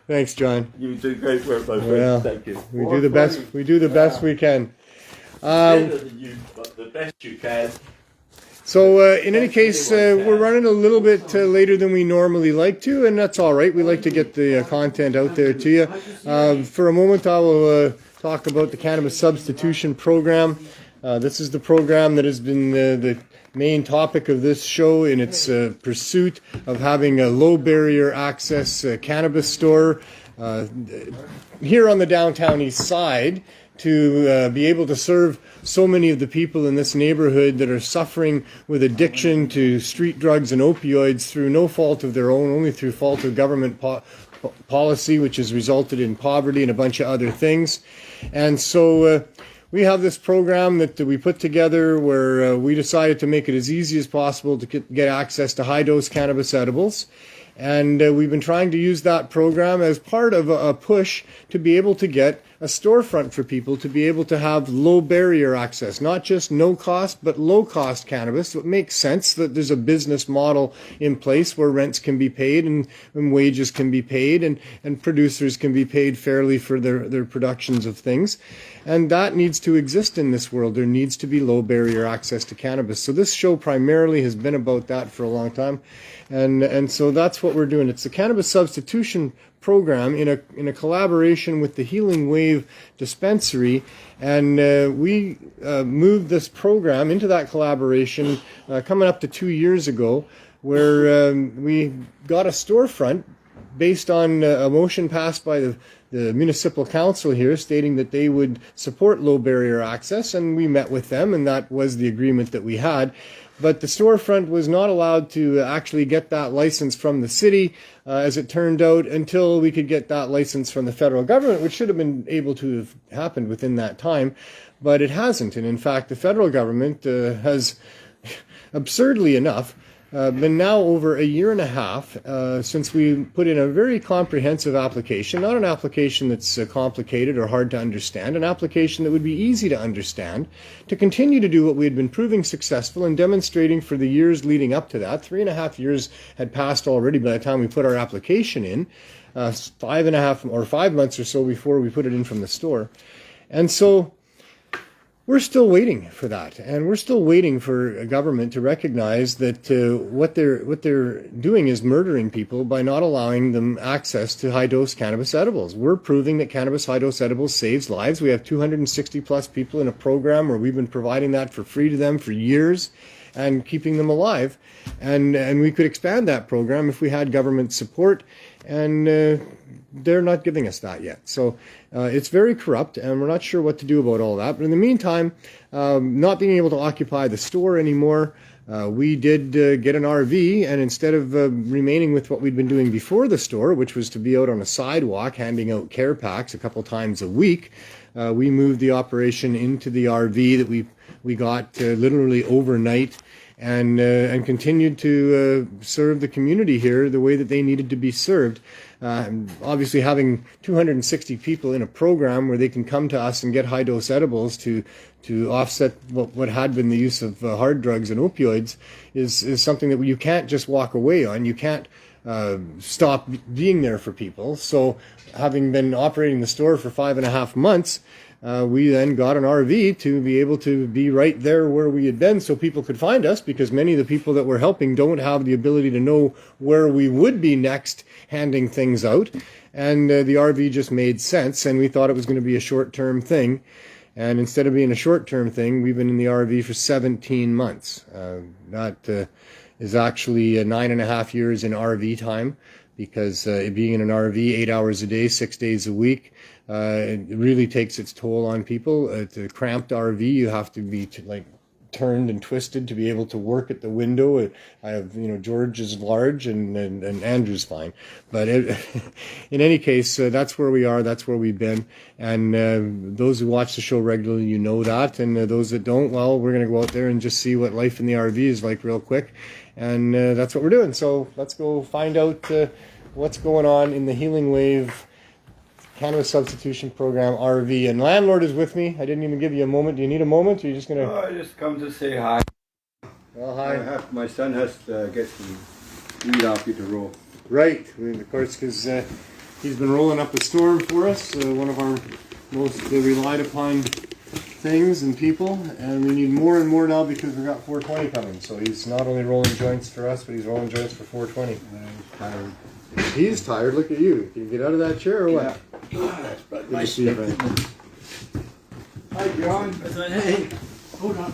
Thanks, John. You do great work, my friend. Well, thank you. We do the best. We do the best we can. Better than you, but the best you can. So in any case, we're running a little bit later than we normally like to, and that's all right. We like to get the content out there to you. For a moment, I will talk about the Cannabis Substitution Program. This is the program that has been the main topic of this show in its pursuit of having a low barrier access cannabis store here on the downtown east side, to be able to serve so many of the people in this neighborhood that are suffering with addiction to street drugs and opioids through no fault of their own, only through fault of government policy, which has resulted in poverty and a bunch of other things. And so we have this program that we put together where we decided to make it as easy as possible to get access to high-dose cannabis edibles. And we've been trying to use that program as part of a push to be able to get a storefront for people to be able to have low barrier access, not just no cost, but low cost cannabis. So it makes sense that there's a business model in place where rents can be paid and wages can be paid and producers can be paid fairly for their productions of things. And that needs to exist in this world. There needs to be low barrier access to cannabis. So this show primarily has been about that for a long time. And so that's what we're doing. It's the Cannabis Substitution program in a collaboration with the Healing Wave Dispensary, and we moved this program into that collaboration coming up to 2 years ago, where we got a storefront based on a motion passed by the municipal council here stating that they would support low barrier access, and we met with them, and that was the agreement that we had. But the storefront was not allowed to actually get that license from the city, as it turned out, until we could get that license from the federal government, which should have been able to have happened within that time, but it hasn't. And in fact, the federal government has, absurdly enough, been now over a year and a half since we put in a very comprehensive application, not an application that's complicated or hard to understand, an application that would be easy to understand, to continue to do what we had been proving successful and demonstrating for the years leading up to that. 3.5 years had passed already by the time we put our application in, 5.5 or 5 months or so before we put it in from the store. And so we're still waiting for that, and we're still waiting for a government to recognize that what they're doing is murdering people by not allowing them access to high-dose cannabis edibles. We're proving that cannabis high-dose edibles saves lives. We have 260 plus people in a program where we've been providing that for free to them for years and keeping them alive, and we could expand that program if we had government support, and they're not giving us that yet. So it's very corrupt, and we're not sure what to do about all that. But in the meantime, not being able to occupy the store anymore, we did get an RV, and instead of remaining with what we'd been doing before the store, which was to be out on a sidewalk handing out care packs a couple times a week, we moved the operation into the RV that we got literally overnight, and continued to serve the community here the way that they needed to be served. Obviously, having 260 people in a program where they can come to us and get high-dose edibles to offset what had been the use of hard drugs and opioids is something that you can't just walk away on. You can't stop being there for people. So having been operating the store for 5.5 months, we then got an RV to be able to be right there where we had been so people could find us, because many of the people that we're helping don't have the ability to know where we would be next handing things out. And the RV just made sense, and we thought it was going to be a short-term thing. And instead of being a short-term thing, we've been in the RV for 17 months. That is actually 9.5 years in RV time, because being in an RV 8 hours a day, 6 days a week, it really takes its toll on people. It's a cramped RV. You have to be turned and twisted to be able to work at the window. I have, George is large and Andrew's fine. But in any case, that's where we are. That's where we've been. And those who watch the show regularly, you know that. And those that don't, well, we're going to go out there and just see what life in the RV is like real quick. And that's what we're doing. So let's go find out what's going on in the Healing Wave Cannabis Substitution Program RV. And landlord is with me. I didn't even give you a moment. Do you need a moment? Or are you just going to... Oh, I just come to say hi. Well, hi. My son has to get some weed off you to roll. Right. Of course, because he's been rolling up a storm for us. One of our most relied upon things and people. And we need more and more now because we've got 420 coming. So he's not only rolling joints for us, but he's rolling joints for 420. I'm tired. He's tired. Look at you. Can you get out of that chair or what? Yeah. That's Good to see you, friend. Hi, John. Hey, hold on.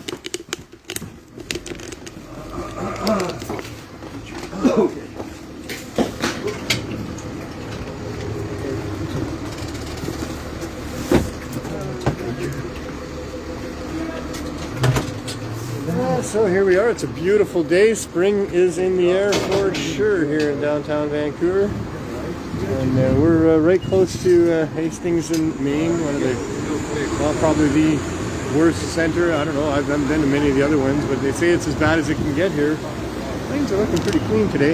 So here we are. It's a beautiful day. Spring is in the air for sure here in downtown Vancouver. And we're right close to Hastings in Maine, one of the, probably the worst center. I don't know, I haven't been to many of the other ones, but they say it's as bad as it can get here. Things are looking pretty clean today.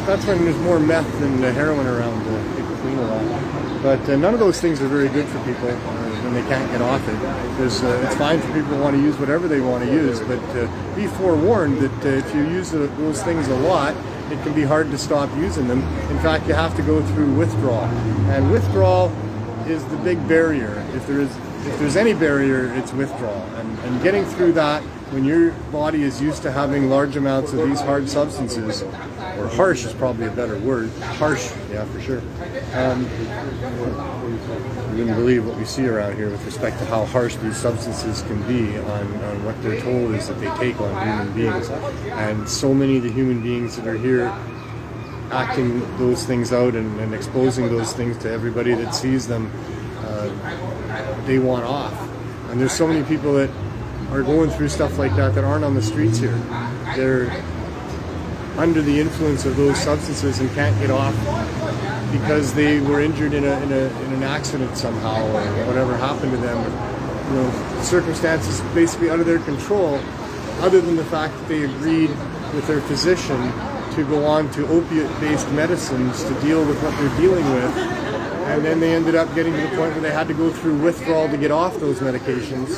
That's when there's more meth than heroin around. People clean a lot. But none of those things are very good for people when they can't get off it. Because it's fine for people who want to use whatever they want to use, but be forewarned that if you use those things a lot, it can be hard to stop using them. In fact, you have to go through withdrawal. And withdrawal is the big barrier. If there is if there's any barrier, it's withdrawal. And getting through that, when your body is used to having large amounts of these hard substances, or harsh is probably a better word, harsh, yeah, for sure. You wouldn't believe what we see around here with respect to how harsh these substances can be on what they're told is that they take on human beings. And so many of the human beings that are here acting those things out and exposing those things to everybody that sees them, they want off. And there's so many people that are going through stuff like that aren't on the streets here. They're under the influence of those substances and can't get off because they were injured in an accident somehow, or whatever happened to them. You know, circumstances basically out of their control, other than the fact that they agreed with their physician to go on to opiate-based medicines to deal with what they're dealing with. And then they ended up getting to the point where they had to go through withdrawal to get off those medications.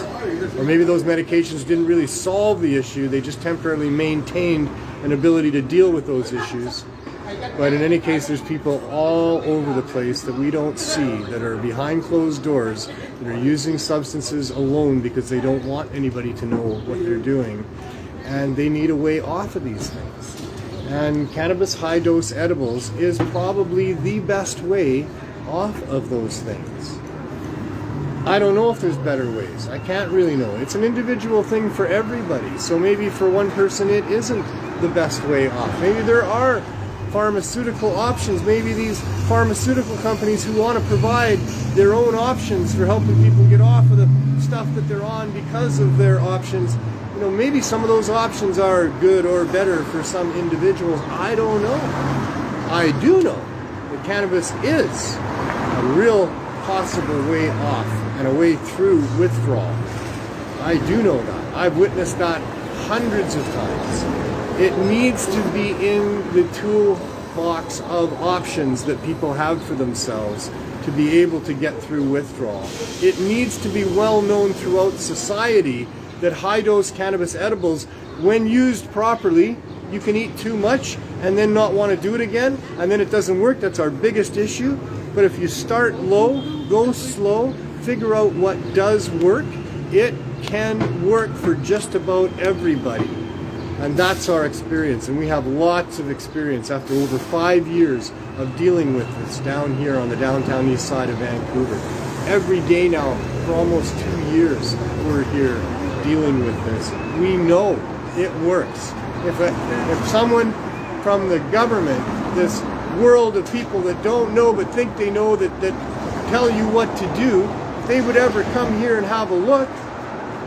Or maybe those medications didn't really solve the issue, they just temporarily maintained an ability to deal with those issues. But in any case, there's people all over the place that we don't see, that are behind closed doors, that are using substances alone because they don't want anybody to know what they're doing. And they need a way off of these things. And cannabis high-dose edibles is probably the best way off of those things. I don't know if there's better ways. I can't really know. It's an individual thing for everybody. So maybe for one person it isn't the best way off. Maybe there are pharmaceutical options. Maybe these pharmaceutical companies who want to provide their own options for helping people get off of the stuff that they're on because of their options, you know, maybe some of those options are good or better for some individuals. I don't know. I do know that cannabis is a real possible way off and a way through withdrawal. I do know that. I've witnessed that hundreds of times. It needs to be in the toolbox of options that people have for themselves to be able to get through withdrawal. It needs to be well known throughout society that high-dose cannabis edibles, when used properly, you can eat too much and then not want to do it again, and then it doesn't work. That's our biggest issue. But if you start low, go slow, figure out what does work, it can work for just about everybody. And that's our experience, and we have lots of experience after over 5 years of dealing with this down here on the downtown east side of Vancouver. Every day now, for almost 2 years, we're here dealing with this. We know it works. If someone from the government, this world of people that don't know but think they know, that tell you what to do, if they would ever come here and have a look,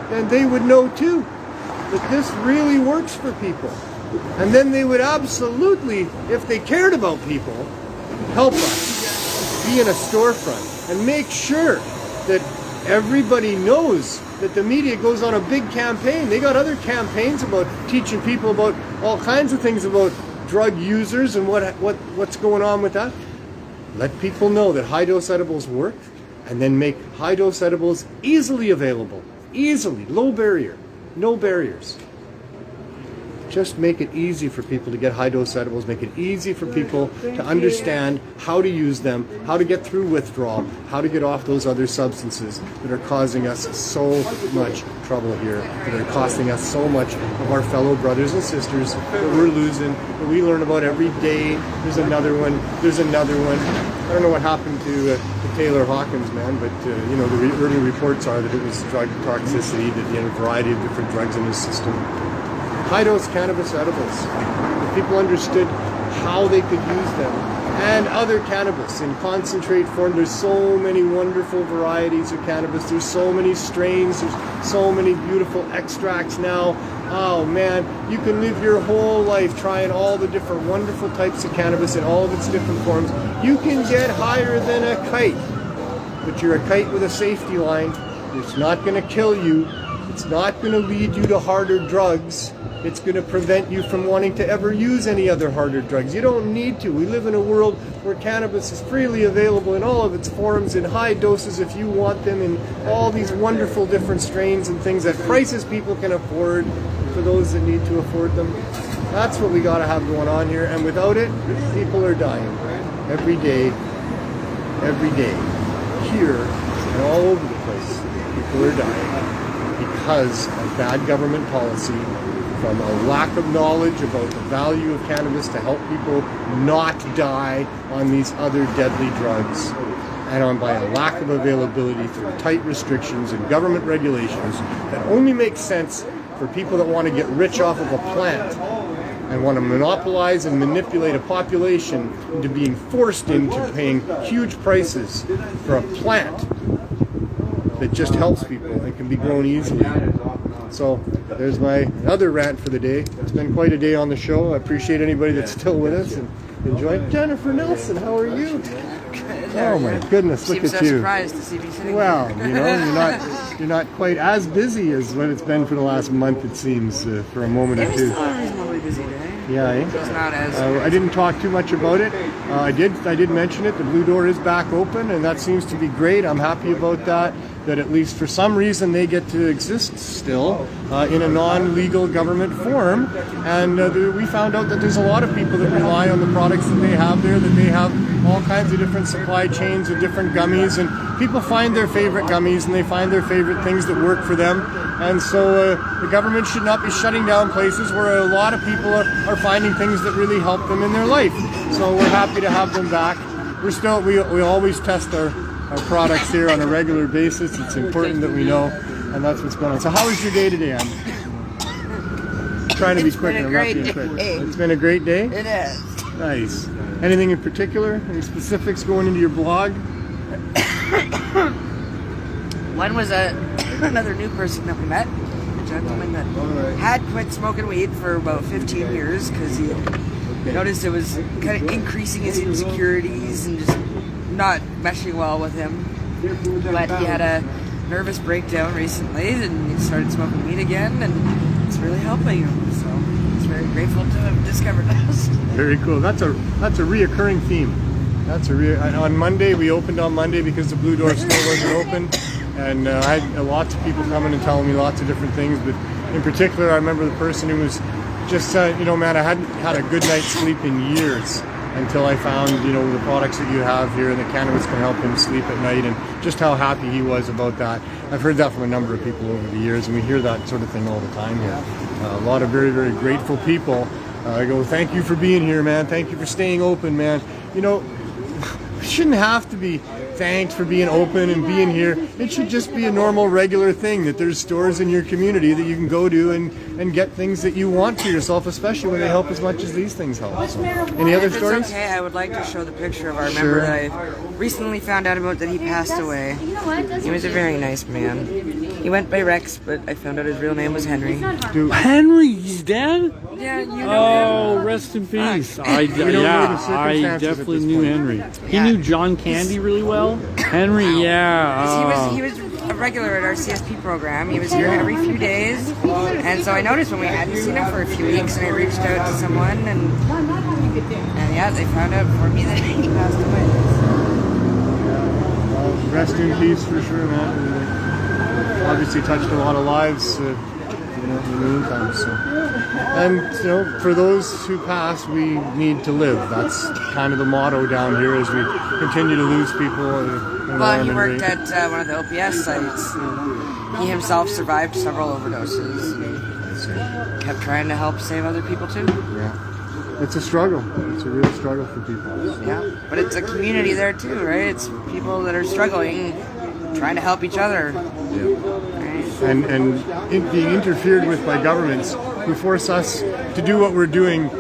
then they would know too that this really works for people. And then they would absolutely, if they cared about people, help us be in a storefront and make sure that everybody knows that the media goes on a big campaign. They got other campaigns about teaching people about all kinds of things about drug users and what's going on with that. Let people know that high-dose edibles work, and then make high-dose edibles easily available. Easily, low barrier, no barriers. Just make it easy for people to get high-dose edibles, make it easy for people to understand how to use them, how to get through withdrawal, how to get off those other substances that are causing us so much trouble here, that are costing us so much of our fellow brothers and sisters that we're losing, that we learn about every day. There's another one, there's another one. I don't know what happened to Taylor Hawkins, man, but you know, the early reports are that it was drug toxicity, that he had a variety of different drugs in his system. High-dose cannabis edibles. If people understood how they could use them, and other cannabis in concentrate form. There's so many wonderful varieties of cannabis. There's so many strains. There's so many beautiful extracts now. Oh man, you can live your whole life trying all the different wonderful types of cannabis in all of its different forms. You can get higher than a kite, but you're a kite with a safety line. It's not going to kill you. It's not going to lead you to harder drugs. It's going to prevent you from wanting to ever use any other harder drugs. You don't need to. We live in a world where cannabis is freely available in all of its forms, in high doses if you want them, in all these wonderful different strains and things at prices people can afford for those that need to afford them. That's what we got to have going on here, and without it, people are dying every day, here and all over the place. people are dying because of bad government policy, from a lack of knowledge about the value of cannabis to help people not die on these other deadly drugs, and by a lack of availability through tight restrictions and government regulations that only make sense for people that want to get rich off of a plant and want to monopolize and manipulate a population into being forced into paying huge prices for a plant that just helps people and can be grown easily. So there's my other rant for the day. It's been quite a day on the show. I appreciate anybody that's still with us and enjoyed. Jennifer Nelson, how are you? Oh my goodness, look at you. Surprised to see me sitting well, there. you know, you're not quite as busy as what it's been for the last month, it seems, for a moment or two. It was still a reasonably busy day. Yeah, eh? It's not as... I didn't talk too much about it. I did mention it. The Blue Door is back open, and that seems to be great. I'm happy about that. That at least for some reason they get to exist still in a non-legal government form. And we found out that there's a lot of people that rely on the products that they have there, that they have all kinds of different supply chains of different gummies, and people find their favorite gummies and they find their favorite things that work for them. And so the government should not be shutting down places where a lot of people are finding things that really help them in their life. So we're happy to have them back. We always test our products here on a regular basis. It's important that we know, and that's what's going on. So how was your day today, Anne? Trying to be quick. I'm not being quick. It's been a great day? It is. Nice. Anything in particular? Any specifics going into your blog? One was another new person that we met, a gentleman that had quit smoking weed for about 15 years because he noticed it was kind of increasing his insecurities and just not meshing well with him. But he had a nervous breakdown recently and he started smoking weed again, and it's really helping him. So he's very grateful to have discovered us. Very cool. That's a reoccurring theme. On Monday, we opened on Monday because the Blue Door still wasn't open, and I had lots of people coming and telling me lots of different things. But in particular, I remember the person who was just man, I hadn't had a good night's sleep in years until I found the products that you have here, and the cannabis can help him sleep at night, and just how happy he was about that. I've heard that from a number of people over the years, and we hear that sort of thing all the time here. A lot of very, very grateful people. I go, thank you for being here, man. Thank you for staying open, man. We shouldn't have to be thanked for being open and being here. It should just be a normal, regular thing that there's stores in your community that you can go to and get things that you want for yourself, especially when they help as much as these things help. So, any other stories? Okay, I would like to show the picture of our member that I recently found out about that he passed away. He was a very nice man. He went by Rex, but I found out his real name was Henry. Henry, he's dead? Yeah, you know him. Oh, rest in peace. I definitely knew Henry. He knew John Candy really well. Henry, yeah. He was a regular at our CSP program. He was here every few days, and so I noticed when we hadn't seen him for a few weeks, and I reached out to someone, and yeah, they found out for me that he passed away. Well, rest in peace for sure, man. Obviously touched a lot of lives in the meantime. So, and for those who pass, we need to live. That's kind of the motto down here as we continue to lose people. Well, he worked at one of the OPS sites. He himself survived several overdoses and kept trying to help save other people too. Yeah, it's a struggle. It's a real struggle for people. Yeah, but it's a community there too, right? It's people that are struggling, trying to help each other. Yeah. And being interfered with by governments who force us to do what we're doing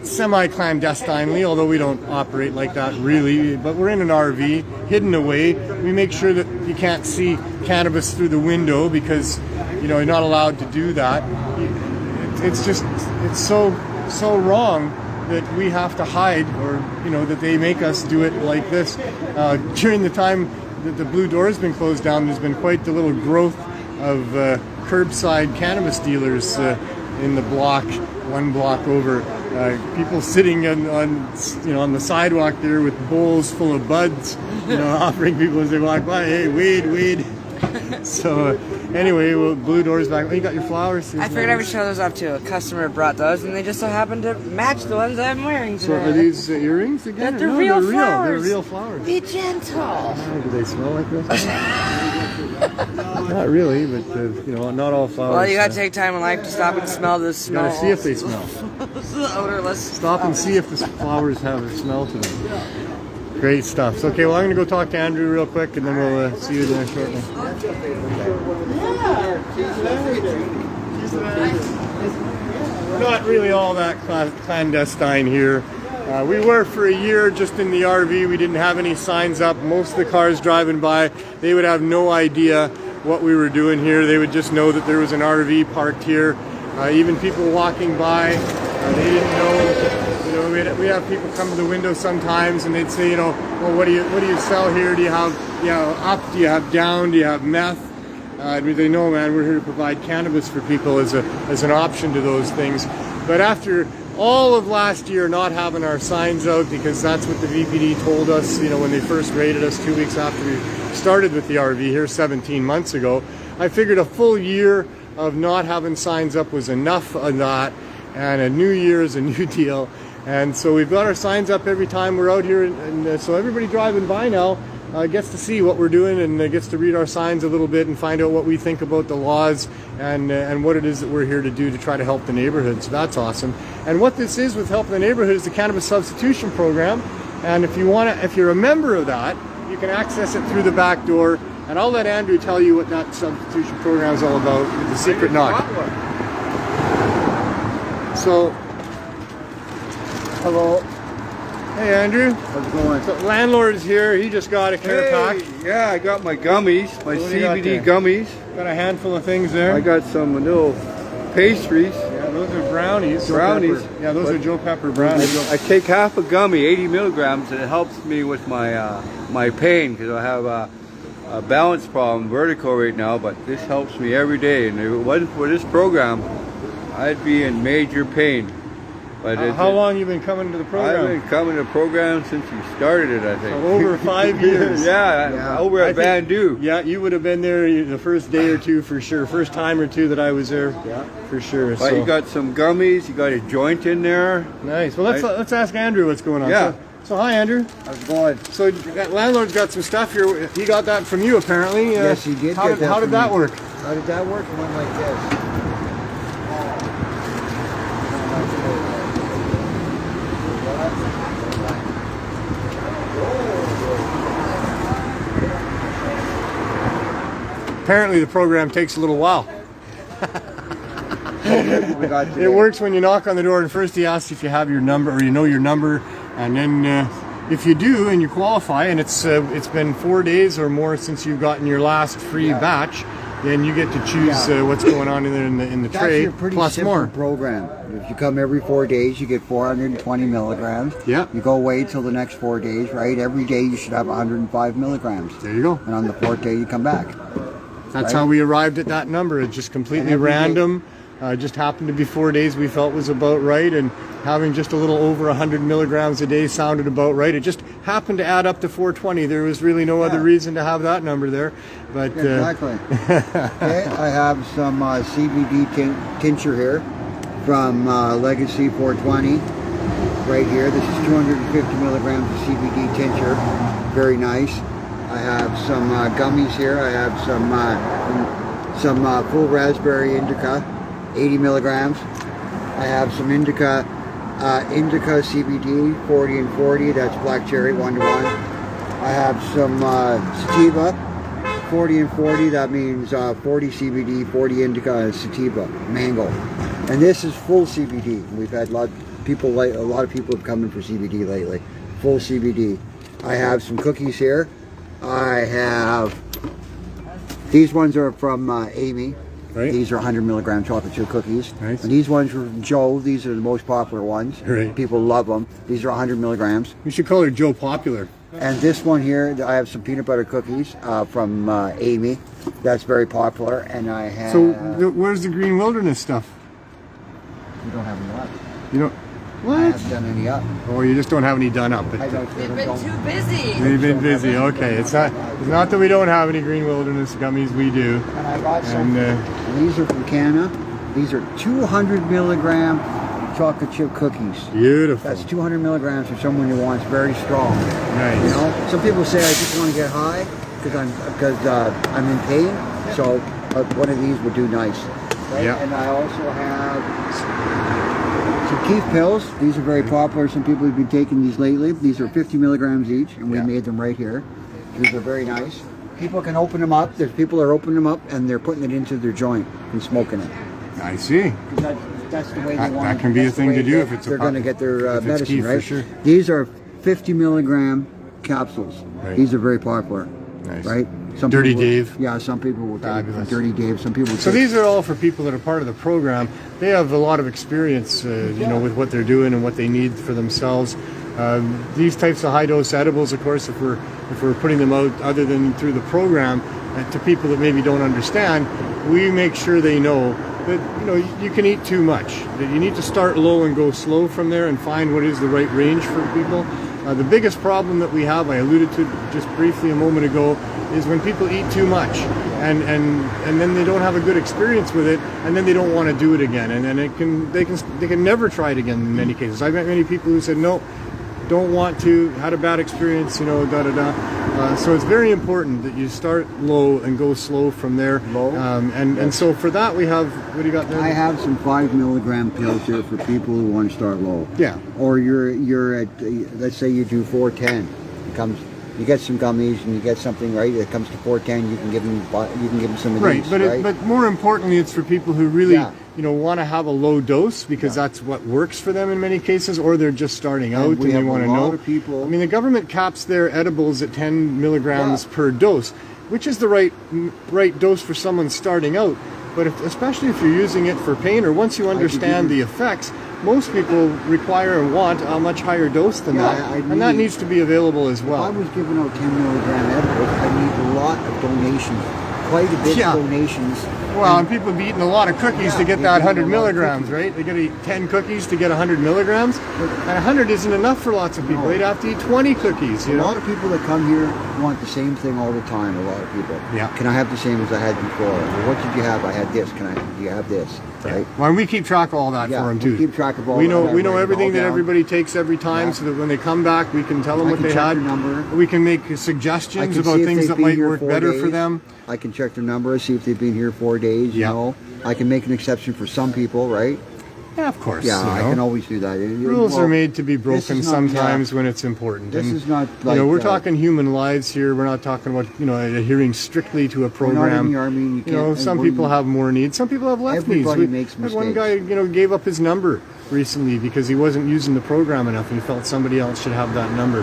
semi-clandestinely, although we don't operate like that really, but we're in an RV, hidden away. We make sure that you can't see cannabis through the window because, you're not allowed to do that. It's so wrong that we have to hide, or, that they make us do it like this. During the time that the Blue Door has been closed down, there's been quite the little growth of curbside cannabis dealers in the block, one block over. People sitting on the sidewalk there with bowls full of buds, offering people as they walk by, hey, weed. So anyway, Blue Door's back. Oh, you got your flowers? I figured I would show those off too. A customer brought those, and they just so happened to match the ones I'm wearing today. So are these earrings again? They're real flowers. They're real flowers. Be gentle. Do they smell like this? Not really, but you know, not all flowers. Well, you gotta take time in life to stop and smell the smell. Gotta see if they smell. Odorless. Stop and see if the flowers have a smell to them. Great stuff. So, okay, well, I'm going to go talk to Andrew real quick, and then we'll see you there shortly. We're not really all that clandestine here. We were for a year just in the RV. We didn't have any signs up. Most of the cars driving by, they would have no idea what we were doing here. They would just know that there was an RV parked here. Even people walking by, they didn't know. You know, we have people come to the window sometimes, and they'd say, you know, well, what do you sell here? Do you have, you know, up? Do you have down? Do you have meth? They know, man, we're here to provide cannabis for people as an option to those things. But after all of last year not having our signs out, because that's what the VPD told us, you know, when they first raided us 2 weeks after we started with the RV here 17 months ago, I figured a full year of not having signs up was enough of that, and a new year is a new deal. And so we've got our signs up every time we're out here, and so everybody driving by now gets to see what we're doing, and gets to read our signs a little bit and find out what we think about the laws and what it is that we're here to do to try to help the neighborhood. So that's awesome. And what this is with helping the neighborhood is the Cannabis Substitution Program. And if you're a member of that, you can access it through the back door. And I'll let Andrew tell you what that substitution program is all about with the secret knock. So, hello. Hey Andrew. How's it going? So landlord's here. He just got a care pack. Yeah, I got my gummies, my CBD gummies. Got a handful of things there. I got some little pastries. Yeah, those are brownies. Brownies. Yeah, those are Joe Pepper brownies. I take half a gummy, 80 milligrams, and it helps me with my my pain, because I have a balance problem, vertigo right now. But this helps me every day, and if it wasn't for this program, I'd be in major pain. But how long you been coming to the program? I've been coming to the program since you started it, I think. So over 5 years. Yeah, over at Bandu. Yeah, you would have been there the first day or two for sure. First time or two that I was there, for sure. But you got some gummies, you got a joint in there. Nice. Well, let's ask Andrew what's going on. Yeah. So hi, Andrew. How's it going? So that landlord's got some stuff here. He got that from you, apparently. Yes, he did. How did that work? How did that work? It went like this. Apparently the program takes a little while. It works when you knock on the door, and first he asks if you have your number, or you know your number, and then if you do and you qualify, and it's been 4 days or more since you've gotten your last free batch, then you get to choose what's going on in the tray, a pretty plus simple more. program. If you come every 4 days, you get 420 milligrams. Yeah. You go away till the next 4 days, right? Every day you should have 105 milligrams. There you go. And on the fourth day you come back. That's how we arrived at that number. It's just completely random. Just happened to be 4 days we felt was about right, and having just a little over 100 milligrams a day sounded about right. It just happened to add up to 420. There was really no other reason to have that number there. But exactly. Okay, I have some CBD tincture here from Legacy 420 right here. This is 250 milligrams of CBD tincture. Very nice. I have some gummies here. I have some full raspberry indica, 80 milligrams. I have some indica CBD, 40 and 40. That's black cherry, 1-to-1. I have some sativa, 40 and 40. That means 40 CBD, 40 indica, sativa, mango. And this is full CBD. We've had a lot of people have come in for CBD lately. Full CBD. I have some cookies here. I have, these ones are from Amy. Right. These are 100 milligram chocolate chip cookies. Nice. And these ones were from Joe. These are the most popular ones. Right. People love them. These are 100 milligrams. we should call her Joe Popular. And this one here, I have some peanut butter cookies from Amy. That's very popular. And I have... So where's the Green Wilderness stuff? You don't have any left. You don't... I What? haven't done any up. Oh, you just don't have any done up. I don't, They've been too busy. They've been busy. Okay, it's not that we don't have any Green Wilderness gummies. We do. And I got some. And These are from Canna. These are 200 milligram chocolate chip cookies. beautiful. That's 200 milligrams for someone who wants very strong. Nice. You know, some people say I just want to get high because I'm in pain. So one of these would do nice. Right? Yeah. And I also have some Keith pills. These are very popular. Some people have been taking these lately. These are 50 milligrams each, and we made them right here. These are very nice. People can open them up. There's people that are opening them up, and they're putting it into their joint and smoking it. I see. That's the way they want it. That can be a thing to do if it's they're going to get their medicine, key, right? for sure. These are 50 milligram capsules. Right. These are very popular, Nice. right? Dirty Dave. Yeah, some people will take Fabulous. Dirty Dave. Some people. So these are all for people that are part of the program. They have a lot of experience, you know, with what they're doing and what they need for themselves. These types of high dose edibles, of course, if we're putting them out other than through the program to people that maybe don't understand, we make sure they know that, you know, you can eat too much. That you need to start low and go slow from there and find what is the right range for people. The biggest problem that we have, I alluded to just briefly a moment ago, is when people eat too much and then they don't have a good experience with it, and then they don't want to do it again, and then they can never try it again in many cases. I've met many people who said, no, don't want to, had a bad experience, you know, so it's very important that you start low and go slow from there. And so for that we have, what do you got there? I have some 5 milligram pills here for people who want to start low. Yeah. Or you're at, let's say you do 410. It comes, you get some gummies and you get something, right? It comes to 410. You can give them some of these, right? But more importantly, it's for people who really, you know, want to have a low dose because that's what works for them in many cases, or they're just starting out and they want to know. Of people. I mean, the government caps their edibles at 10 milligrams per dose, which is the right dose for someone starting out. But especially if you're using it for pain, or once you understand the effects, most people require and want a much higher dose than that, and that needs to be available as well. If I was giving out 10 milligram edibles, I need a lot of donations, quite a bit of donations. Well, and people be eating a lot of cookies to get that 100 milligrams, right? They got to eat 10 cookies to get 100 milligrams, and 100 isn't enough for lots of people. They'd have to eat 20 cookies. You know? A lot of people that come here want the same thing all the time. A lot of people. Yeah. Can I have the same as I had before? Well, what did you have? I had this. Do you have this? Right. Well, and we keep track of all that for them too. We keep track of all. We know everything that everybody takes every time, so that when they come back, we can tell them what they had. We can make suggestions about things that might work better for them. I can check their number, see if they've been here 4 days. You know, I can make an exception for some people, right? Yeah, of course. Yeah, I can always do that. Rules are made to be broken sometimes when it's important. This is not like, you know, we're talking human lives here. We're not talking about, you know, adhering strictly to a program. We're not in the army. You know, some people have more needs. Some people have less needs. Everybody makes mistakes. One guy, you know, gave up his number recently because he wasn't using the program enough, and he felt somebody else should have that number.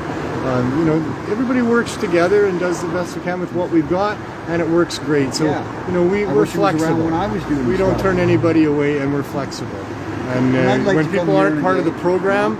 You know, everybody works together and does the best we can with what we've got, and it works great. So, you know, we're flexible. When I was doing we don't turn anybody away, and we're flexible. And when people aren't part of the program,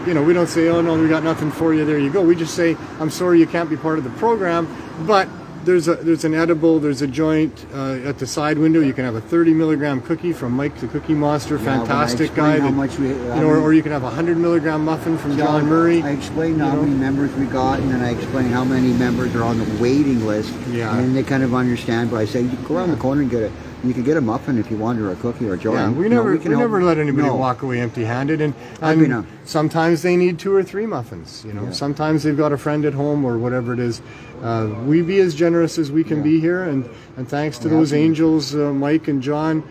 you know, we don't say, oh no, we got nothing for you, there you go. We just say, I'm sorry you can't be part of the program, but there's an edible, there's a joint at the side window. You can have a 30 milligram cookie from Mike the Cookie Monster, fantastic guy. How much we, you know, or you can have a 100 milligram muffin from John Murray. I explained how many members we got, and then I explained how many members are on the waiting list. Yeah. And then they kind of understand, but I say, you go around the corner and get it. You can get a muffin if you want, or a cookie, or a joint. Yeah, we never let anybody walk away empty-handed, and sometimes they need 2 or 3 muffins. You know, sometimes they've got a friend at home or whatever it is. We be as generous as we can be here, and thanks to those angels, Mike and John,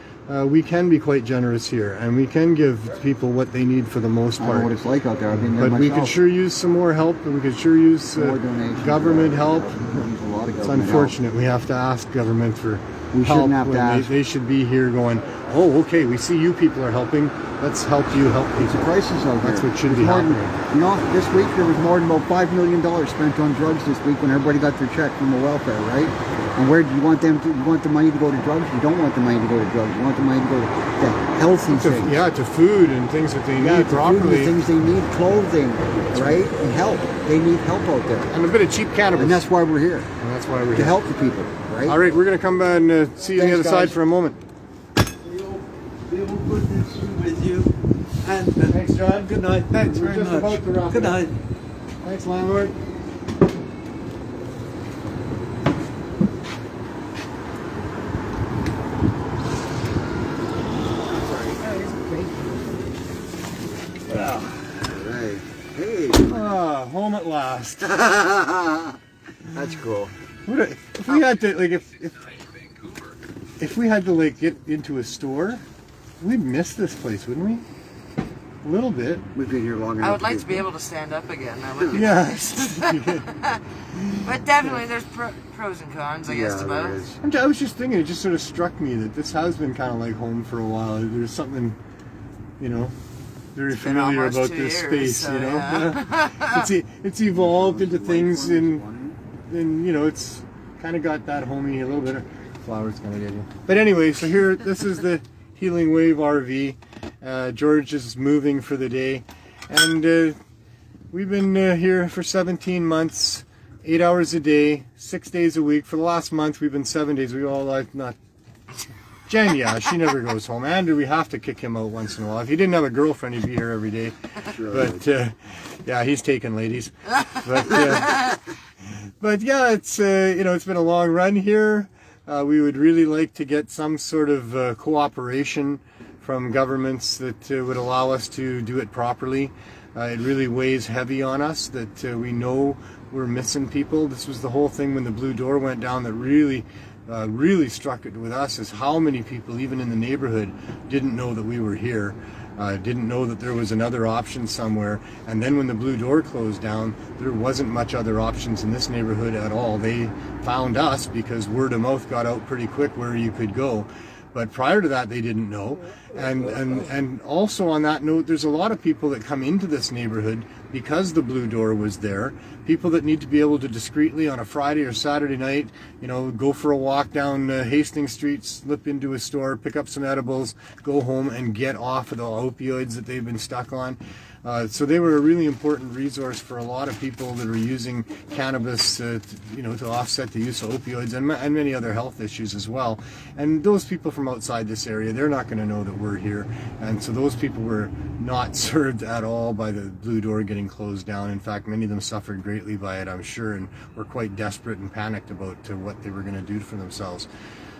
we can be quite generous here, and we can give people what they need for the most part. I know what it's like out there. I've been there but we could sure use some more help, and we could sure use government help. It's unfortunate we have to ask government for we help. Shouldn't have to ask. They should be here going, oh, okay, we see you people are helping. Let's help you help people. It's a crisis out there. That's what should be happening. You know, this week there was more than about $5 million spent on drugs this week when everybody got their check from the welfare, right? And where do you want them to? You want the money to go to drugs? You don't want the money to go to drugs. You want the money to go to healthy things. Yeah, to food and things that they need properly. Food, the things they need, clothing, right? And help. They need help out there. And a bit of cheap cannabis. And that's why we're here. And that's why we're here. To help the people, right? All right, we're going to come back and see you on the other side for a moment. We will put this with you. And thanks, John. Good night. Thanks very much. Good night. Thanks, landlord. Hey. Home at last. That's cool. If we had to, like, if we had to, like, get into a store, we'd miss this place, wouldn't we? A little bit. We've been here long enough. I would like to be able to stand up again. That would be Yeah. nice. But definitely, there's pros and cons, I guess, to there both. is. I was just thinking, it just sort of struck me that this has been kind of like home for a while. There's something, you know, very familiar almost about 2 this years, space, so, you know. yeah. It's evolved into things, and you know, it's kind of got that homey a little bit of flowers kind of get you. But anyway, so here, this is the Healing Wave RV. George is moving for the day, and we've been here for 17 months, 8 hours a day, 6 days a week. For the last month, we've been 7 days. We all like not. Jen, yeah, she never goes home. Andrew, we have to kick him out once in a while. If he didn't have a girlfriend, he'd be here every day. But yeah, he's taking ladies. But yeah, it's you know, it's been a long run here. We would really like to get some sort of cooperation from governments that would allow us to do it properly. It really weighs heavy on us that we know we're missing people. This was the whole thing when the Blue Door went down that really struck it with us, is how many people, even in the neighborhood, didn't know that we were here, didn't know that there was another option somewhere. And then when the Blue Door closed down, there wasn't much other options in this neighborhood at all. They found us because word of mouth got out pretty quick where you could go. But prior to that, they didn't know. And also on that note, there's a lot of people that come into this neighborhood because the Blue Door was there. People that need to be able to discreetly on a Friday or Saturday night, you know, go for a walk down Hastings Street, slip into a store, pick up some edibles, go home and get off of the opioids that they've been stuck on. So they were a really important resource for a lot of people that are using cannabis, you know, to offset the use of opioids and many other health issues as well. And those people from outside this area, they're not going to know that we're here. And so those people were not served at all by the Blue Door getting closed down. In fact, many of them suffered greatly by it, I'm sure, and were quite desperate and panicked about what they were going to do for themselves.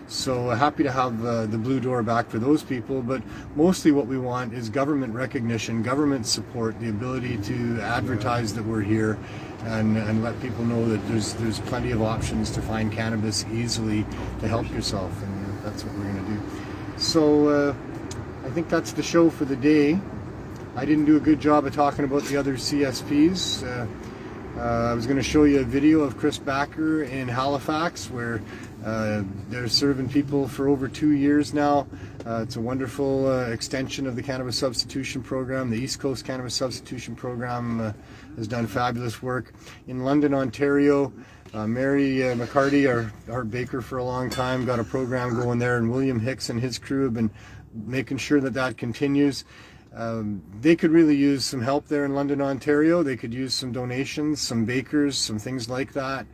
So happy to have the Blue Door back for those people, but mostly what we want is government recognition, government support, the ability to advertise that we're here, and let people know that there's plenty of options to find cannabis easily to help yourself, and that's what we're going to do. So I think that's the show for the day. I didn't do a good job of talking about the other CSPs. I was going to show you a video of Chris Backer in Halifax, where they're serving people for over 2 years now. It's a wonderful extension of the Cannabis Substitution Program. The East Coast Cannabis Substitution Program has done fabulous work. In London, Ontario, Mary McCarty, our baker for a long time, got a program going there, and William Hicks and his crew have been making sure that continues. They could really use some help there in London, Ontario. They could use some donations, some bakers, some things like that.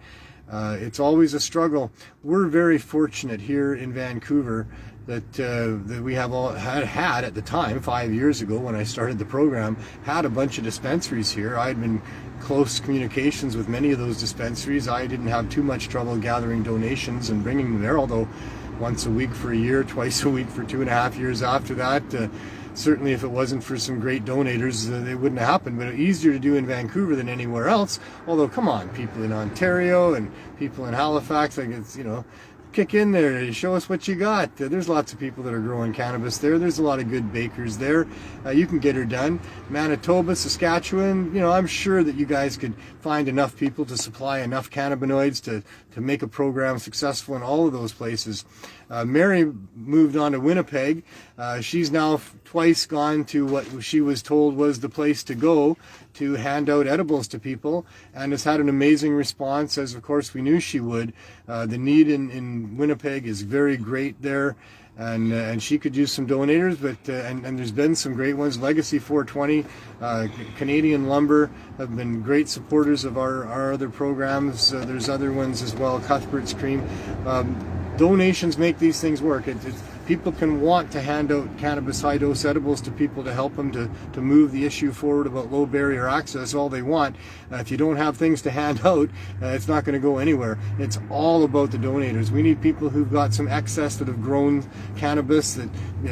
It's always a struggle. We're very fortunate here in Vancouver that we have had at the time, 5 years ago when I started the program, had a bunch of dispensaries here. I had been close communications with many of those dispensaries. I didn't have too much trouble gathering donations and bringing them there, although once a week for a year, twice a week for 2.5 years after that. Certainly if it wasn't for some great donators, it wouldn't have happened. But easier to do in Vancouver than anywhere else. Although, come on, people in Ontario and people in Halifax, like, it's, you know, kick in there, show us what you got. There's lots of people that are growing cannabis there. There's a lot of good bakers there. You can get her done. Manitoba, Saskatchewan, you know, I'm sure that you guys could find enough people to supply enough cannabinoids to make a program successful in all of those places. Mary moved on to Winnipeg. She's now twice gone to what she was told was the place to go to hand out edibles to people, and has had an amazing response, as of course we knew she would. The need in Winnipeg is very great there, and she could use some donators, but and there's been some great ones. Legacy 420, Canadian Lumber have been great supporters of our other programs. There's other ones as well, Cuthbert's Cream. Donations make these things work. people can want to hand out cannabis high-dose edibles to people to help them to move the issue forward about low barrier access all they want. If you don't have things to hand out, it's not going to go anywhere. It's all about the donators. We need people who've got some excess that have grown cannabis, that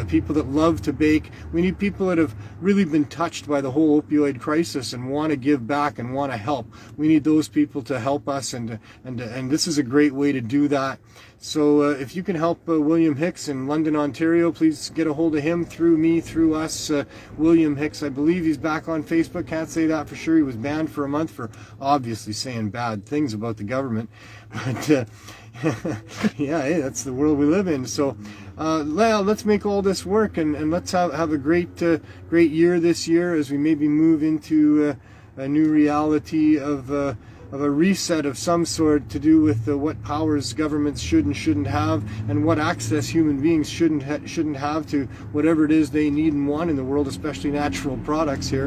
people that love to bake. We need people that have really been touched by the whole opioid crisis and want to give back and want to help. We need those people to help us, and this is a great way to do that. So if you can help William Hicks in London, Ontario, please get a hold of him through me, through us. William Hicks, I believe he's back on Facebook. Can't say that for sure. He was banned for a month for obviously saying bad things about the government. But yeah, hey, that's the world we live in. So let's make all this work, and let's have a great year this year as we maybe move into a new reality of a reset of some sort to do with what powers governments should and shouldn't have, and what access human beings shouldn't have to whatever it is they need and want in the world, especially natural products here.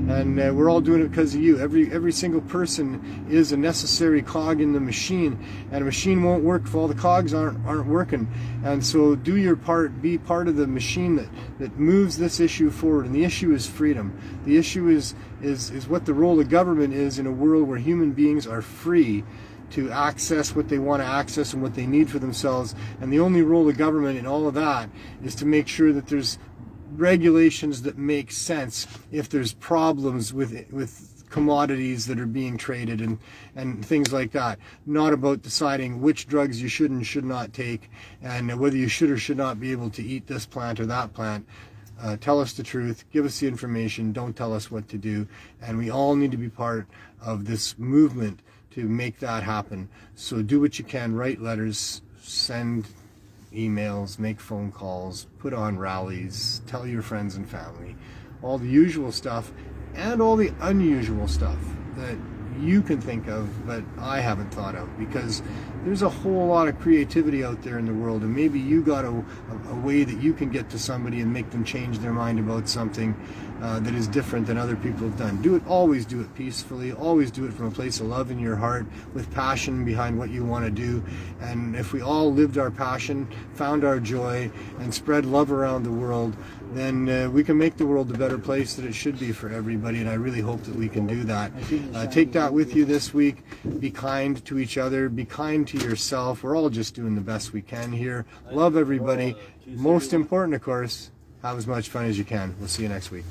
And we're all doing it because of you. Every single person is a necessary cog in the machine, and a machine won't work if all the cogs aren't working. And so do your part, be part of the machine that moves this issue forward. And the issue is freedom. The issue is what the role of government is in a world where human beings are free to access what they want to access and what they need for themselves. And the only role of government in all of that is to make sure that there's regulations that make sense if there's problems with commodities that are being traded and things like that. Not about deciding which drugs you should and should not take, and whether you should or should not be able to eat this plant or that plant. Tell us the truth, give us the information, don't tell us what to do, and we all need to be part of this movement to make that happen. So do what you can, write letters, send emails, make phone calls, put on rallies, tell your friends and family, all the usual stuff and all the unusual stuff that you can think of but I haven't thought of, because there's a whole lot of creativity out there in the world, and maybe you got a way that you can get to somebody and make them change their mind about something that is different than other people have done. Always do it peacefully, always do it from a place of love in your heart, with passion behind what you want to do. And if we all lived our passion, found our joy, and spread love around the world, then we can make the world a better place that it should be for everybody, and I really hope that we can do that. Take that with you this week. Be kind to each other, be kind to yourself. We're all just doing the best we can here. Love everybody. Most important, of course, have as much fun as you can. We'll see you next week.